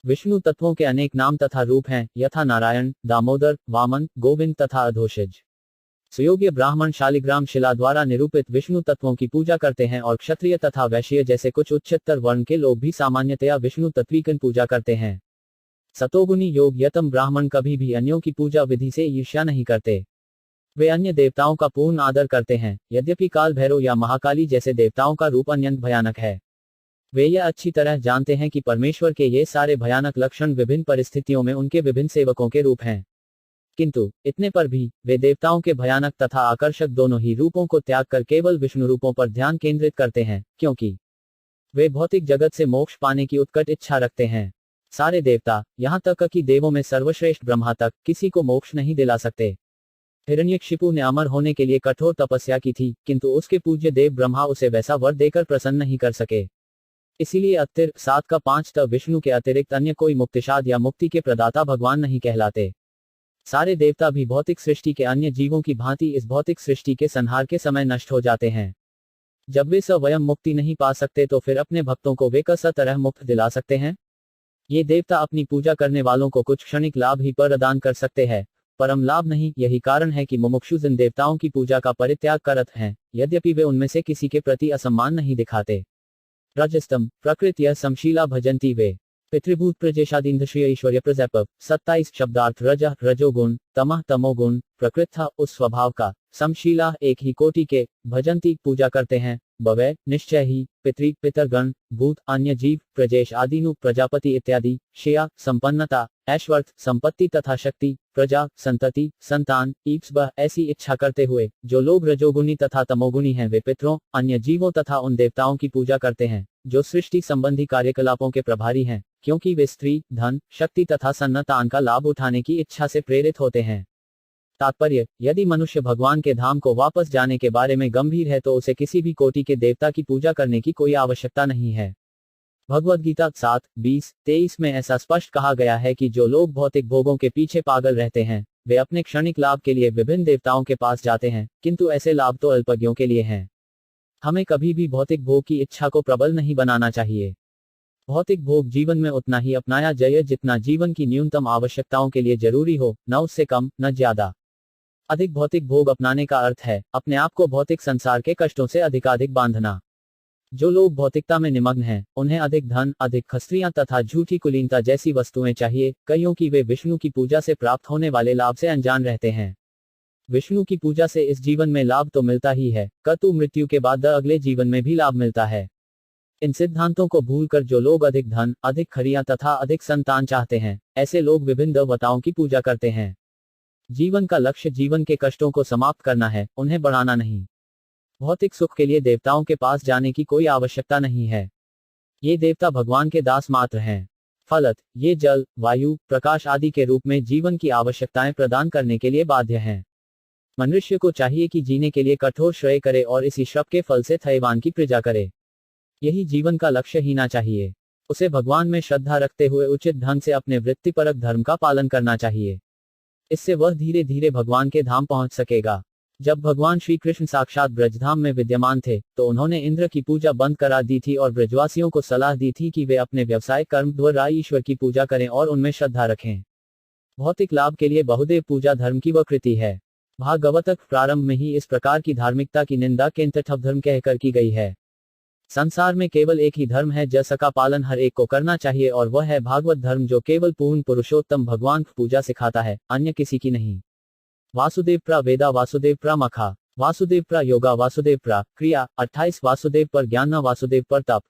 विष्णु तत्वों के अनेक नाम तथा रूप हैं, यथा नारायण, दामोदर, वामन, गोविंद तथा अधोषज। सुयोग्य ब्राह्मण शालिग्राम शिला द्वारा निरूपित विष्णु तत्वों की पूजा करते हैं और क्षत्रिय तथा वैश्य जैसे कुछ उच्चतर वर्ण के लोग भी सामान्यतया विष्णु तत्वी की पूजा करते हैं। सतोगुनी योग यतम ब्राह्मण कभी भी अन्यों की पूजा विधि से ईर्ष्या नहीं करते। वे अन्य देवताओं का पूर्ण आदर करते हैं, यद्यपि काल भैरव या महाकाली जैसे देवताओं का रूप अत्यंत भयानक है। वे यह अच्छी तरह जानते हैं कि परमेश्वर के ये सारे भयानक लक्षण विभिन्न परिस्थितियों में उनके विभिन्न सेवकों के रूप हैं, किंतु इतने पर भी वे देवताओं के भयानक तथा आकर्षक दोनों ही रूपों को त्याग कर केवल विष्णु रूपों पर ध्यान केंद्रित करते हैं, क्योंकि वे भौतिक जगत से मोक्ष पाने की उत्कट इच्छा रखते हैं। सारे देवता, यहाँ तक कि देवों में सर्वश्रेष्ठ ब्रह्मा तक, किसी को मोक्ष नहीं दिला सकते। हिरण्यकशिपु ने अमर होने के लिए कठोर तपस्या की थी, किंतु उसके पूज्य देव ब्रह्मा उसे वैसा वर देकर प्रसन्न नहीं कर सके। इसीलिए अत्तिर 7 का 5 तक विष्णु के अतिरिक्त अन्य कोई मुक्तिशाद या मुक्ति के प्रदाता भगवान नहीं कहलाते। सारे देवता भी भौतिक सृष्टि के अन्य जीवों की भांति इस भौतिक सृष्टि के संहार के समय नष्ट हो जाते हैं। जब वे स्वयं मुक्ति नहीं पा सकते तो फिर अपने भक्तों को वे किस तरह मुक्त दिला सकते हैं? ये देवता अपनी पूजा करने वालों को कुछ क्षणिक लाभ ही प्रदान कर सकते हैं, परम लाभ नहीं। यही कारण है कि मुमुक्षु जिन देवताओं की पूजा का परित्याग करत हैं, यद्यपि वे उनमें से किसी के प्रति असम्मान नहीं दिखाते। रजस्तम प्रकृत्य समशीला भजंती वे पितृभूत प्रजेशादींद्रिय ऐश्वर्य प्रजैपव। 27 शब्दार्थ रज रजोगुण, तमः तमोगुण, प्रकृत्था उस स्वभाव का, समशीला एक ही कोटि के, भजंती पूजा करते हैं, बवै निश्चय ही, पितृ पितरगण, भूत अन्य जीव, प्रजेश आदिनु प्रजापति इत्यादि, श्रेया संपन्नता, ऐश्वर्य संपत्ति तथा शक्ति, प्रजा संतति संतान, ईप्सबह ऐसी इच्छा करते हुए जो लोग रजोगुणी तथा तमोगुणी हैं वे पितरों अन्य जीवों तथा उन देवताओं की पूजा करते हैं जो सृष्टि संबंधी कार्यकलापों के प्रभारी हैं, क्योंकि वे स्त्री धन शक्ति तथा संतान का लाभ उठाने की इच्छा से प्रेरित होते हैं। तात्पर्य, यदि मनुष्य भगवान के धाम को वापस जाने के बारे में गंभीर है तो उसे किसी भी कोटि के देवता की पूजा करने की कोई आवश्यकता नहीं है। भगवद गीता 7:20-23 में ऐसा स्पष्ट कहा गया है कि जो लोग भौतिक भोगों के पीछे पागल रहते हैं वे अपने क्षणिक लाभ के लिए विभिन्न देवताओं के पास जाते हैं, किंतु ऐसे लाभ तो अल्पज्ञों के लिए हैं। हमें कभी भी भौतिक भोग की इच्छा को प्रबल नहीं बनाना चाहिए। भौतिक भोग जीवन में उतना ही अपनाया जाए जितना जीवन की न्यूनतम आवश्यकताओं के लिए जरूरी हो, न उससे कम न ज्यादा। अधिक भौतिक भोग अपनाने का अर्थ है अपने आप को भौतिक संसार के कष्टों से अधिकाधिक बांधना। जो लोग भौतिकता में निमग्न हैं उन्हें अधिक धन, अधिक खस्त्रियां तथा झूठी कुलीनता जैसी वस्तुएं चाहिए, कईयों की वे विष्णु की पूजा से प्राप्त होने वाले लाभ से अनजान रहते हैं। विष्णु की पूजा से इस जीवन में लाभ तो मिलता ही है, किंतु मृत्यु के बाद अगले जीवन में भी लाभ मिलता है। इन सिद्धांतों को भूलकर जो लोग अधिक धन, अधिक खरियां तथा अधिक संतान चाहते हैं, ऐसे लोग विभिन्न देवताओं की पूजा करते हैं। जीवन का लक्ष्य जीवन के कष्टों को समाप्त करना है, उन्हें बढ़ाना नहीं। भौतिक सुख के लिए देवताओं के पास जाने की कोई आवश्यकता नहीं है। ये देवता भगवान के दास मात्र हैं। फलत ये जल, वायु, प्रकाश आदि के रूप में जीवन की आवश्यकताएं प्रदान करने के लिए बाध्य हैं। मनुष्य को चाहिए कि जीने के लिए कठोर श्रय करे और इसी श्रम के फल से थैवान की प्रजा करे। यही जीवन का लक्ष्य होना चाहिए। उसे भगवान में श्रद्धा रखते हुए उचित ढंग से अपने वृत्तिपरक धर्म का पालन करना चाहिए। इससे वह धीरे धीरे भगवान के धाम पहुंच सकेगा। जब भगवान श्री कृष्ण साक्षात ब्रजधाम में विद्यमान थे तो उन्होंने इंद्र की पूजा बंद करा दी थी और ब्रजवासियों को सलाह दी थी कि वे अपने व्यवसाय कर्म द्वारा ईश्वर की पूजा करें और उनमें श्रद्धा रखें। भौतिक लाभ के लिए बहुदेव पूजा धर्म की वकृति है। भागवतक प्रारंभ में ही इस प्रकार की धार्मिकता की निंदा केंतठव धर्म कहकर की गई है। संसार में केवल एक ही धर्म है जिसका पालन हर एक को करना चाहिए और वह है भागवत धर्म, जो केवल पूर्ण पुरुषोत्तम भगवान की पूजा सिखाता है, अन्य किसी की नहीं। वासुदेव प्रा वेदा वासुदेव प्रा मखा वासुदेव प्रा योगा वासुदेव प्रा क्रिया 28 वासुदेव पर ज्ञान वासुदेव पर तप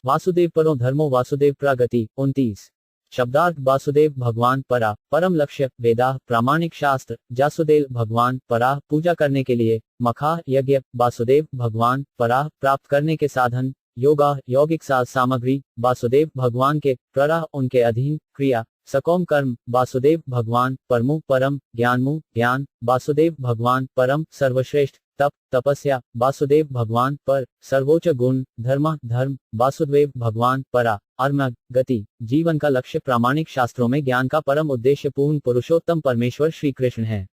वासुदेव परो धर्मो वासुदेव प्रा गति 29 शब्दार्थ वासुदेव भगवान परा परम लक्ष्य वेदा प्रामाणिक शास्त्र जासुदेव भगवान परा पूजा करने के लिए मखा यज्ञ वासुदेव भगवान परा प्राप्त करने के साधन योगा यौगिक सामग्री वासुदेव भगवान के प्ररा उनके अधीन क्रिया सकौम कर्म वासुदेव भगवान परमु परम ज्ञानमु ज्ञान वासुदेव भगवान परम सर्वश्रेष्ठ तप तपस्या वासुदेव भगवान पर सर्वोच्च गुण धर्म धर्म वासुदेव भगवान परा अर्म गति जीवन का लक्ष्य प्रामाणिक शास्त्रों में ज्ञान का परम उद्देश्य पूर्ण पुरुषोत्तम परमेश्वर श्री कृष्ण है।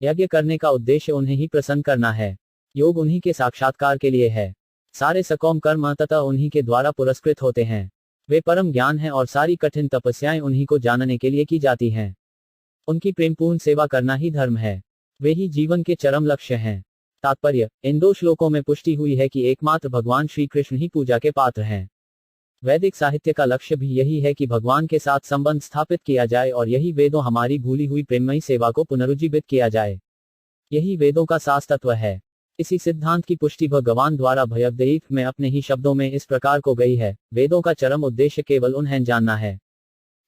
यज्ञ करने का उद्देश्य उन्हें ही प्रसन्न करना है। योग उन्हीं के साक्षात्कार के लिए है। सारे सकौम कर्म अंततः उन्हीं के द्वारा पुरस्कृत होते हैं। वे परम ज्ञान हैं और सारी कठिन तपस्याएं उन्हीं को जानने के लिए की जाती हैं। उनकी प्रेमपूर्ण सेवा करना ही धर्म है। वे ही जीवन के चरम लक्ष्य हैं। तात्पर्य, इन 2 श्लोकों में पुष्टि हुई है कि एकमात्र भगवान श्री कृष्ण ही पूजा के पात्र हैं। वैदिक साहित्य का लक्ष्य भी यही है कि भगवान के साथ संबंध स्थापित किया जाए और यही वेदों हमारी भूली हुई प्रेममयी सेवा को पुनरुज्जीवित किया जाए। यही वेदों का सास तत्व है। इसी सिद्धांत की पुष्टि भगवान द्वारा भगवद्गीता में अपने ही शब्दों में इस प्रकार को गई है। वेदों का चरम उद्देश्य केवल उन्हें जानना है।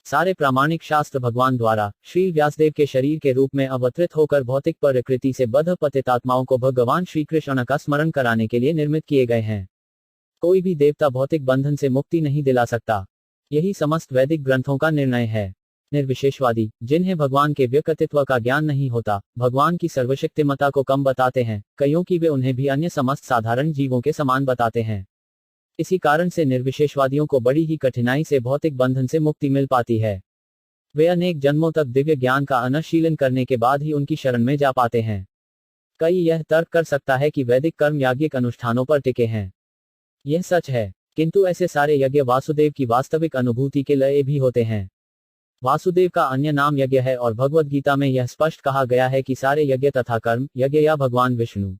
सारे प्रामाणिक शास्त्र भगवान द्वारा श्री व्यासदेव के शरीर के रूप में अवतरित होकर भौतिक प्रकृति से बद्ध पतितात्माओं को भगवान श्री कृष्ण का स्मरण कराने के लिए निर्मित किए गए हैं। कोई भी देवता भौतिक बंधन से मुक्ति नहीं दिला सकता। यही समस्त वैदिक ग्रंथों का निर्णय है। निर्विशेषवादी, जिन्हें भगवान के व्यक्तित्व का ज्ञान नहीं होता, भगवान की सर्वशक्तिमत्ता को कम बताते हैं, कईयों की वे उन्हें भी अन्य समस्त साधारण जीवों के समान बताते हैं। इसी कारण से निर्विशेषवादियों को बड़ी ही कठिनाई से भौतिक बंधन से मुक्ति मिल पाती है। वे अनेक जन्मों तक दिव्य ज्ञान का अनुशीलन करने के बाद ही उनकी शरण में जा पाते हैं। कई यह तर्क कर सकता है कि वैदिक कर्म याज्ञिक अनुष्ठानों पर टिके हैं। यह सच है, किंतु ऐसे सारे यज्ञ वासुदेव की वास्तविक अनुभूति के लिए भी होते हैं। वासुदेव का अन्य नाम यज्ञ है और भगवद गीता में यह स्पष्ट कहा गया है कि सारे यज्ञ तथा कर्म यज्ञ या भगवान विष्णु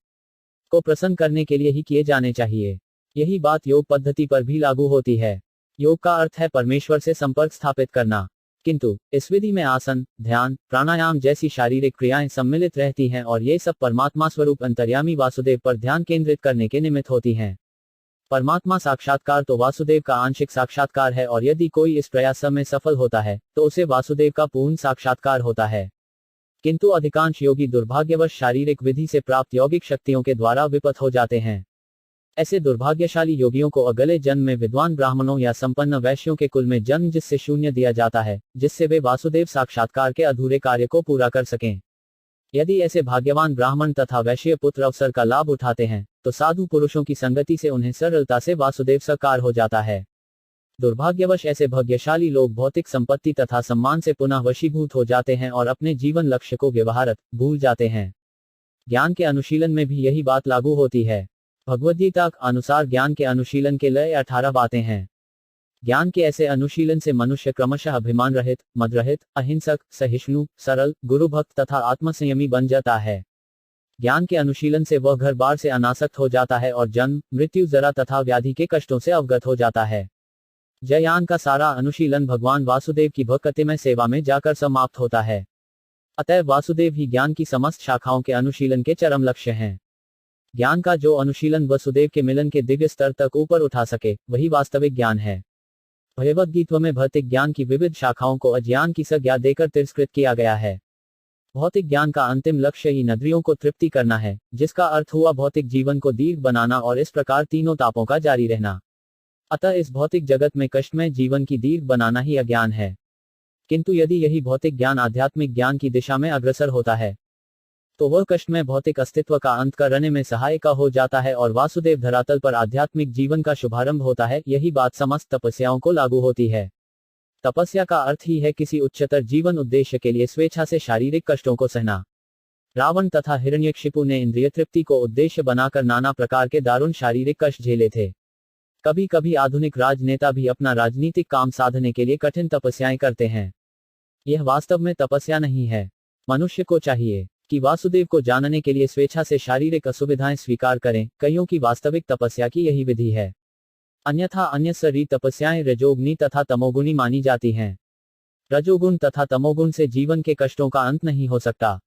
को प्रसन्न करने के लिए ही किए जाने चाहिए। यही बात योग पद्धति पर भी लागू होती है। योग का अर्थ है परमेश्वर से संपर्क स्थापित करना, किंतु इस विधि में आसन, ध्यान, प्राणायाम जैसी शारीरिक क्रियाएं सम्मिलित रहती हैं और ये सब परमात्मा स्वरूप अंतर्यामी वासुदेव पर ध्यान केंद्रित करने के निमित्त होती हैं। परमात्मा साक्षात्कार तो वासुदेव का आंशिक साक्षात्कार है और यदि कोई इस प्रयास में सफल होता है तो उसे वासुदेव का पूर्ण साक्षात्कार होता है। किंतु अधिकांश योगी दुर्भाग्यवश शारीरिक विधि से प्राप्त यौगिक शक्तियों के द्वारा विपथ हो जाते हैं। ऐसे दुर्भाग्यशाली योगियों को अगले जन्म में विद्वान ब्राह्मणों या संपन्न वैश्यों के कुल में जन्म जिससे शून्य दिया जाता है, जिससे वे वासुदेव साक्षात्कार के अधूरे कार्य को पूरा कर सकें। यदि ऐसे भाग्यवान ब्राह्मण तथा वैश्य पुत्र अवसर का लाभ उठाते हैं तो साधु पुरुषों की संगति से उन्हें सरलता से वासुदेव साकार हो जाता है। दुर्भाग्यवश ऐसे भाग्यशाली लोग भौतिक संपत्ति तथा सम्मान से पुनः वशीभूत हो जाते हैं और अपने जीवन लक्ष्य को व्यवहारत भूल जाते हैं। ज्ञान के अनुशीलन में भी यही बात लागू होती है। भगवद्गीता अनुसार ज्ञान के अनुशीलन के लिए 18 बातें हैं। ज्ञान के ऐसे अनुशीलन से मनुष्य क्रमशः अभिमान रहित, मद रहित, अहिंसक, सहिष्णु, सरल, गुरु भक्त तथा आत्मसंयमी बन जाता है। ज्ञान के अनुशीलन से वह घर बार से अनासक्त हो जाता है और जन्म, मृत्यु, जरा तथा व्याधि के कष्टों से अवगत हो जाता है। ज्ञान का सारा अनुशीलन भगवान वासुदेव की भक्तिमय सेवा में जाकर समाप्त होता है। अतः वासुदेव ही ज्ञान की समस्त शाखाओं के अनुशीलन के चरम लक्ष्य हैं। ज्ञान का जो अनुशीलन वसुदेव के मिलन के दिव्य स्तर तक ऊपर उठा सके वही वास्तविक ज्ञान है। भगवद्गीता में भौतिक ज्ञान की विविध शाखाओं को अज्ञान की संज्ञा देकर तिरस्कृत किया गया है। भौतिक ज्ञान का अंतिम लक्ष्य ही इंद्रियों को तृप्ति करना है, जिसका अर्थ हुआ भौतिक जीवन को दीर्घ बनाना और इस प्रकार तीनों तापों का जारी रहना। अतः इस भौतिक जगत में कष्टमय जीवन की दीर्घ बनाना ही अज्ञान है। किंतु यदि यही भौतिक ज्ञान आध्यात्मिक ज्ञान की दिशा में अग्रसर होता है तो वह कष्टमय भौतिक अस्तित्व का अंत करने में सहायक हो जाता है और वासुदेव धरातल पर आध्यात्मिक जीवन का शुभारंभ होता है। यही बात समस्त तपस्याओं को लागू होती है। तपस्या का अर्थ ही है किसी उच्चतर जीवन उद्देश्य के लिए स्वेच्छा से शारीरिक कष्टों को सहना। रावण तथा हिरण्यकशिपु ने इंद्रिय तृप्ति को उद्देश्य बनाकर नाना प्रकार के दारुण शारीरिक कष्ट झेले थे। कभी कभी आधुनिक राजनेता भी अपना राजनीतिक काम साधने के लिए कठिन तपस्याएं करते हैं। यह वास्तव में तपस्या नहीं है। मनुष्य को चाहिए कि वासुदेव को जानने के लिए स्वेच्छा से शारीरिक असुविधाएं स्वीकार करें। कईयों की वास्तविक तपस्या की यही विधि है। अन्यथा अन्य सारी तपस्याएं रजोगुणी तथा तमोगुणी मानी जाती हैं। रजोगुण तथा तमोगुण से जीवन के कष्टों का अंत नहीं हो सकता।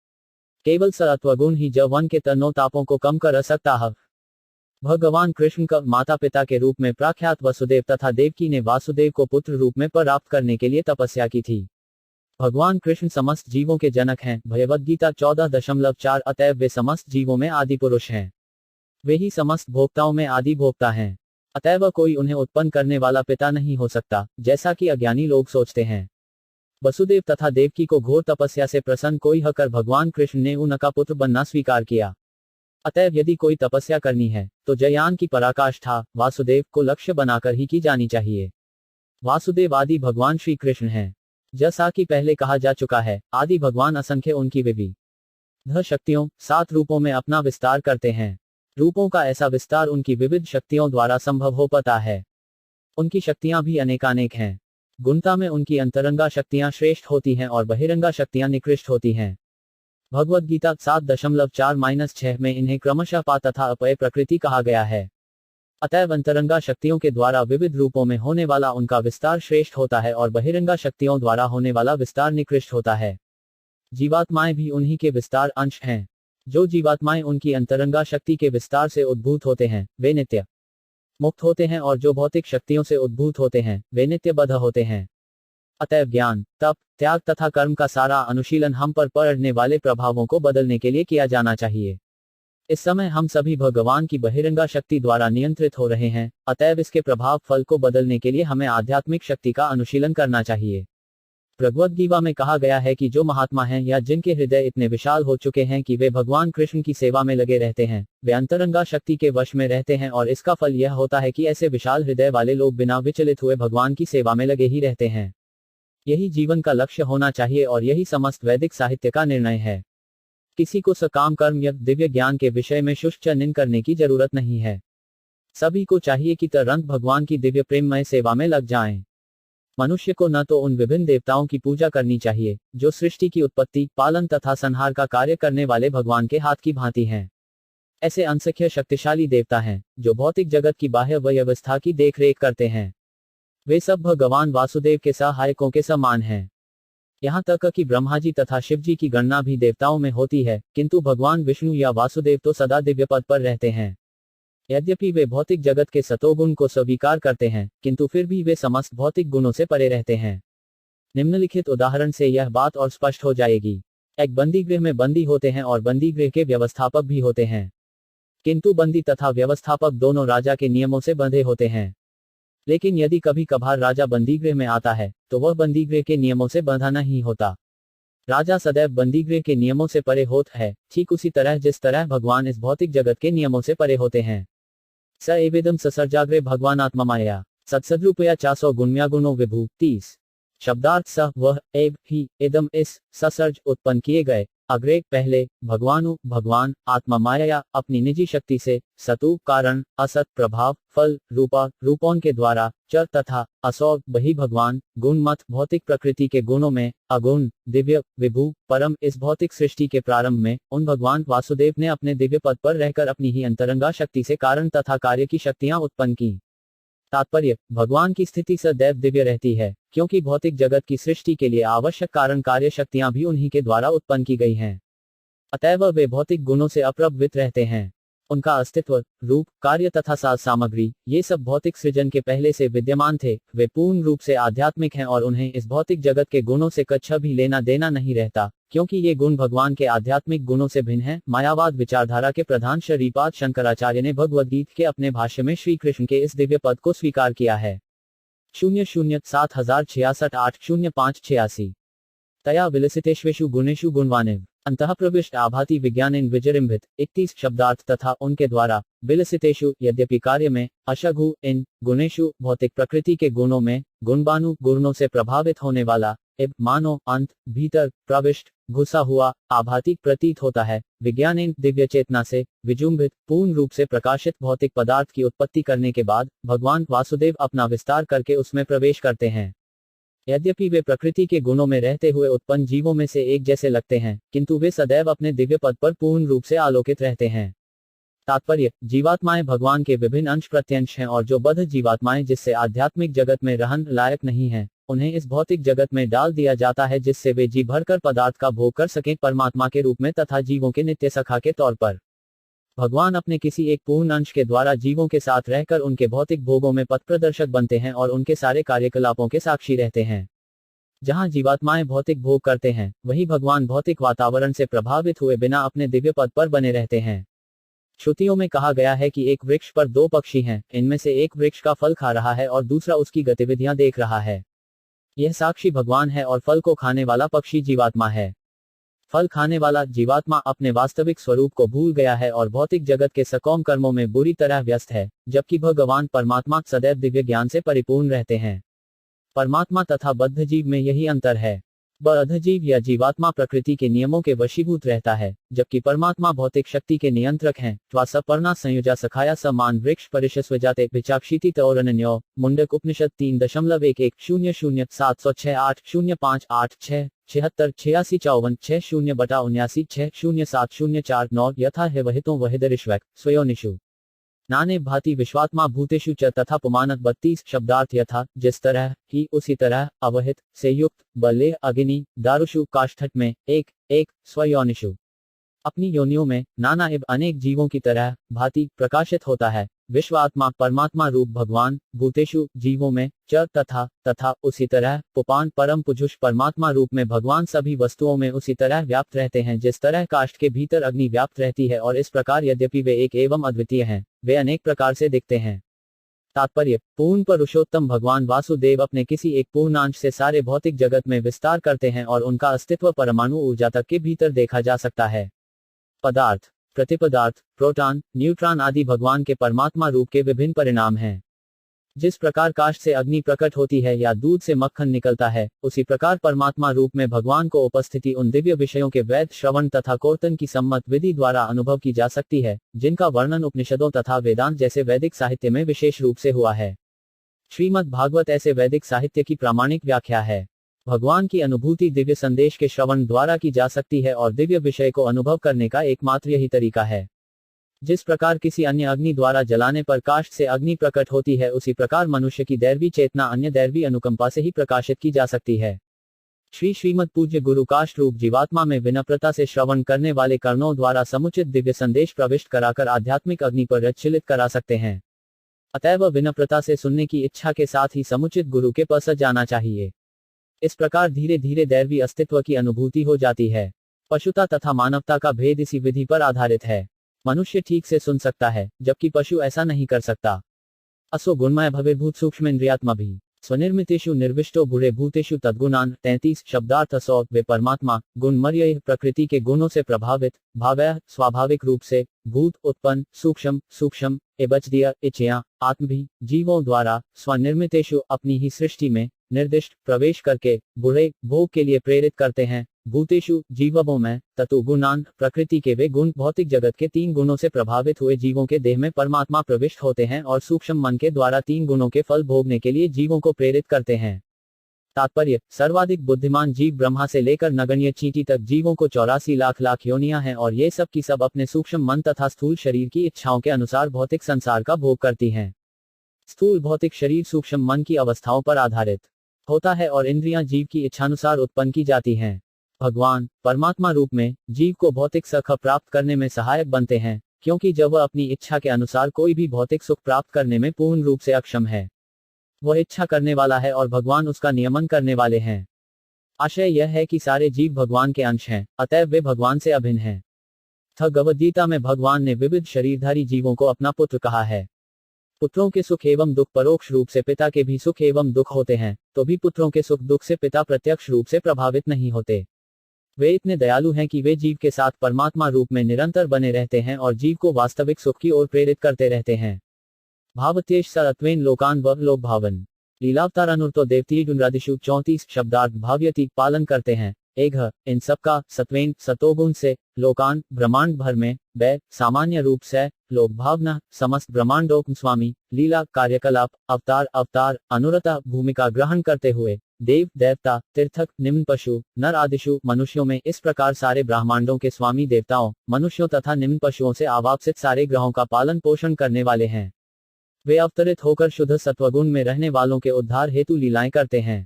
केवल सत्वगुण ही जवन के तनों तापों को कम कर सकता है। भगवान कृष्ण का माता पिता के रूप में प्रख्यात वसुदेव तथा देवकी ने वासुदेव को पुत्र रूप में प्राप्त करने के लिए तपस्या की थी। भगवान कृष्ण समस्त जीवों के जनक हैं। भगवद्गीता 14.4। अतएव वे समस्त जीवों में आदि पुरुष हैं। वे ही समस्त भोक्ताओं में आदि भोक्ता हैं। अतएव कोई उन्हें उत्पन्न करने वाला पिता नहीं हो सकता, जैसा कि अज्ञानी लोग सोचते हैं। वसुदेव तथा देवकी को घोर तपस्या से प्रसन्न कोई होकर भगवान कृष्ण ने उनका पुत्र बनना स्वीकार किया। अतएव यदि कोई तपस्या करनी है तो ज्ञान की पराकाष्ठा वासुदेव को लक्ष्य बनाकर ही की जानी चाहिए। वासुदेव आदि भगवान श्री कृष्ण हैं। जैसा कि पहले कहा जा चुका है, आदि भगवान असंख्य उनकी विविध शक्तियों 7 रूपों में अपना विस्तार करते हैं। रूपों का ऐसा विस्तार उनकी विविध शक्तियों द्वारा संभव हो पाता है। उनकी शक्तियां भी अनेकानेक हैं। गुणता में उनकी अंतरंगा शक्तियां श्रेष्ठ होती हैं और बहिरंगा शक्तियां निकृष्ट होती हैं। भगवद्गीता 7.4-6 में इन्हें क्रमशः पा तथा अपय प्रकृति कहा गया है। अतएव अंतरंगा शक्तियों के द्वारा विविध रूपों में होने वाला उनका विस्तार श्रेष्ठ होता है और बहिरंगा शक्तियों द्वारा होने वाला विस्तार निकृष्ट होता है। जीवात्माएं भी उन्हीं के विस्तार अंश हैं। जो जीवात्माएं उनकी अंतरंगा शक्ति के विस्तार से उद्भूत होते हैं वे नित्य मुक्त होते हैं और जो भौतिक शक्तियों से उद्भूत होते हैं वे नित्य बद्ध होते हैं। अतएव ज्ञान, तप, त्याग तथा कर्म का सारा अनुशीलन हम पर पड़ने वाले प्रभावों को बदलने के लिए किया जाना चाहिए। इस समय हम सभी भगवान की बहिरंगा शक्ति द्वारा नियंत्रित हो रहे हैं। अतएव इसके प्रभाव फल को बदलने के लिए हमें आध्यात्मिक शक्ति का अनुशीलन करना चाहिए। भगवद्गीता में कहा गया है कि जो महात्मा हैं या जिनके हृदय इतने विशाल हो चुके हैं कि वे भगवान कृष्ण की सेवा में लगे रहते हैं, वे अंतरंगा शक्ति के वश में रहते हैं और इसका फल यह होता है कि ऐसे विशाल हृदय वाले लोग बिना विचलित हुए भगवान की सेवा में लगे ही रहते हैं। यही जीवन का लक्ष्य होना चाहिए और यही समस्त वैदिक साहित्य का निर्णय है। किसी को सकाम कर्म या दिव्य ज्ञान के विषय में शुष्क चिंतन करने की जरूरत नहीं है। सभी को चाहिए कि तुरंत भगवान की दिव्य प्रेममय सेवा में लग जाएं। मनुष्य को न तो उन विभिन्न देवताओं की पूजा करनी चाहिए जो सृष्टि की उत्पत्ति, पालन तथा संहार का कार्य करने वाले भगवान के हाथ की भांति हैं। ऐसे असंख्य शक्तिशाली देवता हैं जो भौतिक जगत की बाह्य व्यवस्था की देखरेख करते हैं। वे सब भगवान वासुदेव के सहायकों के समान हैं। यहाँ तक कि ब्रह्मा जी तथा शिव जी की गणना भी देवताओं में होती है, किंतु भगवान विष्णु या वासुदेव तो सदा दिव्य पद पर रहते हैं। यद्यपि वे भौतिक जगत के सतोगुण को स्वीकार करते हैं, किंतु फिर भी वे समस्त भौतिक गुणों से परे रहते हैं। निम्नलिखित उदाहरण से यह बात और स्पष्ट हो जाएगी। एक बंदीगृह में बंदी होते हैं और बंदीगृह के व्यवस्थापक भी होते हैं, किंतु बंदी तथा व्यवस्थापक दोनों राजा के नियमों से बंधे होते हैं। लेकिन यदि कभी कभार राजा बंदीगृह में आता है तो वह बंदीगृह के नियमों से बंधा नहीं होता। राजा सदैव बंदीगृह के नियमों से परे होता है, ठीक उसी तरह जिस तरह भगवान इस भौतिक जगत के नियमों से परे होते हैं। स एवेदम ससर्जाग्रे भगवान आत्ममाया सत्सद्रूपया 400 गुण्या विभू 30। शब्दार्थ स वह एव ही एदम इस ससर्ज उत्पन्न किए गए, अग्रे पहले, भगवान आत्मा माया अपनी निजी शक्ति से, सतु कारण, असत प्रभाव, फल रूपों के द्वारा, च तथा असौ वही भगवान, गुण मत भौतिक प्रकृति के गुणों में, अगुण दिव्य विभू परम इस भौतिक सृष्टि के प्रारंभ में उन भगवान वासुदेव ने अपने दिव्य पद पर रहकर अपनी ही अंतरंगा शक्ति से कारण तथा कार्य की शक्तियां उत्पन्न की। तात्पर्य, भगवान की स्थिति सदैव दिव्य रहती है, क्योंकि भौतिक जगत की सृष्टि के लिए आवश्यक कारण कार्य शक्तियां भी उन्हीं के द्वारा उत्पन्न की गई हैं। अतएव वे भौतिक गुणों से अप्रभावित रहते हैं। उनका अस्तित्व, रूप, कार्य तथा साज सामग्री, ये सब भौतिक सृजन के पहले से विद्यमान थे। वे पूर्ण रूप से आध्यात्मिक हैं और उन्हें इस भौतिक जगत के गुणों से कच्छ भी लेना देना नहीं रहता, क्योंकि ये गुण भगवान के आध्यात्मिक गुणों से भिन्न हैं। मायावाद विचारधारा के प्रधान श्रीपाद शंकराचार्य ने भगवद्गीता के अपने भाष्य में श्री कृष्ण के इस दिव्य पद को स्वीकार किया है। 007066 तया विलसितेष्वेषु गुणेषु गुणवानिव अंतः प्रविष्ट आभाति विज्ञानेन विजृंभित 31 शब्दार्थ तथा उनके द्वारा विलसितेषु यद्यपि कार्य में, अशघु इन गुणेषु भौतिक प्रकृति के गुणों में, गुणवानु गुणों से प्रभावित होने वाला, इब मानो अंत, भीतर, प्रविष्ट, घुसा हुआ, आभाति प्रतीत होता है, विज्ञानेन दिव्य चेतना से, विजुंभित पूर्ण रूप से प्रकाशित भौतिक पदार्थ की उत्पत्ति करने के बाद भगवान वासुदेव अपना विस्तार करके उसमें प्रवेश करते हैं। यद्यपि वे प्रकृति के गुणों में रहते हुए उत्पन्न जीवों में से एक जैसे लगते हैं, किंतु वे सदैव अपने दिव्य पद पर पूर्ण रूप से आलोकित रहते हैं। तात्पर्य, जीवात्माएं भगवान के विभिन्न अंश प्रत्यंश हैं और जो बद्ध जीवात्माएं जिससे आध्यात्मिक जगत में रहन लायक नहीं हैं, उन्हें इस भौतिक जगत में डाल दिया जाता है जिससे वे जी भरकर पदार्थ का भोग कर सकें परमात्मा के रूप में तथा जीवों के नित्य सखा के तौर पर। भगवान अपने किसी एक पूर्ण अंश के द्वारा जीवों के साथ रहकर उनके भौतिक भोगों में पथ प्रदर्शक बनते हैं और उनके सारे कार्यकलापों के साक्षी रहते हैं। जहां जीवात्माएं भौतिक भोग करते हैं, वहीं भगवान भौतिक वातावरण से प्रभावित हुए बिना अपने दिव्य पद पर बने रहते हैं। श्रुतियों में कहा गया है कि एक वृक्ष पर दो पक्षी हैं, इनमें से एक वृक्ष का फल खा रहा है और दूसरा उसकी गतिविधियां देख रहा है। यह साक्षी भगवान है और फल को खाने वाला पक्षी जीवात्मा है। फल खाने वाला जीवात्मा अपने वास्तविक स्वरूप को भूल गया है और भौतिक जगत के सकौम कर्मों में बुरी तरह व्यस्त है, जबकि भगवान परमात्मा सदैव दिव्य ज्ञान से परिपूर्ण रहते हैं। परमात्मा तथा बद्ध जीव में यही अंतर है। बद्ध जीव या जीवात्मा प्रकृति के नियमों के वशीभूत रहता है, जबकि परमात्मा भौतिक शक्ति के नियंत्रक हैं। त्वासपर्णा संयुजा सखाया समान वृक्ष परिशस्वजाते विचाक्षिति तौरन्यो मुंडक उपनिषद 3.111670680586 76 86 54 60/79 607049 यथा है वहितों वहिदरिश्वैक स्वयोनिषु नाने भांति विश्वात्मा भूतेषु च तथा पुमानक 32 शब्दार्थ यथा जिस तरह ही उसी तरह अवहित से युक्त बले अग्नि दारुषु काष्ठट में एक एक स्वयोनिषु अपनी योनियों में नाना इब अनेक जीवों की तरह भांति प्रकाशित होता है। विश्वात्मा परमात्मा रूप भगवान भूतेषु जीवों में च तथा उसी तरह पुपान परम पुजुष परमात्मा रूप में भगवान सभी वस्तुओं में उसी तरह व्याप्त रहते हैं जिस तरह काष्ठ के भीतर अग्नि व्याप्त रहती है। और इस प्रकार यद्यपि वे एक एवं अद्वितीय हैं, वे अनेक प्रकार से दिखते हैं। तात्पर्य, पूर्ण पुरुषोत्तम भगवान वासुदेव अपने किसी एक पूर्णांश से सारे भौतिक जगत में विस्तार करते हैं और उनका अस्तित्व परमाणु ऊर्जा तक के भीतर देखा जा सकता है। पदार्थ, प्रतिपदार्थ, प्रोटॉन, न्यूट्रॉन आदि भगवान के परमात्मा रूप के विभिन्न परिणाम हैं। जिस प्रकार काष्ठ से अग्नि प्रकट होती है या दूध से मक्खन निकलता है, उसी प्रकार परमात्मा रूप में भगवान को उपस्थिति उन दिव्य विषयों के वैध श्रवण तथा कीर्तन की सम्मत विधि द्वारा अनुभव की जा सकती है, जिनका वर्णन उपनिषदों तथा वेदांत जैसे वैदिक साहित्य में विशेष रूप से हुआ है। श्रीमद् भागवत ऐसे वैदिक साहित्य की प्रामाणिक व्याख्या है। भगवान की अनुभूति दिव्य संदेश के श्रवण द्वारा की जा सकती है और दिव्य विषय को अनुभव करने का एकमात्र यही तरीका है। जिस प्रकार किसी अन्य अग्नि द्वारा जलाने पर काष्ठ से अग्नि प्रकट होती है, उसी प्रकार मनुष्य की दैवी चेतना अन्य दैवी अनुकंपा से ही प्रकाशित की जा सकती है। श्रीमद् पूज्य गुरु काष्ठ रूप जीवात्मा में विनम्रता से श्रवण करने वाले कर्णों द्वारा समुचित दिव्य संदेश प्रविष्ट कराकर आध्यात्मिक अग्नि पर प्रज्वलित करा सकते हैं। अतएव विनम्रता से सुनने की इच्छा के साथ ही समुचित गुरु के पास जाना चाहिए। इस प्रकार धीरे धीरे दैवी अस्तित्व की अनुभूति हो जाती है। पशुता तथा मानवता का भेद इसी विधि पर आधारित है। मनुष्य ठीक से सुन सकता है, जबकि पशु ऐसा नहीं कर सकता। असो गुणमय भवेभूत सूक्ष्मेन्द्रियात्मा भी स्वनिर्मितेषु निर्विष्टो बुरे भूतेषु तद्गुणान। 33 शब्दार्थ। असो वे परमात्मा गुणमय प्रकृति के गुणों से प्रभावित, भावय स्वाभाविक रूप से, भूत उत्पन्न, सूक्ष्म एवं इच्छया आत्म भी जीवों द्वारा स्वनिर्मितेषु अपनी ही सृष्टि में निर्दिष्ट प्रवेश करके बुरे भोग के लिए प्रेरित करते हैं। भूतेषु जीवों में, ततु गुणान प्रकृति के वे गुण भौतिक जगत के 3 गुणों से प्रभावित हुए जीवों के देह में परमात्मा प्रविष्ट होते हैं और सूक्ष्म मन के द्वारा 3 गुणों के फल भोगने के लिए जीवों को प्रेरित करते हैं। तात्पर्य, सर्वाधिक बुद्धिमान जीव ब्रह्मा से लेकर नगण्य चींटी तक जीवों को 84 लाख योनियां हैं और ये सब की सब अपने सूक्ष्म मन तथा स्थूल शरीर की इच्छाओं के अनुसार भौतिक संसार का भोग करती हैं। स्थूल भौतिक शरीर सूक्ष्म मन की अवस्थाओं पर आधारित होता है और इंद्रियां जीव की इच्छानुसार उत्पन्न की जाती हैं। भगवान परमात्मा रूप में जीव को भौतिक सुख प्राप्त करने में सहायक बनते हैं, क्योंकि जब वह अपनी इच्छा के अनुसार कोई भी भौतिक सुख प्राप्त करने में पूर्ण रूप से अक्षम है, वह इच्छा करने वाला है और भगवान उसका नियमन करने वाले हैं। आशय यह है कि सारे जीव भगवान के अंश हैं, अतएव वे भगवान से अभिन्न हैं। भगवद गीता में भगवान ने विविध शरीरधारी जीवों को अपना पुत्र कहा है। पुत्रों के सुख एवं दुख परोक्ष रूप से पिता के भी सुख एवं दुख होते हैं, तो भी पुत्रों के सुख दुख से पिता प्रत्यक्ष रूप से प्रभावित नहीं होते। वे इतने दयालु हैं कि वे जीव के साथ परमात्मा रूप में निरंतर बने रहते हैं और जीव को वास्तविक सुख की ओर प्रेरित करते रहते हैं। भावत्येष सरत्वेन लोकान व लोक भावन लीलावतारानुर्तो देवती गुणरादिषु 34 शब्दार्थ भाव्यति पालन करते हैं। एक इन सबका सत्वेन सतोगुण से लोकान ब्रह्मांड भर में, व सामान्य रूप से लोक भावना समस्त ब्रह्मांडों स्वामी लीला कार्यकलाप अवतार अनुरता भूमिका ग्रहण करते हुए देव देवता तीर्थक निम्न पशु नर आदिशु मनुष्यों में इस प्रकार सारे ब्रह्मांडों के स्वामी देवताओं मनुष्यों तथा निम्न पशुओं से आवाप्सित सारे ग्रहों का पालन पोषण करने वाले हैं। वे अवतरित होकर शुद्ध सत्वगुण में रहने वालों के उद्धार हेतु लीलाएं करते हैं।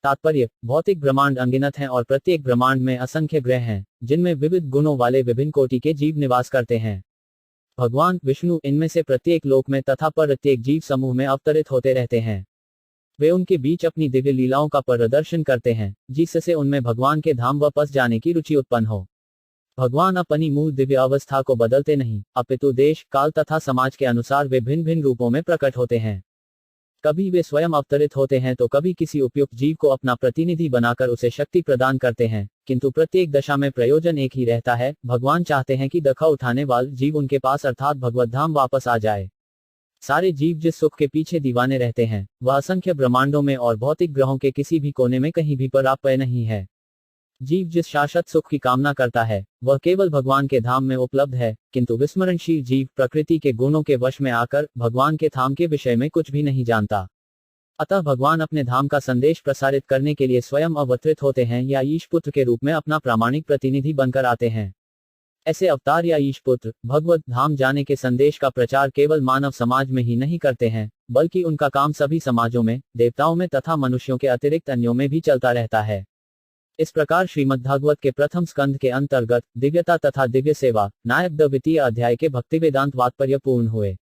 तात्पर्य, भौतिक ब्रह्मांड अनगिनत हैं और प्रत्येक ब्रह्मांड में असंख्य ग्रह हैं, जिनमें विविध गुणों वाले विभिन्न कोटि के जीव निवास करते हैं। भगवान विष्णु इनमें से प्रत्येक लोक में तथा प्रत्येक जीव समूह में अवतरित होते रहते हैं। वे उनके बीच अपनी दिव्य लीलाओं का प्रदर्शन करते हैं, जिससे उनमें भगवान के धाम वापस जाने की रुचि उत्पन्न हो। भगवान अपनी मूल दिव्य अवस्था को बदलते नहीं, अपितु देश काल तथा समाज के अनुसार वे भिन्न भिन्न रूपों में प्रकट होते हैं। कभी वे स्वयं अवतरित होते हैं तो कभी किसी उपयुक्त जीव को अपना प्रतिनिधि बनाकर उसे शक्ति प्रदान करते हैं, किंतु प्रत्येक दशा में प्रयोजन एक ही रहता है। भगवान चाहते हैं कि दखा उठाने वाले जीव उनके पास अर्थात भगवत धाम वापस आ जाए। सारे जीव जिस सुख के पीछे दीवाने रहते हैं, वह असंख्य ब्रह्मांडों में और भौतिक ग्रहों के किसी भी कोने में कहीं भी प्राप्त नहीं है। जीव जिस शाश्वत सुख की कामना करता है, वह केवल भगवान के धाम में उपलब्ध है, किंतु विस्मरणशील जीव प्रकृति के गुणों के वश में आकर भगवान के धाम के विषय में कुछ भी नहीं जानता। अतः भगवान अपने धाम का संदेश प्रसारित करने के लिए स्वयं अवतरित होते हैं या ईश पुत्र के रूप में अपना प्रामाणिक प्रतिनिधि बनकर आते हैं। ऐसे अवतार या ईश पुत्र भगवत धाम जाने के संदेश का प्रचार केवल मानव समाज में ही नहीं करते हैं, बल्कि उनका काम सभी समाजों में, देवताओं में तथा मनुष्यों के अतिरिक्त अन्यों में भी चलता रहता है। इस प्रकार श्रीमद्भागवत के प्रथम स्कंध के अंतर्गत दिव्यता तथा दिव्य सेवा नायक द्वितीय अध्याय के भक्ति वेदांत तात्पर्य पूर्ण हुए।